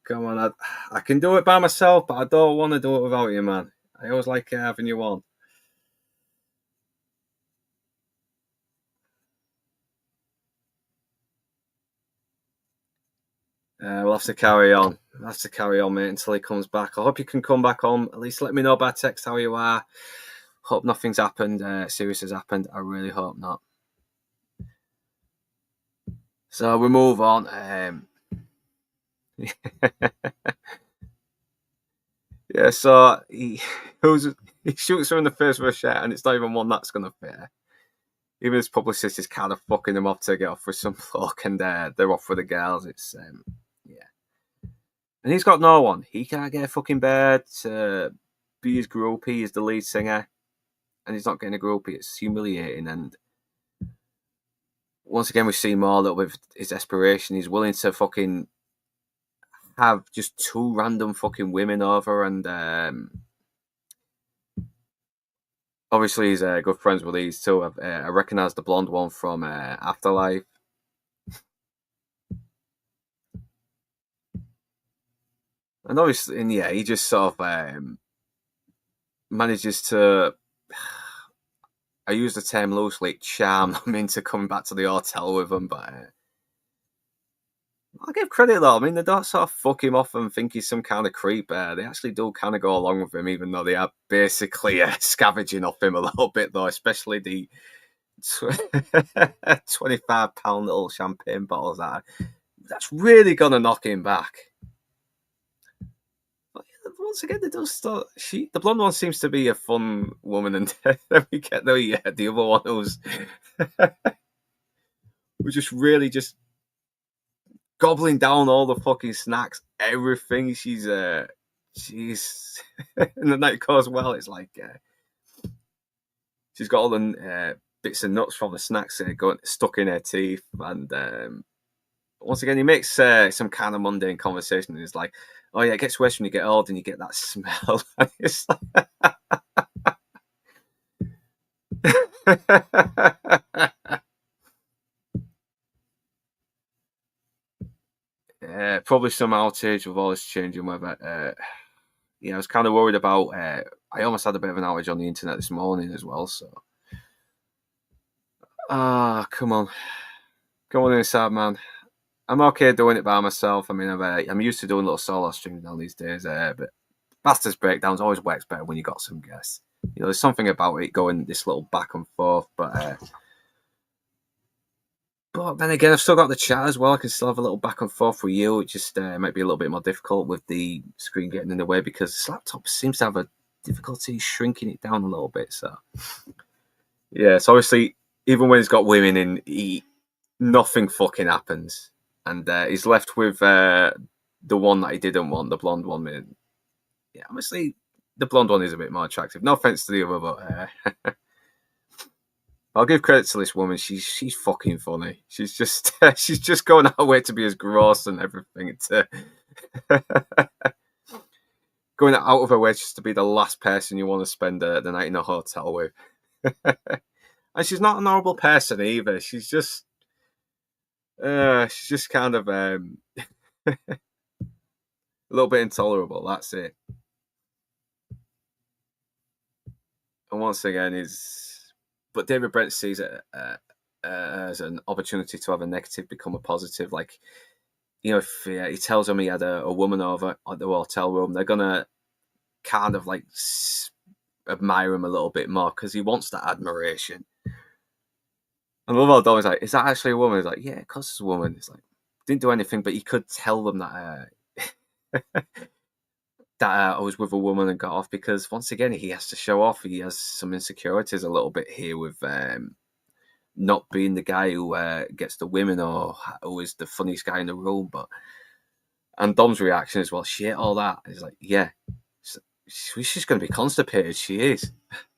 Come on, I can do it by myself, but I don't want to do it without you, man. I always like having you on. We'll have to carry on. We'll have to carry on, mate, until he comes back. I hope you can come back on. At least let me know by text how you are. Hope nothing's happened. Serious has happened. I really hope not. So we move on. Yeah, so he shoots her in the face with a shot, and it's not even one that's going to fit her. Even his publicist is kind of fucking him off to get off with some bloke, and they're off with the girls. It's yeah, and he's got no one. He can't get a fucking bed to be his groupie. He's the lead singer, and he's not getting a groupie. It's humiliating. And once again, we see more that with his desperation, he's willing to fucking have just two random fucking women over, and obviously he's good friends with these two. I recognise the blonde one from Afterlife. And obviously, and yeah, he just sort of manages to, I use the term loosely, charm them into coming back to the hotel with him. But I'll give credit though. I mean, they don't sort of fuck him off and think he's some kind of creep. They actually do kind of go along with him, even though they are basically scavenging off him a little bit, though, especially the £25 little champagne bottles. That's really going to knock him back. Once again, they don't start. The blonde one seems to be a fun woman, and then we get the other one who's just really just gobbling down all the fucking snacks, everything. She's and the night goes well. It's like she's got all the bits and nuts from the snacks stuck in her teeth, and once again, he makes some kind of mundane conversation, and he's like, "Oh yeah, it gets worse when you get old and you get that smell." And it's like... probably some outage with all this changing weather. Yeah, I was kind of worried about. I almost had a bit of an outage on the internet this morning as well. So, come on inside, man. I'm okay doing it by myself. I mean, I'm used to doing little solo streams now these days. But Bastards Breakdowns always works better when you got some guests. You know, there's something about it going this little back and forth. But then again, I've still got the chat as well. I can still have a little back and forth with you. It just might be a little bit more difficult with the screen getting in the way because this laptop seems to have a difficulty shrinking it down a little bit. So, yeah, so obviously, even when he's got women in, nothing fucking happens. And he's left with the one that he didn't want, the blonde one. Yeah, honestly, the blonde one is a bit more attractive. No offense to the other, but I'll give credit to this woman. She's fucking funny. She's just going out of her way to be as gross and everything. Going out of her way just to be the last person you want to spend the night in a hotel with. And she's not an horrible person either. She's just kind of a little bit intolerable. That's it. And once again, but David Brent sees it as an opportunity to have a negative become a positive. Like, if he tells them he had a woman over at the hotel room, they're gonna kind of like admire him a little bit more because he wants that admiration. And love how Dom's like, is that actually a woman? He's like, yeah, of course it's a woman. It's like, didn't do anything, but he could tell them that that I was with a woman and got off, because once again he has to show off. He has some insecurities a little bit here with not being the guy who gets the women or who is the funniest guy in the room. And Dom's reaction is, well, shit, all that. He's like, yeah, she's just going to be constipated. She is.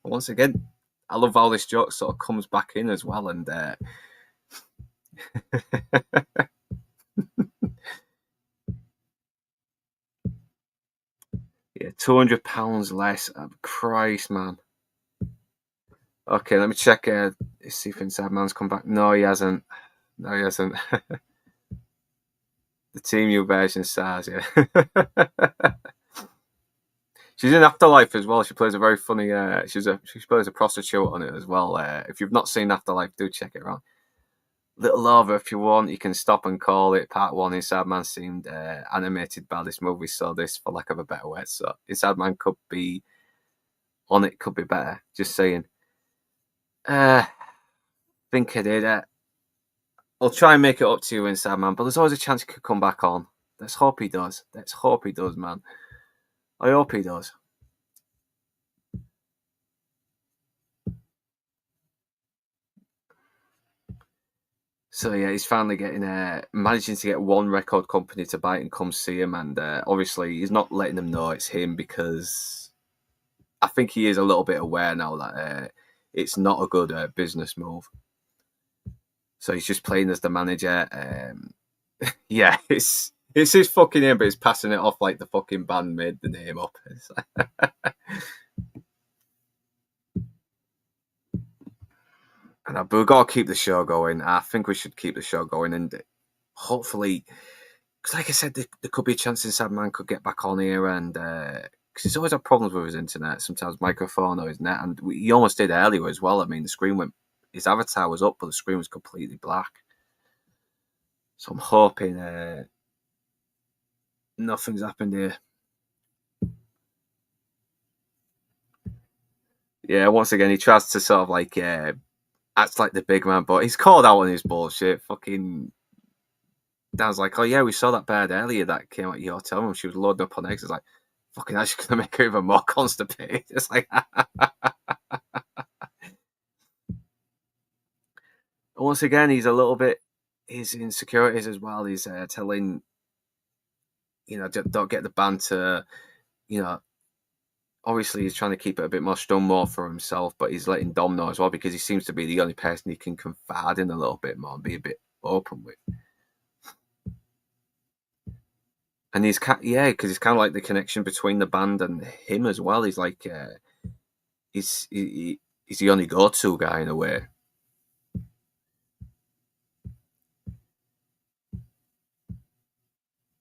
Once again, I love how this joke sort of comes back in as well. And yeah, £200 less. Christ, man. Okay, let me check. See if Inside Man's come back. No, he hasn't. The Team U version stars, yeah. She's in Afterlife as well. She plays a very funny. She plays a prostitute on it as well. If you've not seen Afterlife, do check it out. Little over, if you want, you can stop and call it Part 1. Inside Man seemed animated by this movie, so this, for lack of a better word. So Inside Man could be on it, could be better. Just saying. Think I did. I'll try and make it up to you, Inside Man, but there's always a chance he could come back on. Let's hope he does. Man. I hope he does. So yeah, he's finally managing to get one record company to buy it and come see him, and obviously he's not letting them know it's him, because I think he is a little bit aware now that it's not a good business move. So he's just playing as the manager. Yeah, it's his fucking name, but he's passing it off like the fucking band made the name up. But we've got to keep the show going. I think we should keep the show going, and hopefully, because like I said, there could be a chance Inside Man could get back on here, and because he's always had problems with his internet, sometimes microphone or his net, and he almost did earlier as well. I mean, the screen his avatar was up, but the screen was completely black. So I'm hoping nothing's happened here. Yeah, once again, he tries to sort of like act like the big man, but he's called out on his bullshit. Fucking Dan's like, oh yeah, we saw that bird earlier that came out your hotel room. She was loading up on eggs. It's like, fucking, that's just gonna make her even more constipated. It's like, once again, he's a little bit his insecurities as well. He's telling, don't get the banter. Obviously he's trying to keep it a bit more for himself, but he's letting Dom know as well, because he seems to be the only person he can confide in a little bit more and be a bit open with. And because he's kind of like the connection between the band and him as well. He's like, he's the only go-to guy in a way.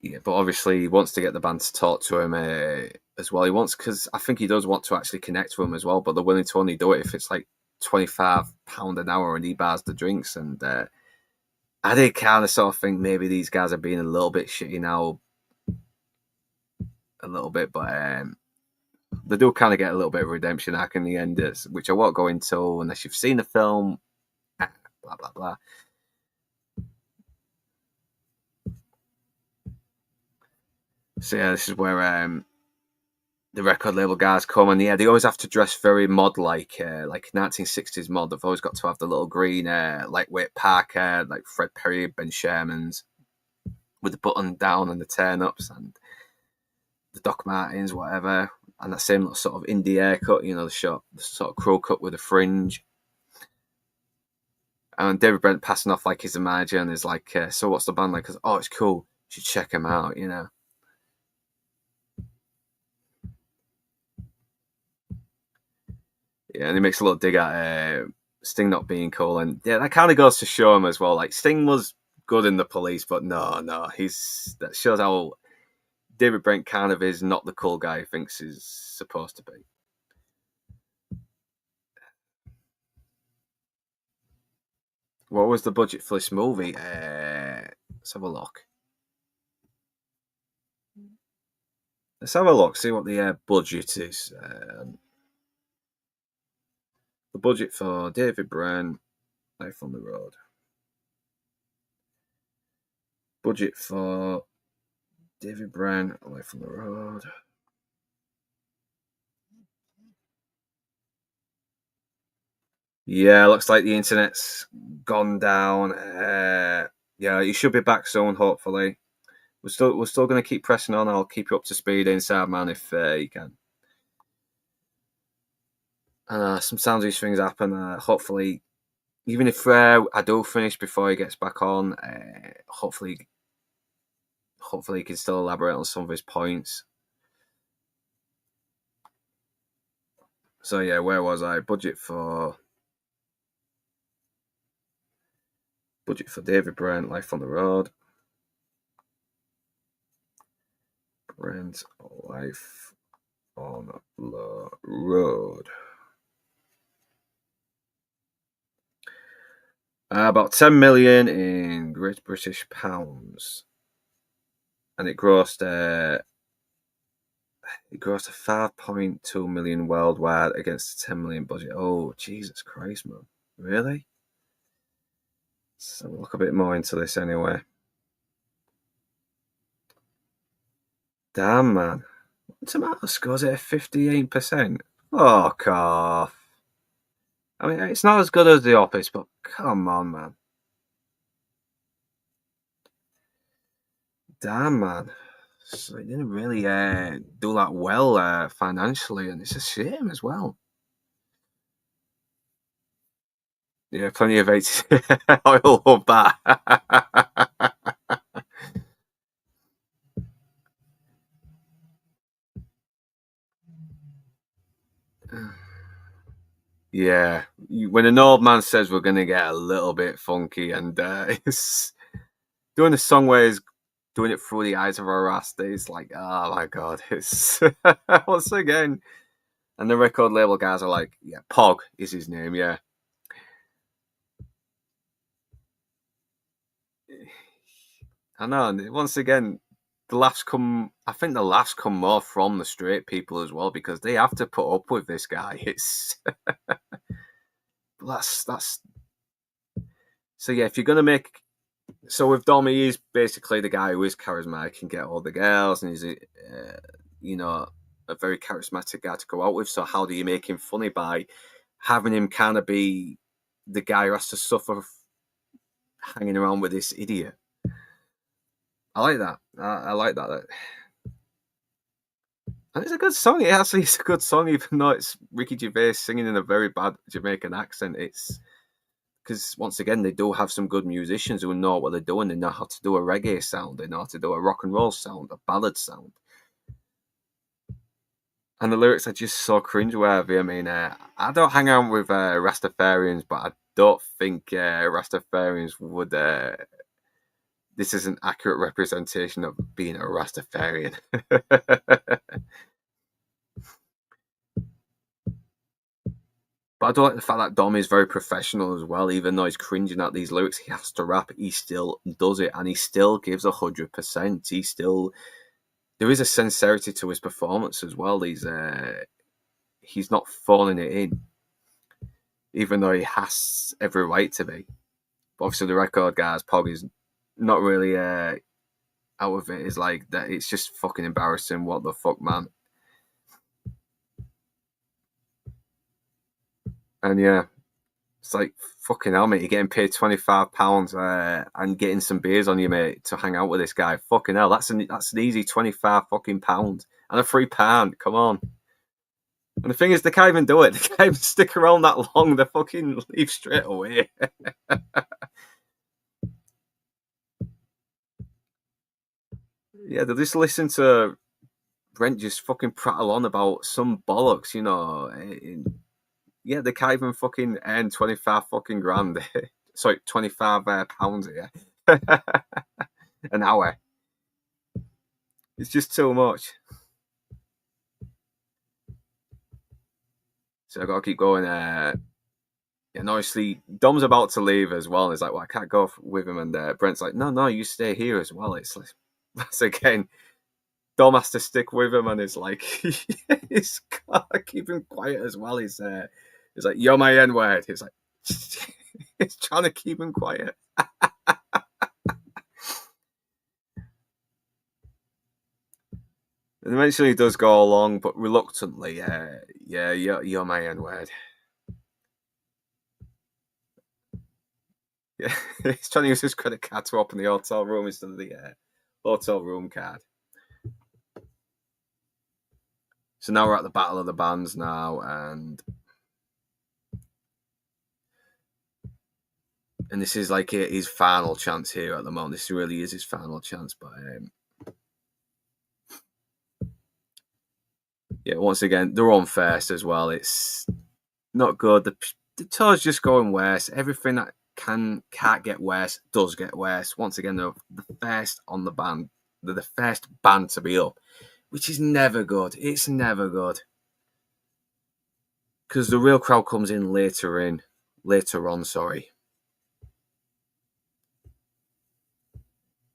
Yeah, but obviously he wants to get the band to talk to him as well. Because I think he does want to actually connect with him as well, but they're willing to only do it if it's like £25 an hour and he buys the drinks. And I did kind of sort of think maybe these guys are being a little bit shitty now. A little bit, but they do kind of get a little bit of redemption arc in the end, which I won't go into unless you've seen the film. Blah, blah, blah. So yeah, this is where the record label guys come, and yeah, they always have to dress very mod-like 1960s mod. They've always got to have the little green lightweight parka, like Fred Perry, Ben Sherman's, with the button down and the turn-ups, and the Doc Martens, whatever, and that same little sort of indie haircut, the sort of crow cut with a fringe. And David Brent passing off like he's the manager and is like, so what's the band like? Because, oh, it's cool. You should check him out, Yeah, and he makes a little dig at Sting not being cool. And yeah, that kind of goes to show him as well. Like, Sting was good in the Police, but no, that shows how David Brent kind of is not the cool guy he thinks he's supposed to be. What was the budget for this movie? Let's have a look. See what the budget is. The budget for David Brent, Life on the Road. Budget for David Brent, Life on the Road. Yeah, looks like the internet's gone down. Yeah, you should be back soon, hopefully. We're still going to keep pressing on. I'll keep you up to speed, Inside Man, if you can. Sometimes these things happen. Hopefully, even if I do finish before he gets back on, hopefully he can still elaborate on some of his points. So yeah, where was I? Budget for David Brent, Life on the Road. Brent, Life on the Road. About 10 million in Great British pounds, and it grossed a 5.2 million worldwide against a 10 million budget. Oh, Jesus Christ, man! Really? So look a bit more into this anyway. Damn, man! Tomato scores at 58%. Fuck off! I mean, it's not as good as The Office, but come on, man! Damn, man! So it didn't really do that well financially, and it's a shame as well. Yeah, plenty of 80. I love that. Yeah, when an old man says we're going to get a little bit funky, and it's doing a song where he's doing it through the eyes of a rasta, it's like, oh my god, it's once again. And the record label guys are like, yeah, Pog is his name, yeah. I know, and once again, I think the laughs come more from the straight people as well, because they have to put up with this guy. It's that's so yeah, if you're gonna make so with Dom, he is basically the guy who is charismatic and get all the girls, and he's a very charismatic guy to go out with. So how do you make him funny? By having him kind of be the guy who has to suffer hanging around with this idiot. I like that. I like that. And it's a good song. It actually is a good song, even though it's Ricky Gervais singing in a very bad Jamaican accent. It's because, once again, they do have some good musicians who know what they're doing. They know how to do a reggae sound. They know how to do a rock and roll sound, a ballad sound. And the lyrics are just so cringeworthy. I mean, I don't hang out with Rastafarians, but I don't think Rastafarians would... this is an accurate representation of being a Rastafarian. But I don't like the fact that Dom is very professional as well. Even though he's cringing at these lyrics, he has to rap. He still does it, and he still gives 100%. There is a sincerity to his performance as well. He's not phoning it in, even though he has every right to be. But obviously, the record guys, Pog, is not really out of it. Is like that. It's just fucking embarrassing. What the fuck, man? And yeah, it's like, fucking hell, mate. You're getting paid £25 and getting some beers on you, mate, to hang out with this guy. Fucking hell, that's an easy £25 fucking pound and a £3. Come on. And the thing is, they can't even do it. They can't even stick around that long. They fucking leave straight away. Yeah, they just listen to Brent just fucking prattle on about some bollocks, yeah, they can't even fucking earn 25 fucking grand. Sorry, 25 pounds here. An hour. It's just too much. So I've got to keep going. And obviously, Dom's about to leave as well. And he's like, well, I can't go with him. And Brent's like, no, you stay here as well. It's like, that's again, Dom has to stick with him. And it's like, he's got to keep him quiet as well. He's like, you're my N-word. He's like, he's trying to keep him quiet. And eventually he does go along, but reluctantly, yeah, you're my N-word. Yeah, he's trying to use his credit card to open the hotel room instead of the hotel room card. So now we're at the Battle of the Bands now, and this is like his final chance here at the moment. This really is his final chance, but yeah, once again, they're on first as well. It's not good. The tour's just going worse. Everything that can't get worse does get worse. Once again, they're the first on the band. They're the first band to be up, which is never good. It's never good. Because the real crowd comes in later on, sorry.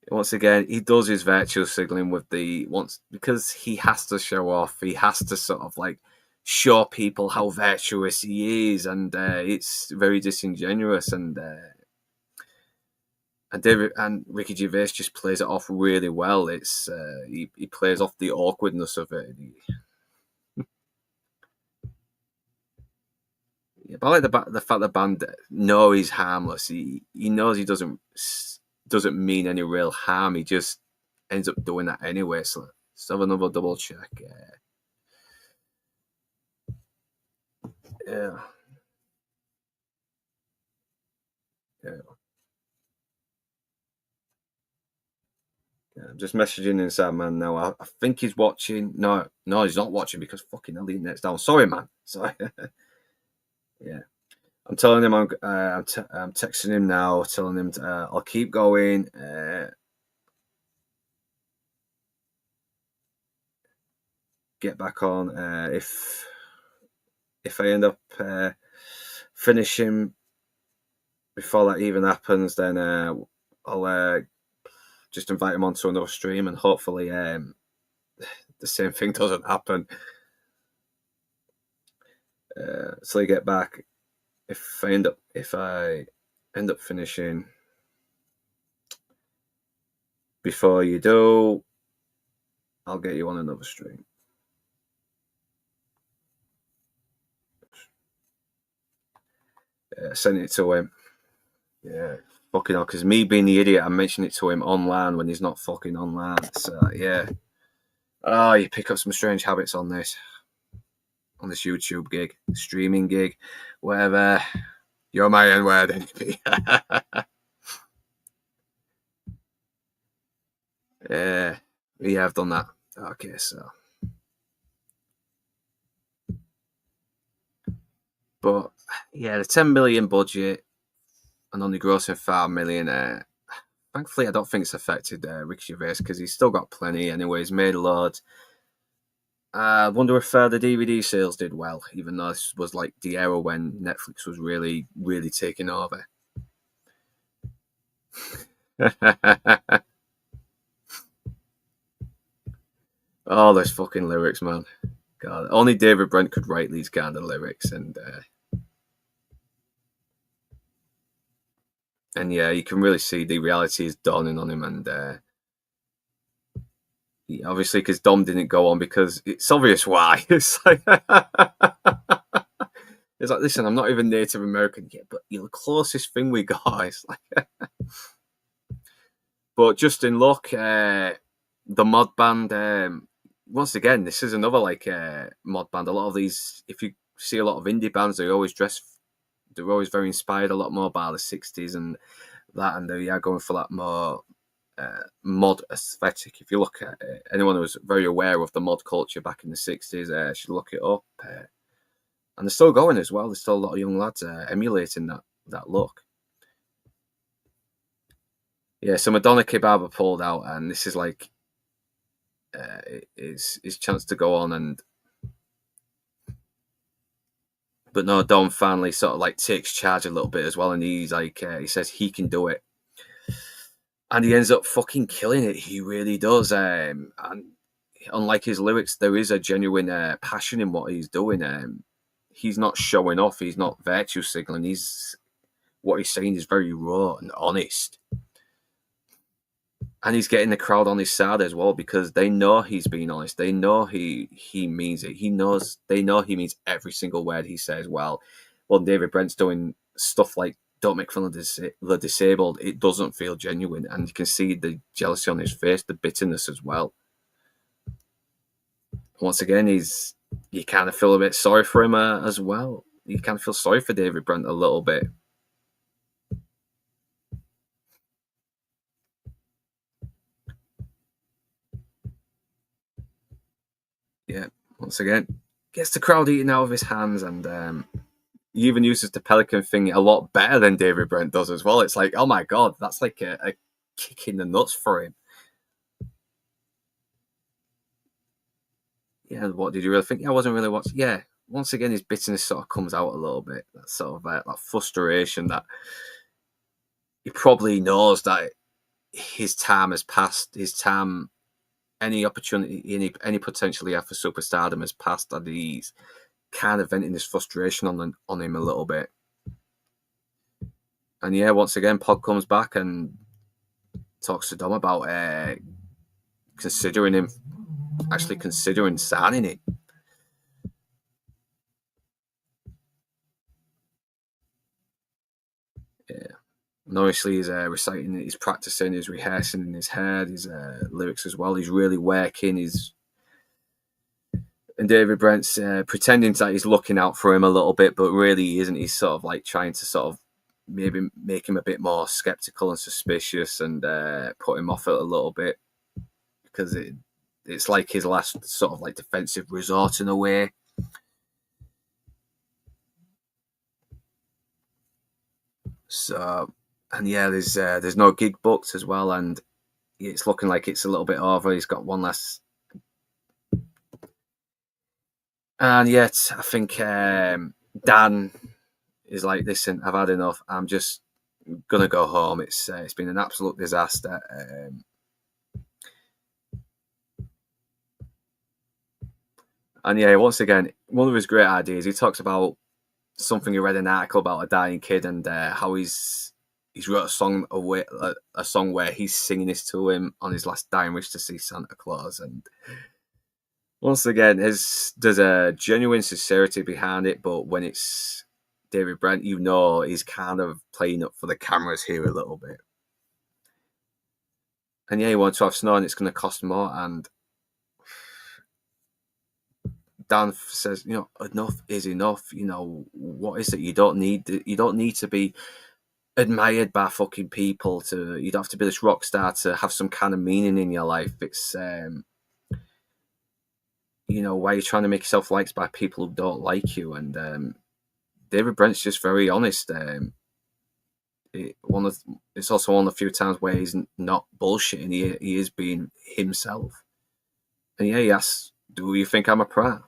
Once again, he does his virtual signaling with because he has to show off. He has to sort of like show people how virtuous he is, and it's very disingenuous. And David and Ricky Gervais just plays it off really well. It's he plays off the awkwardness of it. Yeah, but I like the fact the band know he's harmless. He knows he doesn't mean any real harm. He just ends up doing that anyway. So let's have another double check. Yeah. I'm just messaging inside man now. I think he's watching. No, he's not watching because fucking hell, the internet's down. Sorry, man. Sorry. Yeah. I'm telling him I'm texting him now, telling him I'll keep going. Get back on. If I end up finishing before that even happens, then I'll just invite him onto another stream, and hopefully the same thing doesn't happen. So you get back. If I end up finishing before you do, I'll get you on another stream. Send it to him. Yeah, fucking hell, because me being the idiot, I mentioned it to him online when he's not fucking online. So yeah. Oh, you pick up some strange habits on this YouTube gig, streaming gig, whatever. You're my N-word. Yeah, I've done that. Okay, so. But yeah, the 10 million budget and only grossing 5 million. Thankfully, I don't think it's affected Ricky Gervais because he's still got plenty. Anyway, he's made loads. I wonder if the DVD sales did well, even though this was like the era when Netflix was really, really taking over. Oh, those fucking lyrics, man. God, only David Brent could write these kind of lyrics, and yeah, you can really see the reality is dawning on him, and obviously because Dom didn't go on because it's obvious why. It's like listen, I'm not even Native American yet, but you're the closest thing we got. It's like, but just in luck, the mod band. Once again, this is another like mod band. A lot of these, if you see a lot of indie bands, they're always very inspired a lot more by the 60s and that, and they are going for that more mod aesthetic. If you look at anyone who's very aware of the mod culture back in the 60s, should look it up. And they're still going as well. There's still a lot of young lads emulating that look. Yeah, so Madonna Kebaba pulled out, and this is like his chance to go on, and But no, Dom finally sort of like takes charge a little bit as well, and he's like, he says he can do it, and he ends up fucking killing it. He really does. And unlike his lyrics, there is a genuine passion in what he's doing. He's not showing off. He's not virtue signaling. What he's saying is very raw and honest. And he's getting the crowd on his side as well, because they know he's being honest. They know he means it. They know he means every single word he says. Well, David Brent's doing stuff like "Don't make fun of the disabled." It doesn't feel genuine, and you can see the jealousy on his face, the bitterness as well. Once again, you kind of feel a bit sorry for him as well. You kind of feel sorry for David Brent a little bit. Yeah, once again, gets the crowd eating out of his hands, and he even uses the pelican thing a lot better than David Brent does as well. It's like, oh my god, that's like a kick in the nuts for him. Yeah, what did you really think? Yeah, I wasn't really watching. Yeah, once again, his bitterness sort of comes out a little bit. That sort of that frustration that he probably knows that his time has passed. His time, any opportunity, any potential he had for superstardom has passed, and he's kind of venting his frustration on him a little bit. And yeah, once again, Pod comes back and talks to Dom about considering signing it. Yeah. And obviously he's practicing, he's rehearsing in his head, his lyrics as well. He's really working. And David Brent's pretending that he's looking out for him a little bit, but really he isn't. He's sort of like trying to sort of maybe make him a bit more skeptical and suspicious, and put him off it a little bit, because it's like his last sort of like defensive resort in a way. So, and yeah, there's no gig booked as well, and it's looking like it's a little bit over. He's got one last, and yet I think Dan is like, listen, I've had enough. I'm just gonna go home. It's been an absolute disaster. And yeah, once again, one of his great ideas. He talks about something, he read an article about a dying kid, and how he's wrote a song where he's singing this to him on his last dying wish to see Santa Claus. And once again, there's a genuine sincerity behind it, but when it's David Brent, you know he's kind of playing up for the cameras here a little bit. And yeah, he wants to have snow, and it's going to cost more. And Dan says, enough is enough. What is it? You don't need to be admired by fucking people. You don't have to be this rock star to have some kind of meaning in your life. It's why you're trying to make yourself liked by people who don't like you. And David Brent's just very honest. It's also one of the few times where he's not bullshitting. He is being himself. And yeah, he asks, "Do you think I'm a prat?"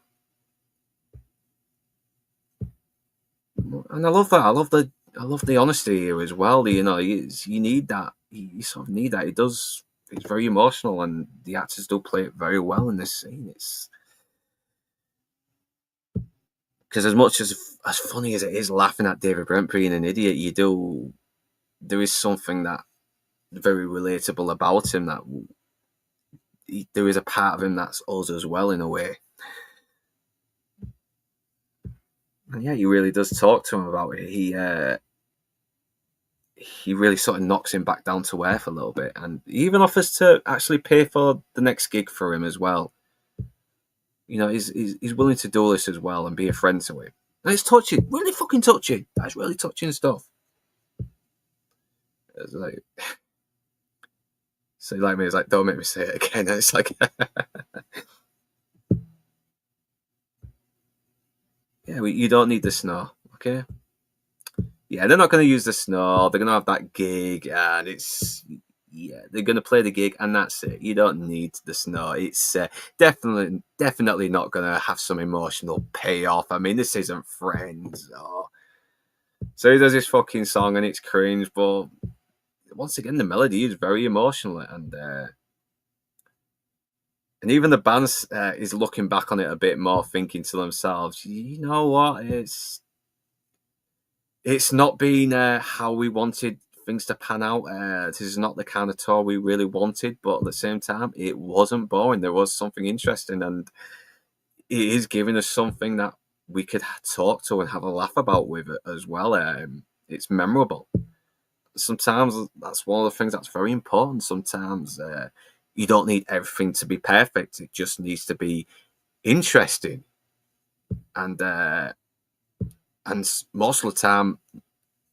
And I love that. I love the honesty here as well. You need that. You sort of need that. It's very emotional, and the actors do play it very well in this scene. It's because as much as funny as it is laughing at David Brent being an idiot, there is something that very relatable about him, that there is a part of him that's us as well in a way. And yeah, he really does talk to him about it. He really sort of knocks him back down to earth a little bit, and he even offers to actually pay for the next gig for him as well. He's willing to do this as well and be a friend to him. And it's touching, really fucking touching. That's really touching stuff. It's like, so like me, it's like, don't make me say it again. And it's like, yeah, you don't need the snow, okay? Yeah, they're not going to use the snow. They're going to have that gig, and it's yeah, they're going to play the gig and that's it. You don't need the snow. It's definitely not going to have some emotional payoff. I mean, this isn't Friends. So he does this fucking song and it's cringe, but once again, the melody is very emotional, and even the band is looking back on it a bit more, thinking to themselves, you know what, it's not been how we wanted things to pan out. This is not the kind of tour we really wanted, but at the same time, it wasn't boring. There was something interesting, and it is giving us something that we could talk to and have a laugh about with it as well. It's memorable. Sometimes that's one of the things that's very important. Sometimes you don't need everything to be perfect. It just needs to be interesting, and most of the time,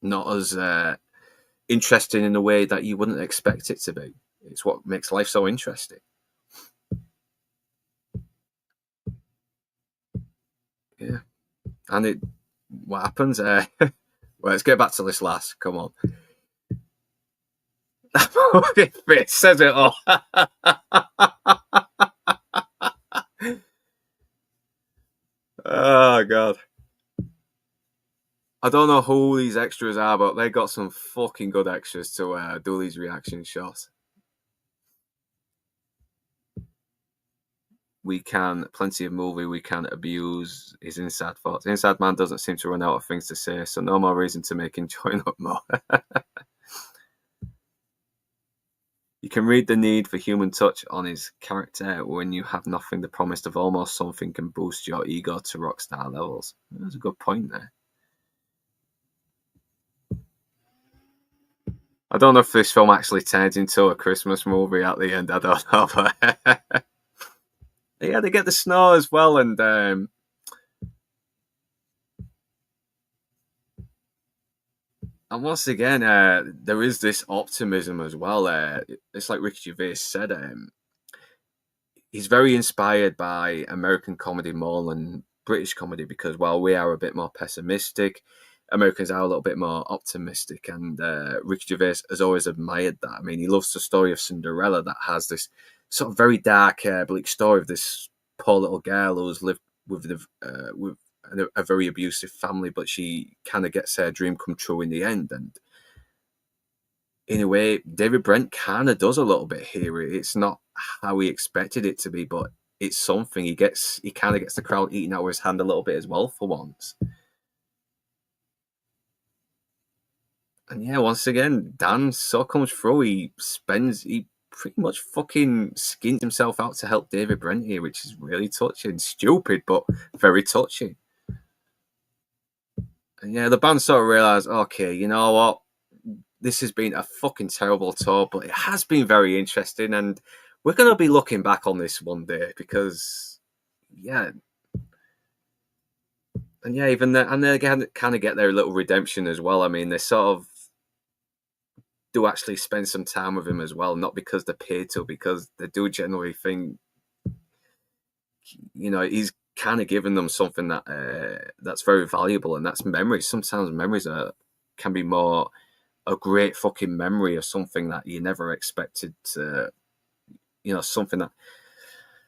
not as interesting in a way that you wouldn't expect it to be. It's what makes life so interesting. Yeah, and what happens? Well, let's get back to this last. Come on. It says it all. Oh god. I don't know who these extras are, but they got some fucking good extras to do these reaction shots. Plenty of movie we can abuse his inside thoughts. Inside man doesn't seem to run out of things to say, so no more reason to make him join up more. You can read the need for human touch on his character. When you have nothing, the promise of almost something can boost your ego to rock star levels. That's a good point there. I don't know if this film actually turns into a Christmas movie at the end. I don't know, but yeah, they get the snow as well, and once again, there is this optimism as well. It's like Ricky Gervais said. He's very inspired by American comedy more than British comedy, because while we are a bit more pessimistic, Americans are a little bit more optimistic, and Ricky Gervais has always admired that. I mean, he loves the story of Cinderella that has this sort of very dark, bleak story of this poor little girl who's lived with a very abusive family, but she kind of gets her dream come true in the end. And in a way, David Brent kind of does a little bit here. It's not how he expected it to be, but it's something. He kind of gets the crowd eating out of his hand a little bit as well for once. And yeah, once again, Dan so comes through. He pretty much fucking skins himself out to help David Brent here, which is really touching. Stupid, but very touching. And yeah, the band sort of realised, okay, you know what? This has been a fucking terrible tour, but it has been very interesting, and we're going to be looking back on this one day, because, yeah. And yeah, even they kind of get their little redemption as well. I mean, they sort of do actually spend some time with him as well, not because they're paid to, because they do generally think, you know, he's kind of given them something that's very valuable, and that's memories. Sometimes memories can be more a great fucking memory of something that you never expected to, you know, something that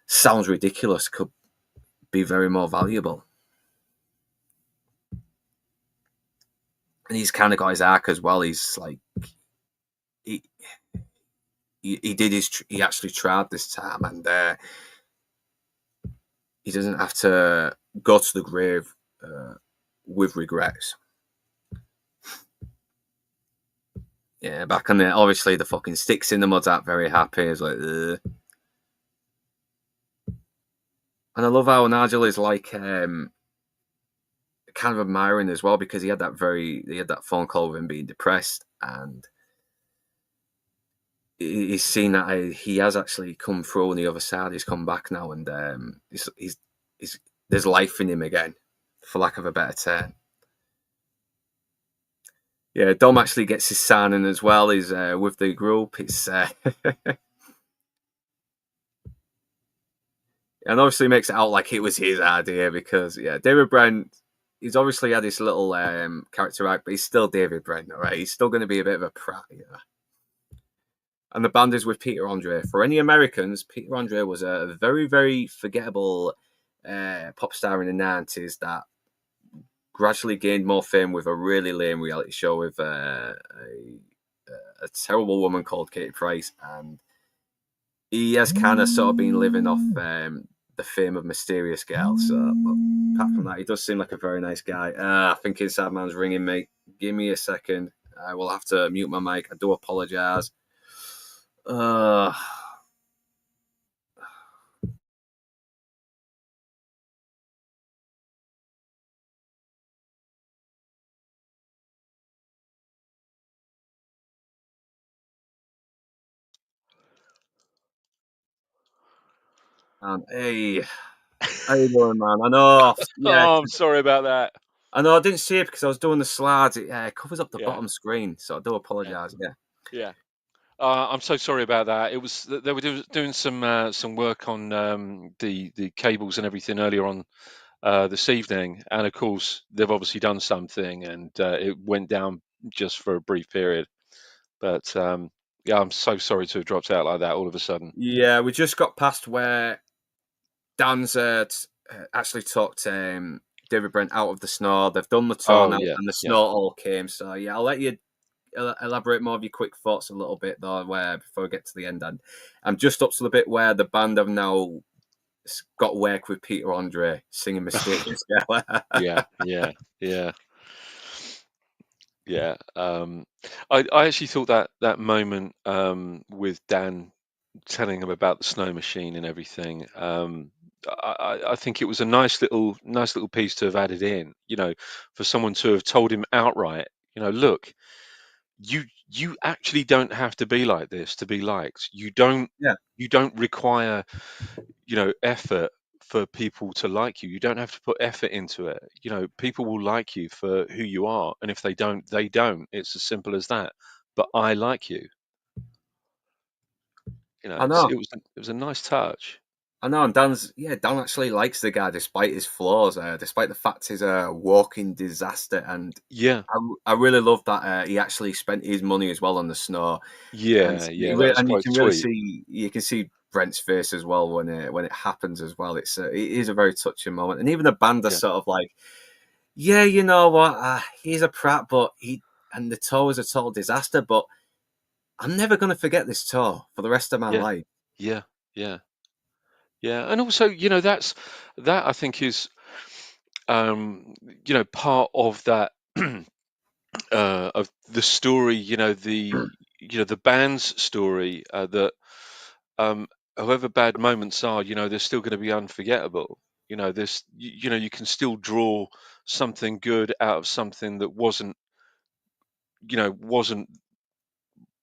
sounds ridiculous could be very more valuable. And he's kind of got his arc as well. He's like, he actually tried this time, and he doesn't have to go to the grave with regrets. Yeah, back on there, obviously the fucking sticks in the mud's aren't very happy. It's like, ugh. And I love how Nigel is like kind of admiring as well, because he had that phone call with him being depressed, and he's seen that he has actually come through on the other side. He's come back now, and there's life in him again, for lack of a better term. Yeah, Dom actually gets his signing as well. He's with the group. It's and obviously makes it out like it was his idea, because yeah, David Brent, he's obviously had this little character arc, but he's still David Brent, all right? He's still going to be a bit of a prat, you know? And the band is with Peter Andre. For any Americans, Peter Andre was a very, very forgettable pop star in the 90s that gradually gained more fame with a really lame reality show with a terrible woman called Katie Price. And he has kind of sort of been living off the fame of Mysterious Girl. So, but apart from that, he does seem like a very nice guy. I think Inside Man's ringing me. Give me a second. I will have to mute my mic. I do apologise. Uh, hey, how you doing, man? I know. Yeah, Oh, I'm sorry about that. I know. I didn't see it because I was doing the slides. It covers up the Yeah, bottom screen, so I do yeah, apologise. Yeah. yeah. I'm so sorry about that. It was they were doing some work on the cables and everything earlier on this evening, and of course they've obviously done something, and it went down just for a brief period. But yeah, I'm so sorry to have dropped out like that all of a sudden. Yeah, we just got past where Dan's actually talked David Brent out of the snore. They've done the tour Oh now, yeah, and the yeah. snore all came. So yeah, I'll let you elaborate more of your quick thoughts a little bit though, where before we get to the end. And I'm just up to the bit where the band have now got work with Peter Andre singing "Mysterious Girl." Yeah, yeah, yeah, yeah. I actually thought that moment with Dan telling him about the snow machine and everything. I think it was a nice little piece to have added in. You know, for someone to have told him outright, you know, look, you actually don't have to be like this to be liked. Yeah, You don't require, you know, effort for people to like you. You don't have to put effort into it. You know, people will like you for who you are, and if they don't, they don't. It's as simple as that. But I like you. You know, I know. it was a nice touch. I know, and Dan actually likes the guy despite his flaws, despite the fact he's a walking disaster. And Yeah, I really love that he actually spent his money as well on the snow, and yeah, yeah. That was and you quite can really sweet. see Brent's face as well when it happens as well. It is a very touching moment, and even the band are Yeah, sort of like, yeah, you know what, he's a prat, but and the tour was a total disaster, but I'm never going to forget this tour for the rest of my yeah, life. yeah, yeah, yeah. And also, you know, that I think is, you know, part of that of the story. You know, the band's story that um, however bad moments are, you know, they're still going to be unforgettable. You know, you know, you can still draw something good out of something that wasn't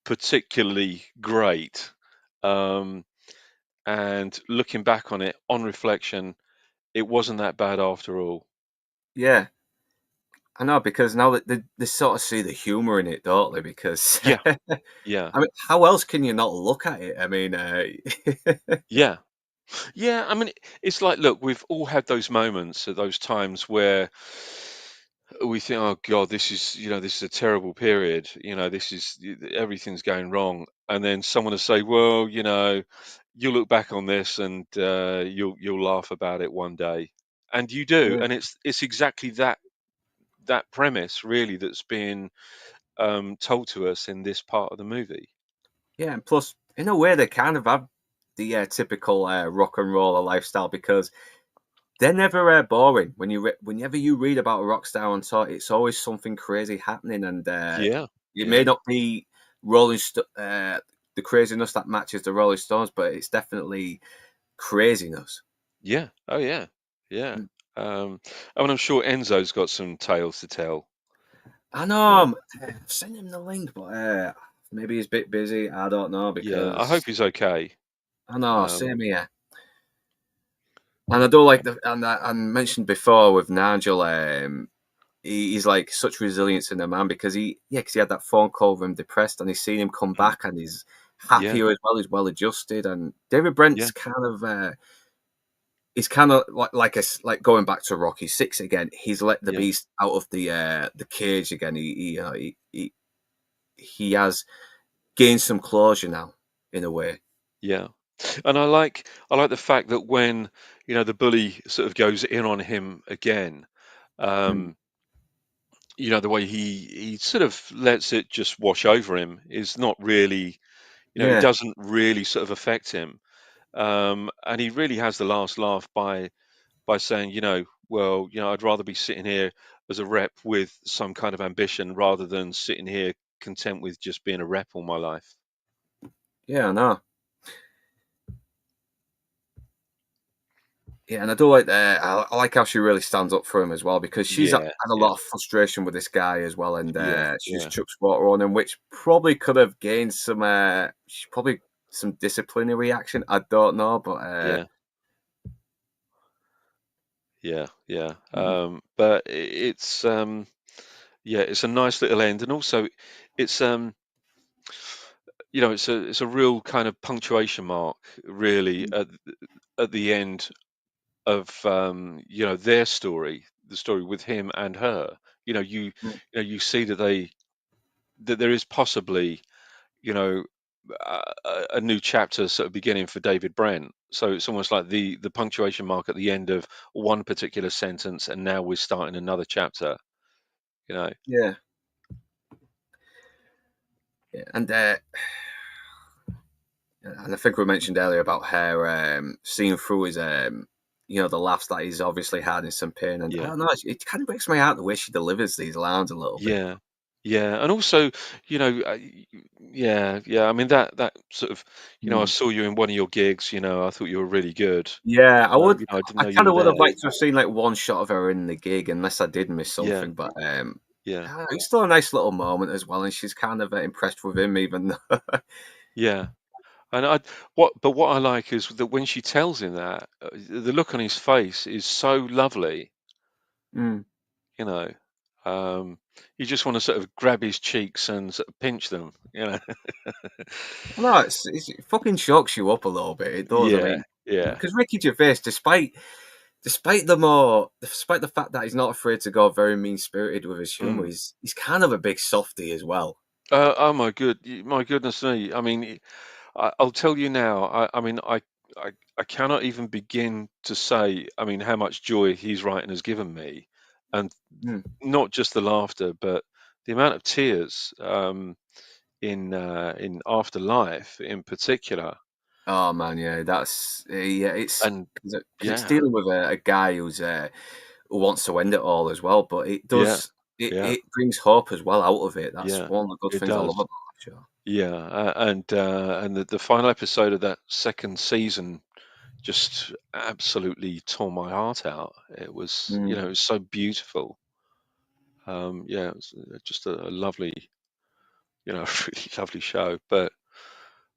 particularly great. Um, and looking back on it, on reflection, it wasn't that bad after all. Yeah, I know, because now that they sort of see the humour in it, don't they? Because Yeah, I yeah, mean, how else can you not look at it? I mean, yeah, yeah. I mean, it's like, look, we've all had those moments, at those times where we think, oh God, this is a terrible period. You know, everything's going wrong, and then someone will say, well, you know, you'll look back on this and you'll laugh about it one day, and you do, yeah, and it's exactly that premise really that's being told to us in this part of the movie. yeah, and plus, in a way, they kind of have the typical rock and roller lifestyle because they're never boring. Whenever you read about a rock star on tour, it's always something crazy happening, and Yeah, it may yeah, not be the craziness that matches the Rolling Stones, but it's definitely craziness. yeah, oh yeah, yeah. Mm. Um, I mean, I'm sure Enzo's got some tales to tell. I know. Yeah, I've sent him the link, but maybe he's a bit busy. I don't know yeah. I hope because he's okay. I know. Um, Same here. And I don't like and I mentioned before with Nigel. He's like such resilience in a man because because he had that phone call with him depressed, and he's seen him come mm, back, and he's yeah, happier as well. He's well adjusted, and David yeah, Brent's he's kind of like going back to Rocky Six again. He's let the yeah, beast out of the cage again. He has gained some closure now. in a way. Yeah. And I like the fact that when, the bully sort of goes in on him again, Mm. um, the way he sort of lets it just wash over him is not really, it Yeah, doesn't really sort of affect him. And he really has the last laugh by saying, well, I'd rather be sitting here as a rep with some kind of ambition rather than sitting here content with just being a rep all my life. yeah, I know. Yeah, and I do like that. I like how she really stands up for him as well, because she's had Yeah, a yeah, lot of frustration with this guy as well, and yeah, she's yeah, chucks water on him, which probably could have gained probably some disciplinary action. I don't know, but yeah, yeah, yeah. mm, But it's a nice little end, and also it's it's a real kind of punctuation mark, really, mm, at the end of their story, the story with him and her. mm, You see that there is possibly you know a new chapter sort of beginning for David Brent. So it's almost like the punctuation mark at the end of one particular sentence, and now we're starting another chapter. You know. yeah, yeah, and I think we mentioned earlier about her seeing through his the laughs that he's obviously had in some pain, and I Yeah. don't know, it kind of breaks my heart the way she delivers these lines a little bit. Yeah. Yeah, and also, yeah, yeah. I mean that sort of, I Mm. saw you in one of your gigs. I thought you were really good. Yeah, I didn't I know you kind were of would there. have liked to have seen like one shot of her in the gig, unless I did miss Yeah, something. But yeah, it's still a nice little moment as well, and she's kind of impressed with him, even though. yeah. And what I like is that when she tells him that, the look on his face is so lovely. Mm. You know, um, you just want to sort of grab his cheeks and sort of pinch them. No, it fucking shocks you up a little bit. It does. I Yeah, mean, yeah, because Ricky Gervais, despite the fact that he's not afraid to go very mean spirited with his humor, mm. he's kind of a big softy as well. Oh my goodness me! I mean, I'll tell you now. I mean, I cannot even begin to say. I mean, how much joy his writing has given me, and Mm. not just the laughter, but the amount of tears in Afterlife in particular. Oh man, yeah, that's yeah. It's And because it's yeah, dealing with a guy who wants to end it all as well, but yeah, yeah, it brings hope as well out of it. That's yeah, one of the good it things I does. love about that show. Yeah, and the final episode of that second season just absolutely tore my heart out. It was, Mm, it was so beautiful. Yeah, it was just a lovely, really lovely show. But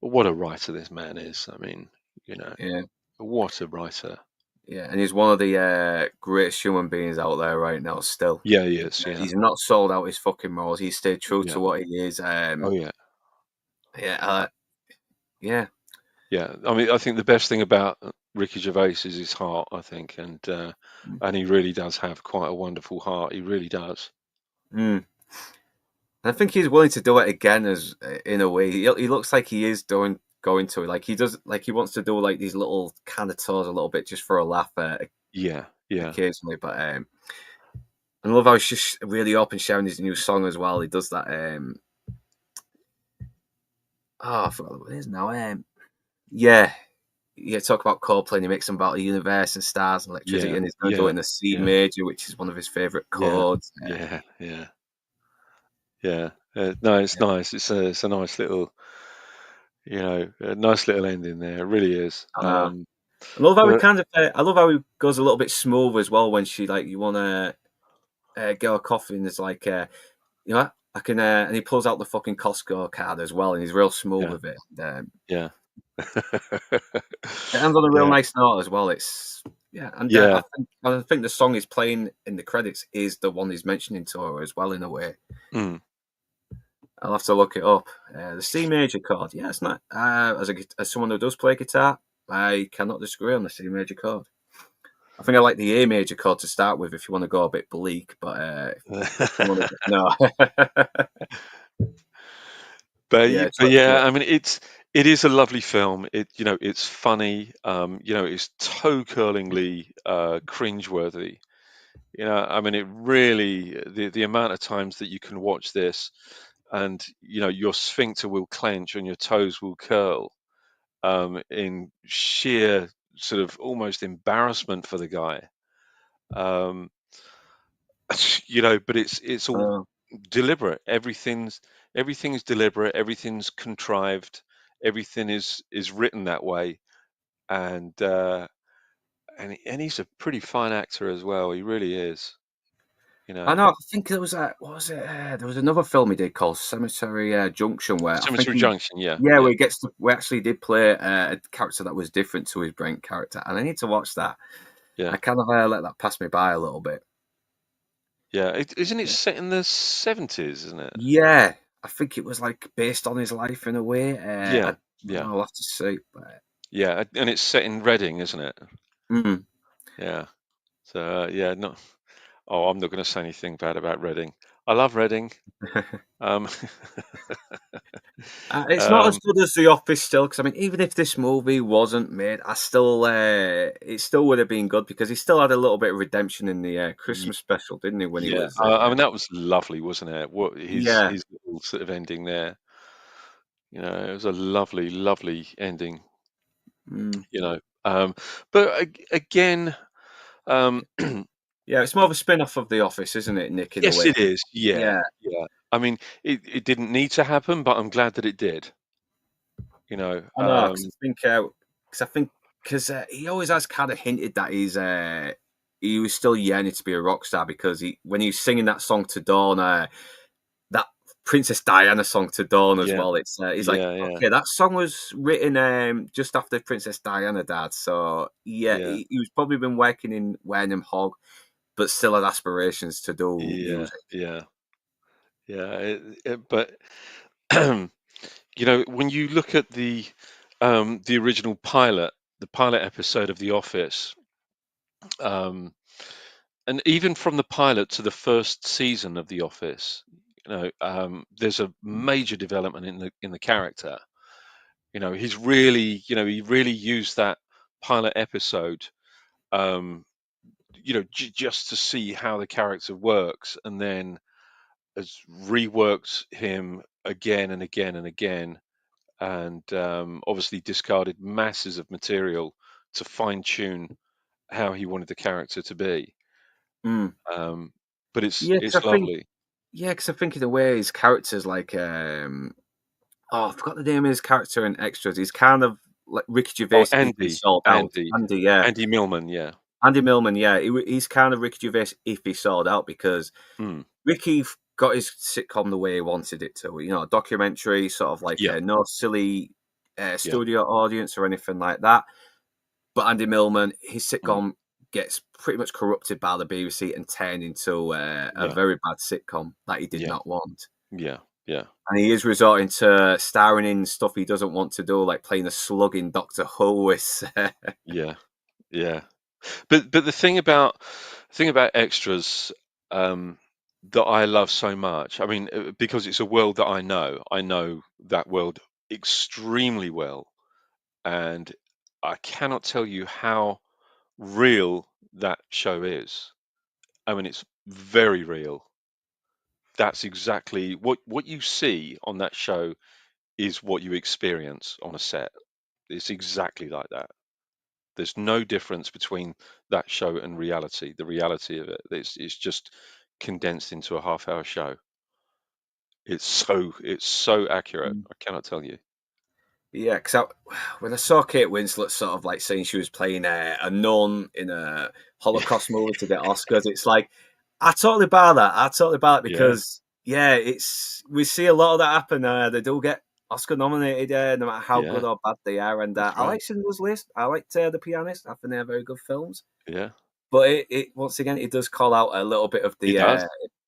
what a writer this man is. I mean, you know, yeah, what a writer. yeah, and he's one of the greatest human beings out there right now. Still, Yeah, he is. Yeah, he's not sold out his fucking morals. He stayed true to yeah. what he is. Oh, yeah. Yeah, Uh, yeah, yeah. I mean, I think the best thing about Ricky Gervais is his heart, I think. And he really does have quite a wonderful heart. He really does. mm. I think he's willing to do it again, as in a way. He looks like he is going to, like he does, like he wants to do like these little kind of tours a little bit just for a laugh Yeah, yeah, occasionally. But I love how he's just really open sharing his new song as well. He does that. I forgot what it is now. Yeah, yeah. Talk about Coldplay. And he makes them about the universe and stars and electricity, yeah, and he's going to do it yeah, in the C yeah, major, which is one of his favorite yeah, chords. yeah, yeah, yeah. No, it's Yeah. nice. It's a nice little, a nice little ending there. It really is. I know. But I love how he goes a little bit smooth as well when she like you want to get a coffee and it's like I can and he pulls out the fucking Costco card as well and he's real smooth yeah, with it. yeah, It ends on a real yeah, nice note as well. It's yeah, and yeah. I think the song he's playing in the credits is the one he's mentioning to her as well in a way. Mm. I'll have to look it up. The C major chord, yeah, it's not. As someone who does play guitar, I cannot disagree on the C major chord. I think I like the A major chord to start with if you want to go a bit bleak, but if you want to, no, But yeah, but yeah, I mean, it is a lovely film. It's funny. It's toe-curlingly cringeworthy. I mean, it really the amount of times that you can watch this, and your sphincter will clench and your toes will curl, in sheer sort of almost embarrassment for the guy. Um, but it's all Uh, deliberate. Everything's deliberate. Everything's contrived. Everything is written that way, and and he's a pretty fine actor as well. He really is. You I know, know. I think there was a what was it? There was another film he did called Cemetery Junction, where I think Cemetery Junction. Yeah, yeah, yeah, where he gets to, we actually did play a character that was different to his Brent character, and I need to watch that. yeah, I kind of let that pass me by a little bit. yeah. Isn't it set in the 70s? Isn't it? Yeah, I think it was like based on his life in a way. Yeah, yeah, I'll have to see. But, yeah. And it's set in Reading, isn't it? mm. Yeah. So yeah, no. Oh, I'm not going to say anything bad about Reading. I love Reading. Um, It's not as um, good as The Office still, because I mean, even if this movie wasn't made, I still it still would have been good because he still had a little bit of redemption in the y- Christmas special, didn't he? When he yeah. was I mean, that was lovely, wasn't it? What yeah, his little sort of ending there. It was a lovely, lovely ending. mm. You know, um, but again, um, Yeah, it's more of a spin-off of The Office, isn't it, Nick? In a yes, way, it 'cause- is. Yeah, yeah, yeah. I mean, it didn't need to happen, but I'm glad that it did. You know, I know, because I think because he always has kind of hinted that he was still yearning to be a rock star because when he was singing that song to Dawn, that Princess Diana song to Dawn as yeah, well. It's he's like, yeah, yeah, okay, that song was written just after Princess Diana died, so yeah, yeah, he was probably been working in Wareham Hog, but still had aspirations to do yeah, music. yeah, yeah. But when you look at the original pilot, the pilot episode of The Office, um, and even from the pilot to the first season of The Office, there's a major development in the character. He really used that pilot episode, um, just to see how the character works, and then has reworked him again and again and again, and obviously discarded masses of material to fine tune how he wanted the character to be. Mm. Um, but it's Yeah, it's lovely. because I think in a way his character's like oh, I forgot the name of his character in Extras. He's kind of like Ricky Oh, Gervais if he Andy, sold out. Andy, Andy, yeah. Andy Millman, yeah. Andy Millman, yeah. He's kind of Ricky Gervais if he sold out because Mm, Ricky got his sitcom the way he wanted it to. A documentary, sort of like yeah, no silly yeah, studio audience or anything like that. But Andy Millman, his mm, sitcom gets pretty much corrupted by the BBC and turned into a yeah, very bad sitcom that he did yeah, not want. yeah, yeah, And he is resorting to starring in stuff he doesn't want to do, like playing a slug in Doctor Who. yeah, yeah. But the thing about extras, um, that I love so much. I mean, because it's a world that I know. I know that world extremely well, and I cannot tell you how real that show is. I mean, it's very real. That's exactly what you see on that show is what you experience on a set. It's exactly like that. There's no difference between that show and reality. The reality of it's just condensed into a half-hour show. It's so accurate. I cannot tell you. Yeah, because when I saw Kate Winslet sort of like saying she was playing a nun in a Holocaust movie to get Oscars, it's like I totally buy that. I totally buy it Yeah, because yeah, it's we see a lot of that happen. They do get Oscar nominated, no matter how yeah, good or bad they are. And that's I right. like Schindler's List. I liked The Pianist. I think they're very good films. Yeah, But it once again, it does call out a little bit of it the does.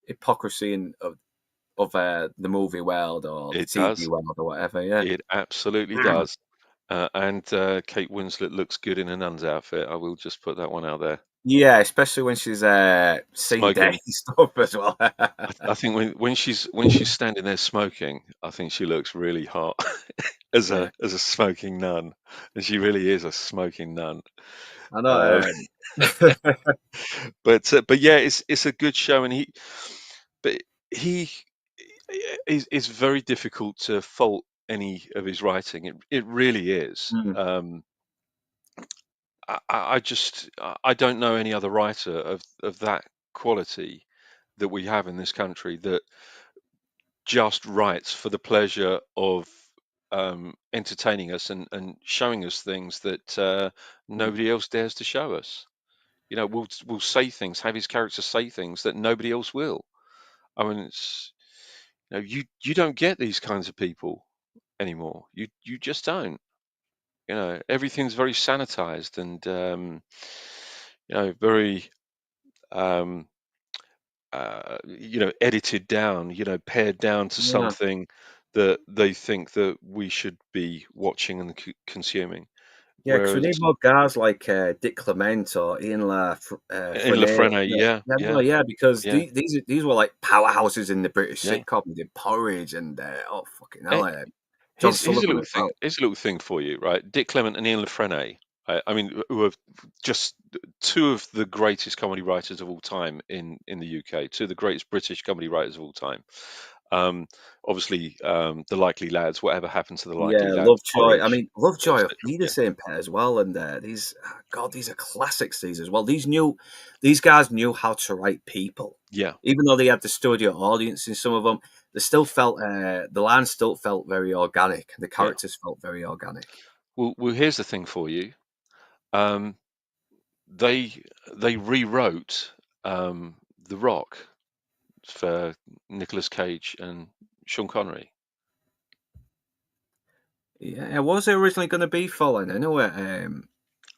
hypocrisy of the movie world or the It TV does. world or whatever. Yeah. It absolutely does. And Kate Winslet looks good in a nun's outfit. I will just put that one out there. Yeah, especially when she's saying smoking. dirty stuff as well. I think when she's standing there smoking, I think she looks really hot as Yeah, a smoking nun, and she really is a smoking nun. I Um, know. but yeah, it's a good show, and but he is very difficult to fault any of his writing. It really is. Mm, I don't know any other writer of that quality that we have in this country that just writes for the pleasure of entertaining us and showing us things that mm. nobody else dares to show us. You know, we'll say things, have his characters say things that nobody else will. I mean, it's you don't get these kinds of people anymore. You just don't. You know, everything's very sanitized and very um, edited down, pared down to Yeah. something that they think that we should be watching and consuming. Yeah, because we Whereas need more guys like Dick Clement or Ian in Frenet. Lafrene, Yeah, yeah, yeah, no, yeah, yeah, because yeah, these were like powerhouses in the British yeah. sitcom. They did Porridge and oh fucking hell, John Here's a Sullivan little as thing. well. Here's a little thing for you, right? Dick Clement and Ian Lafrene. I mean, who are just two of the greatest comedy writers of all time in the UK. Two of the greatest British comedy writers of all time. Um, Obviously, the Likely Lads. Whatever happened to the Likely Yeah, Lads? Lovejoy. I Porridge, mean, Lovejoy etc. need the Yeah, same pair as well. And God, these are classics. These as well. These guys knew how to write people, yeah, even though they had the studio audience in some of them. They still felt the lines still felt very organic. The yeah. characters felt very organic. Well, here's the thing for you. Um, they they rewrote The Rock for Nicolas Cage and Sean Connery. Yeah, was it originally going to be Fallen anyway?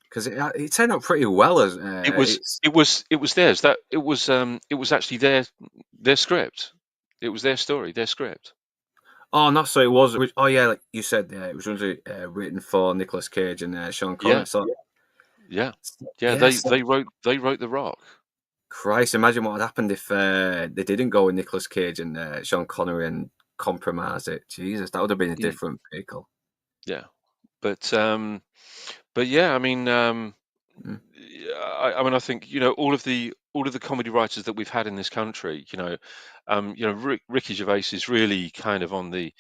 Because it turned out pretty well as It was it's. it was theirs. It was actually their script. It was their story, their script. Oh, not so it was. Oh yeah, like you said, it was originally written for Nicolas Cage and Sean Connery. Yeah, So yeah, yeah. yes, They wrote The Rock. Christ, imagine what had happened if they didn't go with Nicolas Cage and Sean Connery and compromise it. Jesus, that would have been a Mm, different vehicle. yeah, but yeah. I mean, Mm, yeah, I mean, I think all of the comedy writers that we've had in this country. Ricky Gervais is really kind of on the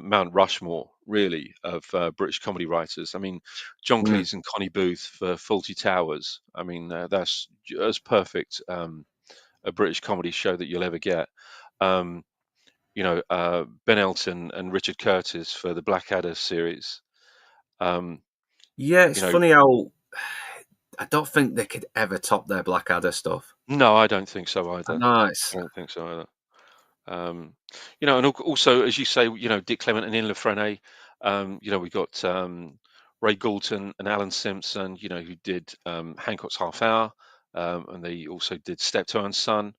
Mount Rushmore, really, of British comedy writers. I mean, John mm. Cleese and Connie Booth for Fawlty Towers. I mean, that's as perfect a British comedy show that you'll ever get. Um, Ben Elton and Richard Curtis for the Blackadder series. Um, Yeah, it's you know, funny how I don't think they could ever top their Blackadder stuff. no, I don't think so I either. know I don't think so either. Um, and also, as you say, Dick Clement and Ian Lafrene. We've got Ray Galton and Alan Simpson. Who did Hancock's Half Hour, and they also did Steptoe and Son.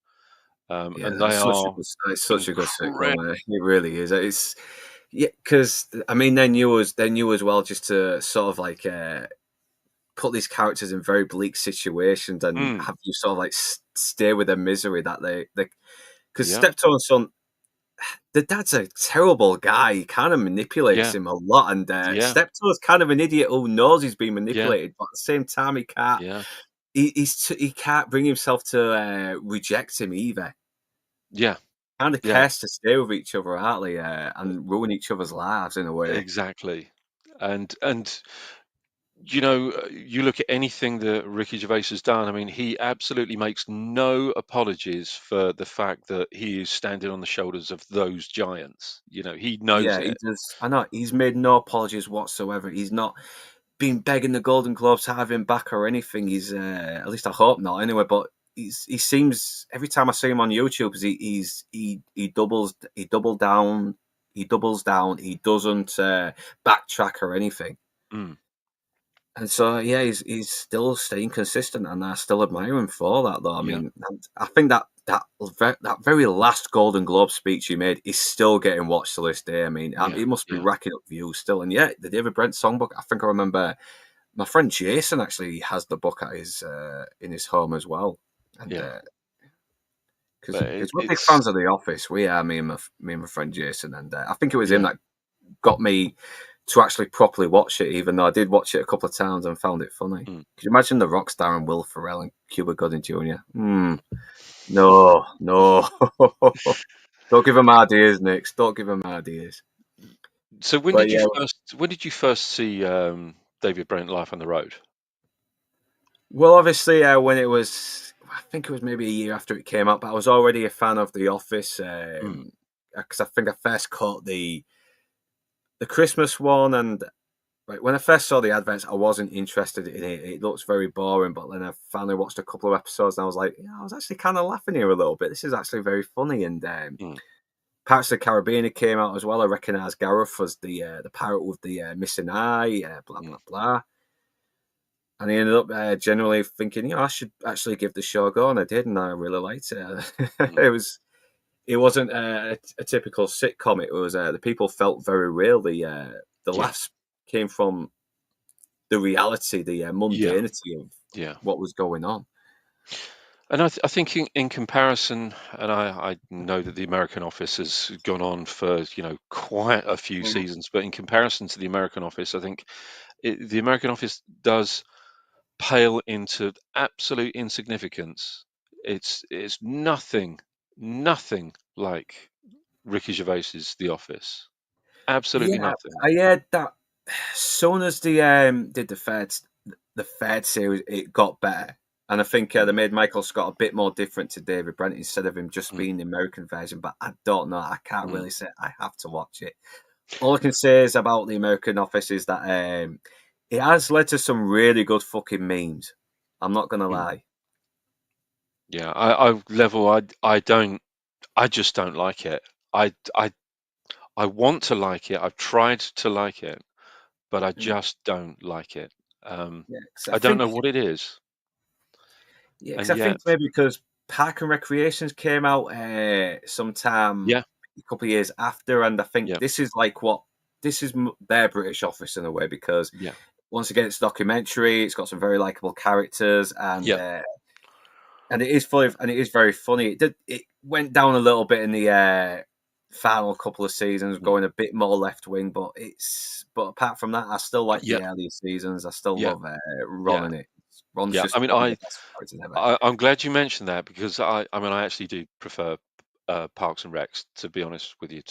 yeah, And they are it's such a good incredible. sitcom. It really is. It's yeah, because I mean they knew as well just to sort of like put these characters in very bleak situations and Mm, have you sort of like stay with their misery that they because yeah, Steptoe and Son, the dad's a terrible guy. He kind of manipulates yeah, him a lot, and yeah, Steptoe's kind of an idiot who knows he's being yeah, manipulated, but at the same time he can't. yeah, He can't bring himself to reject him either. yeah, Kind of yeah. cursed to stay with each other, aren't they? And ruin each other's lives in a way. Exactly. And you look at anything that Ricky Gervais has done. I mean, he absolutely makes no apologies for the fact that he is standing on the shoulders of those giants. He knows Yeah, he it. does. I know he's made no apologies whatsoever. He's not been begging the Golden Globes to have him back or anything. He's at least I hope not. Anyway, but he seems every time I see him on YouTube, he double down, he doubles down. He doesn't backtrack or anything. Mm, And so yeah, he's still staying consistent, and I still admire him for that. Though I yeah, mean, I think that very last Golden Globe speech he made is still getting watched to this day. I mean, yeah, it must be yeah, racking up views still. And yeah, the David Brent songbook. I think I remember my friend Jason actually has the book at his in his home as well, and Yeah, because but we're big it's fans of The Office, we are me and my friend Jason, and I think it was him yeah. that got me to actually properly watch it, even though I did watch it a couple of times and found it funny. Mm. Could you imagine the Rockstar and Will Ferrell and Cuba Gooding Jr.? No, no. Don't give him ideas, Nick. Don't give him ideas. So But yeah, when did you first see David Brent live on the road? well, obviously, when it was, I think it was maybe a year after it came out, but I was already a fan of The Office Mm. because I think I first caught the Christmas one, and right, when I first saw the adverts, I wasn't interested in it. It looks very boring, but then I finally watched a couple of episodes, and I was like, yeah, I was actually kind of laughing here a little bit. This is actually very funny, and Mm. Pirates of the Caribbean it came out as well. I recognised Gareth as the pirate with the missing eye, blah Mm. blah blah. And I ended up generally thinking, I should actually give the show a go, and I did, and I really liked it. Mm. It wasn't a typical sitcom. It was the people felt very real. The Yeah, laughs came from the reality, the yeah, mundanity of yeah. what was going on. And I think in comparison, and I know that the American Office has gone on for quite a few Mm. seasons, but in comparison to the American Office, I think the American Office does pale into absolute insignificance. It's nothing like Ricky Gervais's The Office. Absolutely Yeah, nothing. I heard that as soon as they did the third series, it got better. And I think they Mm. made Michael Scott a bit more different to David Brent instead of him just Mm. being the American version. But I don't know. I can't Mm. really say. I have to watch it. All I can say is about the American Office is that it has led to some really good fucking memes. I'm not gonna Mm. lie. Yeah, I just don't like it. I I I want to like it. I've tried to like it, but I Mm. just don't like it. Yeah, because I I don't know think what it is, Yeah, because and I think yet, maybe because Park and Recreations came out sometime yeah, a couple of years after, and I think yeah, this is their British Office in a way because yeah, once again it's a documentary, it's got some very likable characters, yeah, and it is funny and it is very funny. It went down a little bit in the final couple of seasons, mm, going a bit more left wing, but apart from that, I still like yeah, the earlier seasons. I still yeah, love Ron yeah, in it. Ron's yeah. I just mean, one of the best characters ever. I'm glad you mentioned that because I mean, I actually do prefer Parks and Recs, to be honest with you,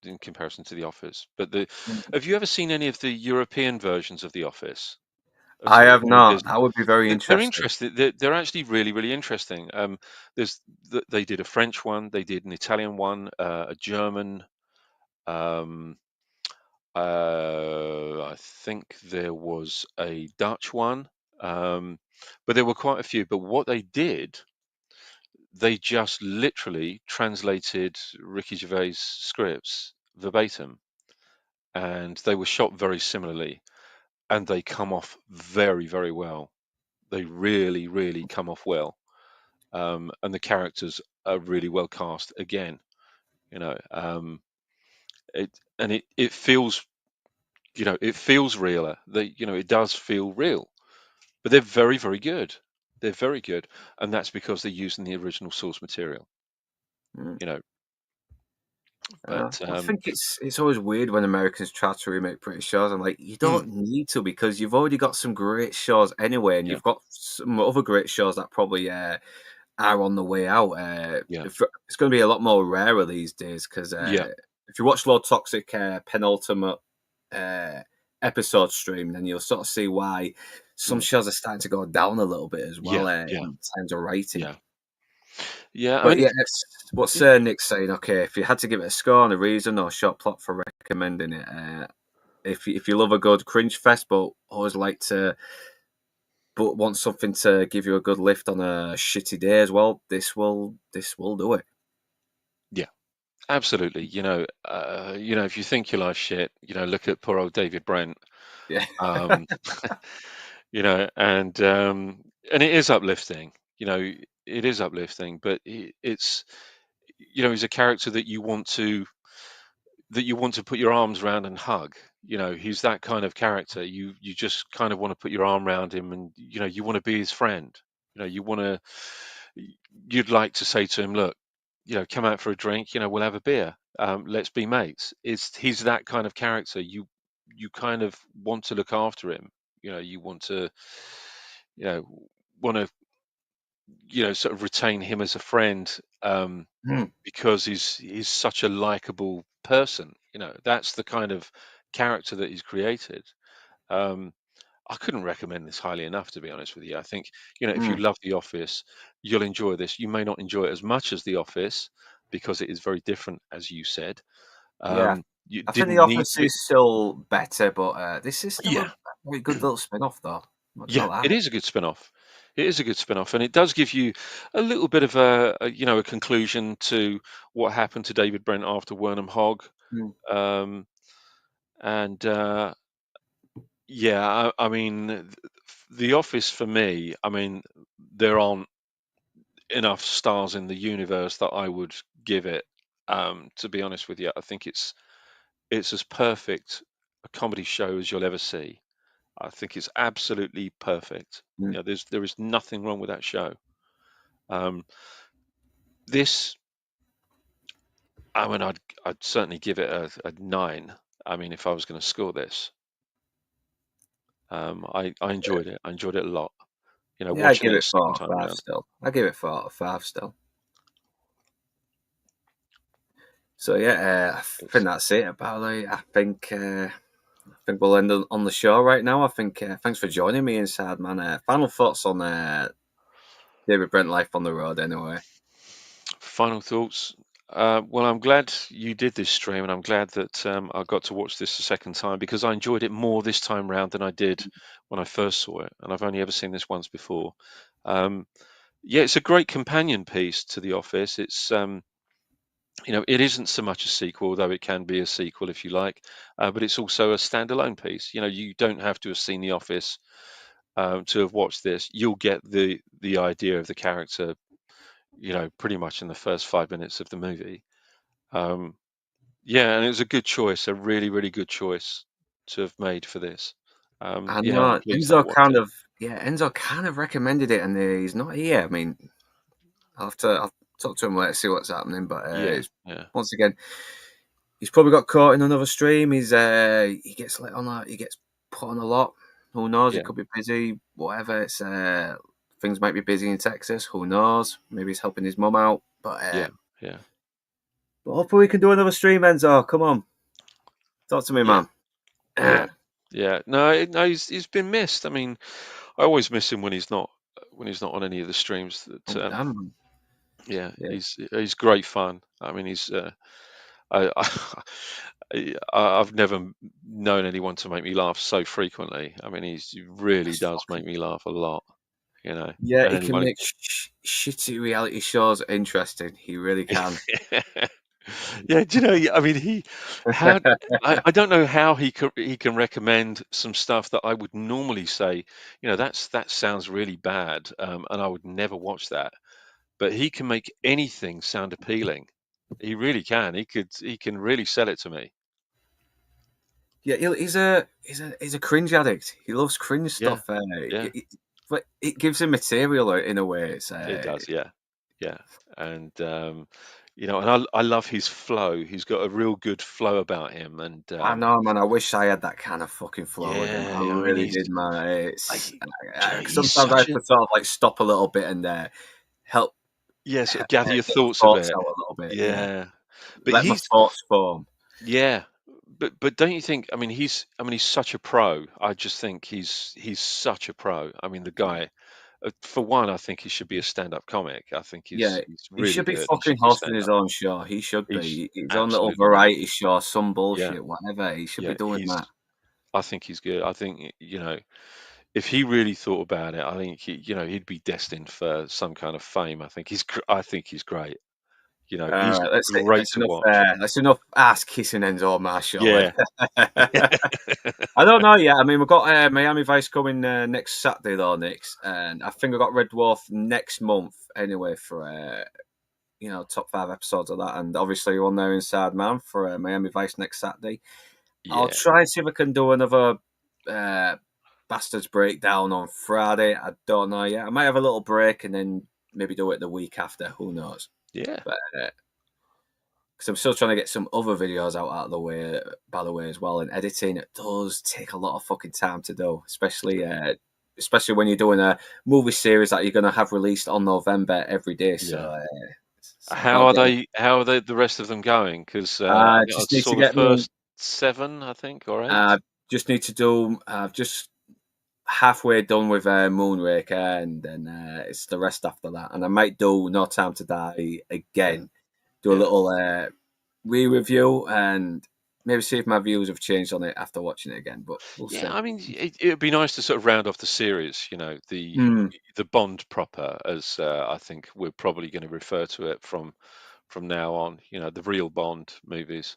in comparison to The Office. But have you ever seen any of the European versions of The Office at I all? have not. That would be very They're interesting. interesting. They're actually really interesting. They did a French one, they did an Italian one, a German. Um, I think there was a Dutch one, but there were quite a few. But what they did, they just literally translated Ricky Gervais' scripts verbatim, and they were shot very similarly, and they come off very well. They really come off well. And the characters are really well cast again. You know, it and it feels it feels realer. It does feel real, but they're very good. They're very good, and that's because they're using the original source material. Mm. You know, but I think it's always weird when Americans try to remake British shows. I'm like, you mm, don't need to because you've already got some great shows anyway, and yeah, you've got some other great shows that probably are on the way out. yeah, It's going to be a lot more rarer these days because yeah, if you watch Lord Toxic penultimate uh, episode stream, then you'll sort of see why some mm, shows are starting to go down a little bit as well yeah, yeah, in terms of writing. yeah, yeah. I But mean, yeah, what's it, Nick saying? Okay, if you had to give it a score and a reason or short plot for recommending it, if you love a good cringe fest, but always like to, but want something to give you a good lift on a shitty day as well, this will do it. yeah, absolutely. If you think your life's shit, look at poor old David Brent. Yeah. Um, and it is uplifting. You know, it is uplifting, but it's he's a character that you want to put your arms around and hug. You know, he's that kind of character. You just kind of want to put your arm around him, and you want to be his friend. You want to. You'd like to say to him, look, come out for a drink. We'll have a beer. Let's be mates. He's that kind of character. You kind of want to look after him. You want to, you know, want to, sort of retain him as a friend. Mm. Because he's such a likable person. That's the kind of character that he's created. Um, I couldn't recommend this highly enough, to be honest with you. I think, if you Mm. love The Office, you'll enjoy this. You may not enjoy it as much as The Office because it is very different, as you said. Yeah, You I think The didn't need Office to. is still better, but this is still Yeah, a very good little spin-off, though. Not yeah, gonna lie. it is a good spin-off. It is a good spin-off, and it does give you a little bit of a conclusion to what happened to David Brent after Wernham Hogg. Mm. Um, and yeah, I mean, The Office for me, I mean, there aren't enough stars in the universe that I would give it. To be honest with you, I think it's as perfect a comedy show as you'll ever see. I think it's absolutely perfect. Mm. There is nothing wrong with that show. Um, this, I mean, I'd certainly give it a 9. I mean, if I was going to score this, I enjoyed it. I enjoyed it a lot. Yeah, I Watching give it a it second 4 time or 5 around. still. I give it 4 or 5 still. So yeah, I think It's that's it. About I think we'll end on the show right now. I think thanks for joining me inside, man. Final thoughts on David Brent Life on the Road, anyway. Final thoughts. Well, I'm glad you did this stream, and I'm glad that I got to watch this a second time because I enjoyed it more this time round than I did when I first saw it, and I've only ever seen this once before. Um, yeah, it's a great companion piece to The Office. It isn't so much a sequel, though it can be a sequel if you like, but it's also a standalone piece. You don't have to have seen The Office to have watched this. You'll get the idea of the character, pretty much in the first 5 minutes of the movie. Um, yeah, and it was a good choice, a really, really good choice to have made for this. I Yeah, I'm know pleased that I watched it. Enzo kind of recommended it, and he's not here. I mean, I'll talk to him later, see what's happening. But Yeah, yeah, once again, he's probably got caught in another stream. He gets let on that. He gets put on a lot. Who knows? He yeah, could be busy. Whatever. It's things might be busy in Texas. Who knows? Maybe he's helping his mum out. yeah, yeah, But hopefully we can do another stream, Enzo. Come on, talk to me, yeah, man. yeah, yeah. No, no, he's been missed. I mean, I always miss him when he's not on any of the streams. That Oh, damn, man. yeah, Yeah, he's great fun. I mean, I, I've never known anyone to make me laugh so frequently. I mean, he really that's does make fucking. me laugh a lot. Yeah, And he can anyone. make shitty reality shows interesting. He really can. Yeah, do you know? I mean, how, I don't know how he can recommend some stuff that I would normally say, that sounds really bad, and I would never watch that. But he can make anything sound appealing. He really can. He can really sell it to me. Yeah, he's a cringe addict. He loves cringe Yeah, stuff. yeah, But it gives him material in a way. It's it does. Yeah, yeah, and and I love his flow. He's got a real good flow about him, and I know, man. I wish I had that kind of fucking flow with him. I yeah, I mean, really did, man. It's I, do you know, he's sometimes I such have a to sort of like stop a little bit and help yeah, sort of gather your get my thoughts a thoughts bit. out a little bit. Yeah, Yeah, but let my thoughts form. yeah, but don't you think? I mean, he's such a pro. I just think he's such a pro. I mean, the guy. For one, I think he should be a stand-up comic. I think Yeah, he's he really should be good. He fucking should be hosting his stand-up. own show. He should He's be his own little absolutely right. variety show, some Yeah, bullshit, whatever. He should be yeah. doing that. I think he's good. I think if he really thought about it, I think he'd be destined for some kind of fame. I think he's great. All He's right, that's it. great to watch. That's enough ass kissing Enzo Marshall. Yeah. I don't know yet. I mean, we've got Miami Vice coming next Saturday, though, Nix, and I think we've got Red Dwarf next month anyway for top 5 episodes of that, and obviously you're on there inside man for Miami Vice next Saturday. I'll Yeah. try and see if I can do another Bastards breakdown on Friday. I don't know yet. I might have a little break and then maybe do it the week after. Who knows? Yeah. But because I'm still trying to get some other videos out of the way, by the way, as well. And editing, it does take a lot of fucking time to do, especially when you're doing a movie series that you're going to have released on November every day. So, How are they? How are the rest of them going? Because I I just need saw to the get me. first 7, I think, or 8. Just need to do. I've just halfway done with Moonraker, and then it's the rest after that. And I might do No Time to Die again. Do a little re-review and maybe see if my views have changed on it after watching it again. But we'll see. I mean, it'd be nice to sort of round off the series. You know, the Bond proper, as I think we're probably going to refer to it from now on. You know, the real Bond movies.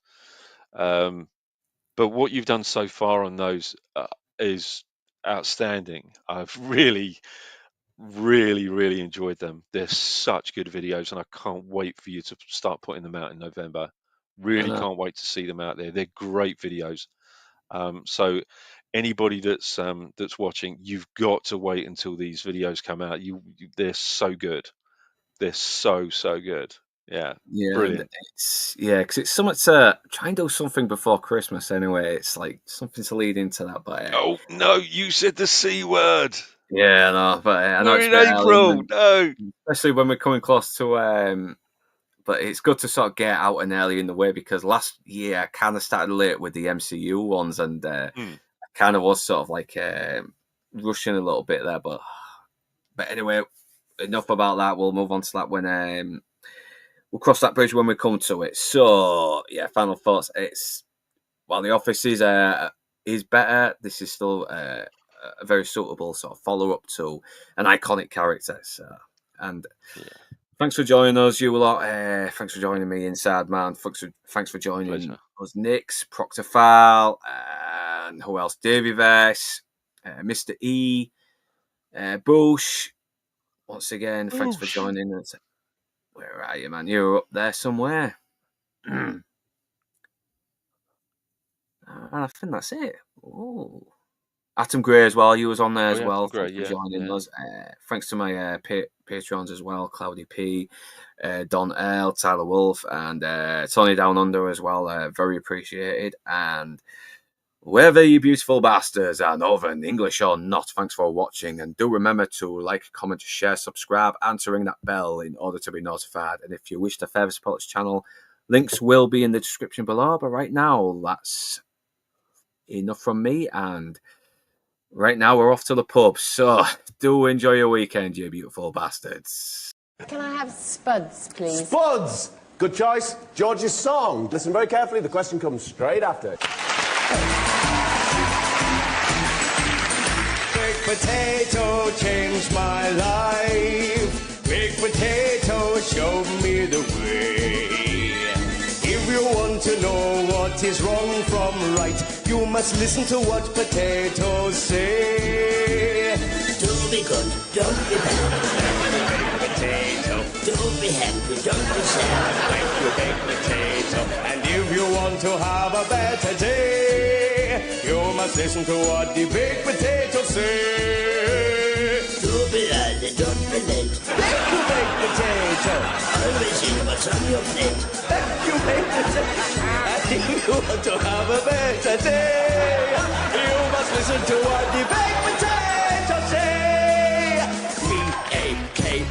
But what you've done so far on those is outstanding. I've really, really, really enjoyed them. They're such good videos, and I can't wait for you to start putting them out in November. Really can't wait to see them out there. They're great videos. So anybody that's watching, you've got to wait until these videos come out. They're so good. They're so good. Yeah, brilliant. Because it's something to try and do something before Christmas anyway. It's like something to lead into that. But Oh no, you said the C word. Yeah, no, but I know We're it's in a bit April. early, No, especially when we're coming close to. But it's good to sort of get out and early in the way because last year I kind of started late with the MCU ones, and I kind of was sort of like rushing a little bit there. But anyway, enough about that. We'll move on to that when we'll cross that bridge when we come to it. So yeah, final thoughts. It's while The Office is better, this is still a very suitable sort of follow up to an iconic character. So, and thanks for joining us, you lot. Thanks for joining me, Inside Man. Thanks for joining us, Nix, Proctor File, and who else? Davey Vess, Mr. E, Bush. Once again, thanks for joining us. Where are you, man? You're up there somewhere. And I think that's it. Oh, Atom Gray as well. You was on there as well. Thanks for joining us. Thanks to my patrons as well. Cloudy P, Don L, Tyler Wolf, and Tony Down Under as well. Very appreciated. And whether you beautiful bastards are Northern, English or not, thanks for watching. And do remember to like, comment, share, subscribe, and to ring that bell in order to be notified. And if you wish to further support this channel, links will be in the description below. But right now, that's enough from me. And right now, we're off to the pub. So do enjoy your weekend, you beautiful bastards. Can I have spuds, please? Spuds! Good choice. George's song. Listen very carefully. The question comes straight after. Baked potato changed my life. Baked potato showed me the way. If you want to know what is wrong from right, you must listen to what potatoes say. Don't be good, don't be bad. Baked potato. Don't be happy, don't be sad. Thank you, baked potato. And if you want to have a better day, you must listen to what the baked potatoes say. Don't be early, don't be late. Thank you, baked potato. Always eat what's on your plate. Thank you, baked potato. And if you want to have a better day, you must listen to what the baked potatoes say. B-A-K